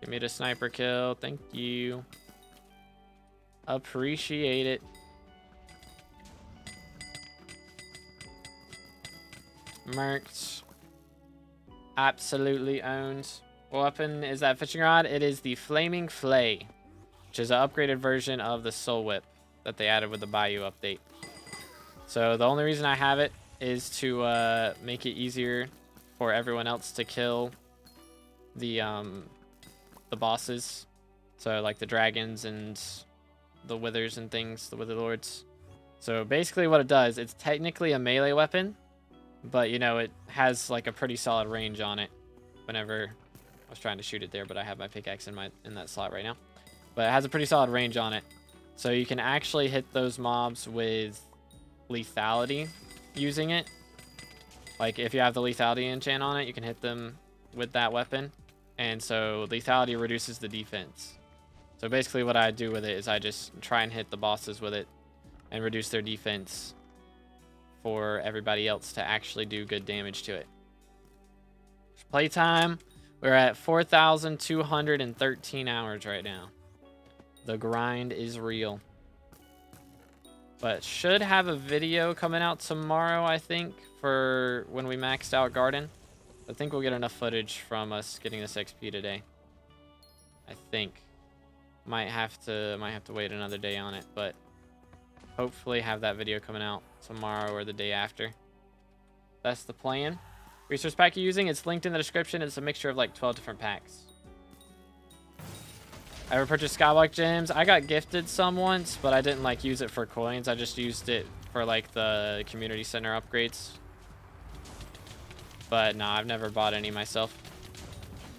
Give me the sniper kill. Thank you. Appreciate it. Mercs. Absolutely owned. What weapon is that fishing rod? It is the Flaming Flay, which is an upgraded version of the Soul Whip that they added with the Bayou update. So the only reason I have it is to make it easier for everyone else to kill the bosses. So like the dragons and the withers and things, the wither lords. So basically what it does, it's technically a melee weapon, but you know, it has like a pretty solid range on it. Whenever I was trying to shoot it there, but I have my pickaxe in that slot right now. But it has a pretty solid range on it. So you can actually hit those mobs with lethality using it. Like if you have the lethality enchant on it, you can hit them with that weapon. And so lethality reduces the defense. So basically what I do with it is I just try and hit the bosses with it and reduce their defense for everybody else to actually do good damage to it. Playtime, we're at 4,213 hours right now. The grind is real. But should have a video coming out tomorrow, I think, for when we maxed out Garden. I think we'll get enough footage from us getting this XP today. I think. Might have to wait another day on it, but hopefully have that video coming out tomorrow or the day after. That's the plan. Resource pack you're using, it's linked in the description. It's a mixture of like 12 different packs. I ever purchased SkyBlock gems? I got gifted some once, but I didn't like use it for coins. I just used it for like the community center upgrades. But no, I've never bought any myself.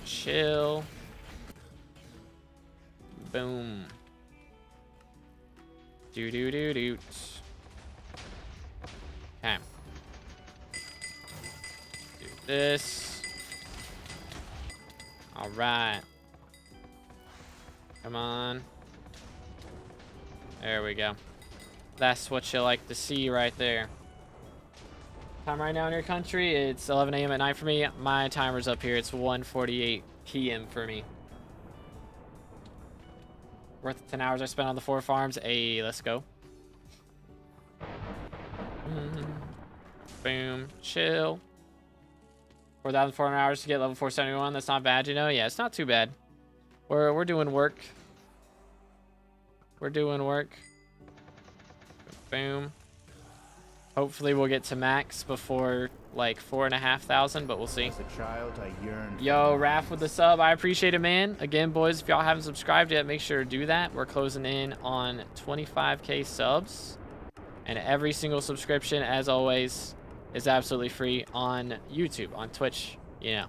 Chill. Boom. Do do do do. Okay. Do this. All right. Come on. There we go. That's what you like to see right there. Time right now in your country, it's 11 a.m. at night for me. My timer's up here. It's 1:48 p.m. for me. Worth the 10 hours I spent on the 4 farms. Hey, let's go. Boom. Chill. 4,400 hours to get level 471. That's not bad, you know? Yeah, it's not too bad. We're doing work. We're doing work. Boom. Hopefully we'll get to max before like 4,500, but we'll see. As a child, I yearned. Yo, Raph with the sub. I appreciate it, man. Again, boys, if y'all haven't subscribed yet, make sure to do that. We're closing in on 25K subs. And every single subscription, as always, is absolutely free on YouTube, on Twitch. You know,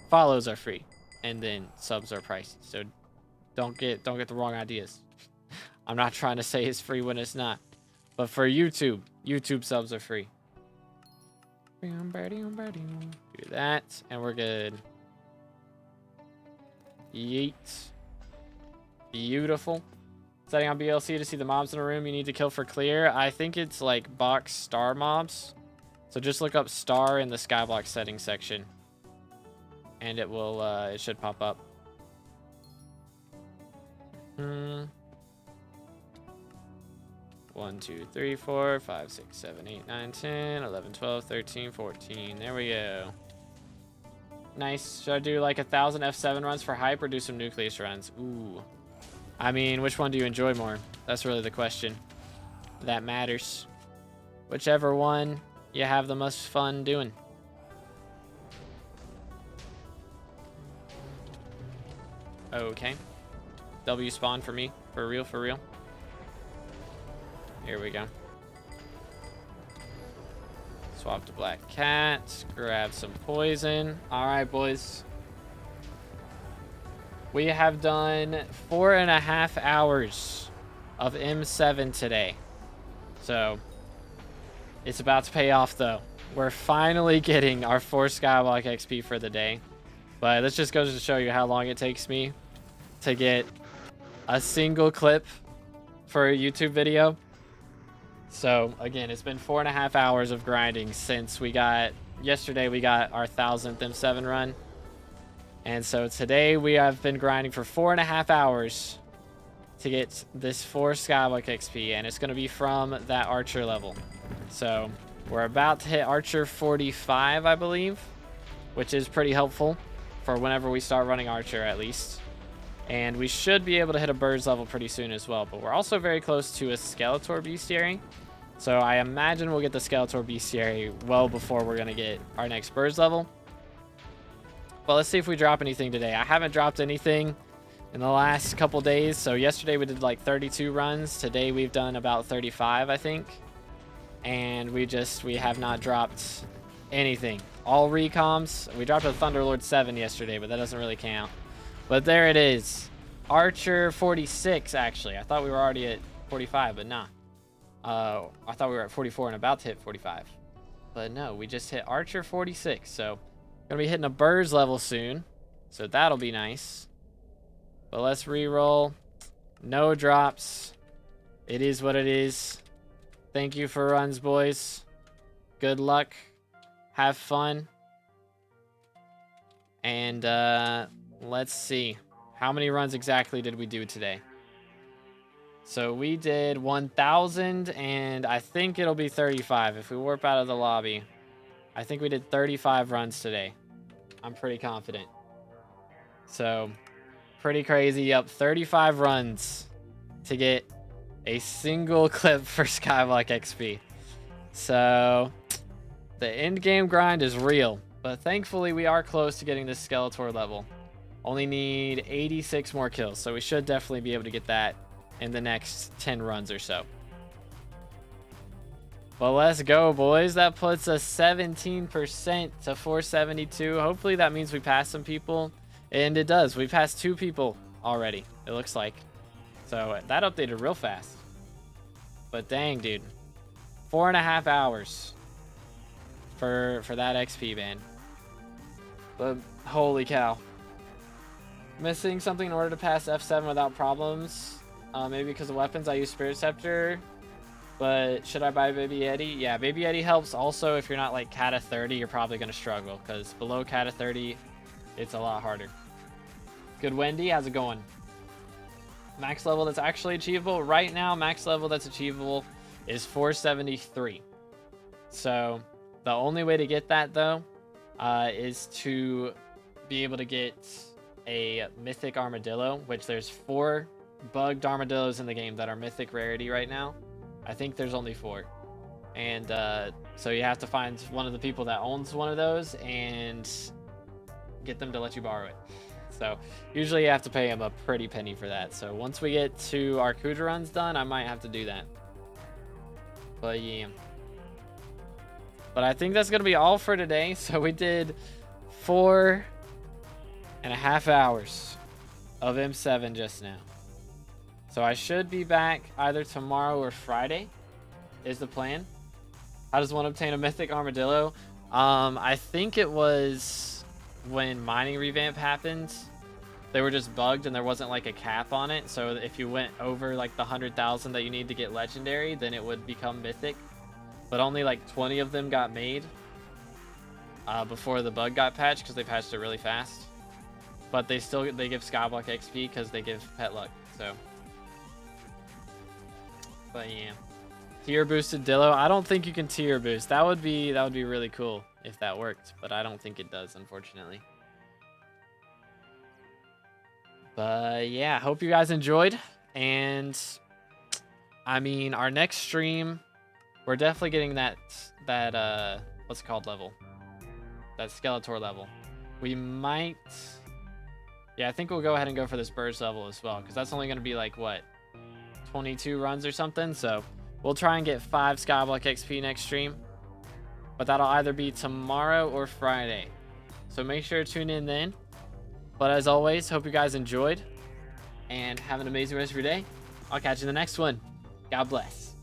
follows are free, and then subs are pricey. So don't get the wrong ideas. I'm not trying to say it's free when it's not. But for YouTube subs are free. Do that, and we're good. Yeet. Beautiful. Setting on BLC to see the mobs in a room you need to kill for clear. I think it's like box star mobs. So just look up star in the SkyBlock settings section. And it will, it should pop up. 1, 2, 3, 4, 5, 6, 7, 8, 9, 10, 11, 12, 13, 14. There we go. Nice. Should I do like 1,000 F7 runs for hype or do some nucleus runs? Ooh. I mean, which one do you enjoy more? That's really the question. That matters. Whichever one you have the most fun doing. Okay. W spawn for me. For real, for real. Here we go. Swap to black cat. Grab some poison. Alright, boys. We have done 4.5 hours of M7 today. So, it's about to pay off, though. We're finally getting our 4 SkyBlock XP for the day. But this just goes to show you how long it takes me to get a single clip for a YouTube video. So, again, it's been 4.5 hours of grinding since yesterday we got our 1,000th M7 run. And so today we have been grinding for 4.5 hours to get this 4 SkyBlock XP, and it's going to be from that Archer level. So we're about to hit Archer 45, I believe, which is pretty helpful for whenever we start running Archer, at least. And we should be able to hit a Birds level pretty soon as well, but we're also very close to a Skeletor Bestiary. So I imagine we'll get the Skeletor Bestiary well before we're going to get our next Birds level. But let's see if we drop anything today. I haven't dropped anything in the last couple days. So yesterday we did like 32 runs. Today we've done about 35, I think. And we have not dropped anything. All recoms. We dropped a Thunderlord 7 yesterday, but that doesn't really count. But there it is. Archer 46, actually. I thought we were already at 45, but nah. I thought we were at 44 and about to hit 45. But no, we just hit Archer 46. So, gonna be hitting a Birds level soon. So that'll be nice. But let's re-roll. No drops. It is what it is. Thank you for runs, boys. Good luck. Have fun. And, let's see. How many runs exactly did we do today? So we did 1,000, and I think it'll be 35. If we warp out of the lobby, I think we did 35 runs today. I'm pretty confident. So, pretty crazy. Yep, 35 runs to get a single clip for SkyBlock XP. So, the end game grind is real. But thankfully, we are close to getting this Skeletor level. Only need 86 more kills, so we should definitely be able to get that in the next 10 runs or so. But let's go, boys. That puts us 17% to 472. Hopefully that means we passed some people. And it does. We passed 2 people already, it looks like. So that updated real fast. But dang, dude. 4.5 hours for that XP, man. But holy cow. Missing something in order to pass F7 without problems. Maybe because of weapons. I use Spirit Scepter. But should I buy Baby Yeti? Yeah, Baby Yeti helps. Also, if you're not like Cata 30, you're probably going to struggle because below Cata 30, it's a lot harder. Good Wendy, how's it going? Max level that's actually achievable. Right now, max level that's achievable is 473. So the only way to get that though is to be able to get a mythic armadillo, which there's 4 bugged armadillos in the game that are mythic rarity right now. I think there's only 4. And so you have to find one of the people that owns one of those and get them to let you borrow it. So usually you have to pay them a pretty penny for that. So once we get to our Kuja runs done, I might have to do that. But yeah. But I think that's going to be all for today. So we did 4.5 hours of M7 just now. So I should be back either tomorrow or Friday is the plan. How does one obtain a mythic armadillo? I think it was when mining revamp happened. They were just bugged and there wasn't like a cap on it. So if you went over like the 100,000 that you need to get legendary, then it would become mythic. But only like 20 of them got made before the bug got patched because they patched it really fast. But they give SkyBlock XP because they give pet luck. So. But yeah, tier boosted Dillo. I don't think you can tier boost. That would be really cool if that worked, but I don't think it does, unfortunately. But yeah, hope you guys enjoyed. And I mean, our next stream, we're definitely getting that what's it called level, that Skeletor level. We might, yeah, I think we'll go ahead and go for this Burst level as well, because that's only going to be like what, 22 runs or something. So we'll try and get 5 SkyBlock XP next stream, but that'll either be tomorrow or Friday, so make sure to tune in then. But as always, hope you guys enjoyed and have an amazing rest of your day. I'll catch you in the next one. God bless.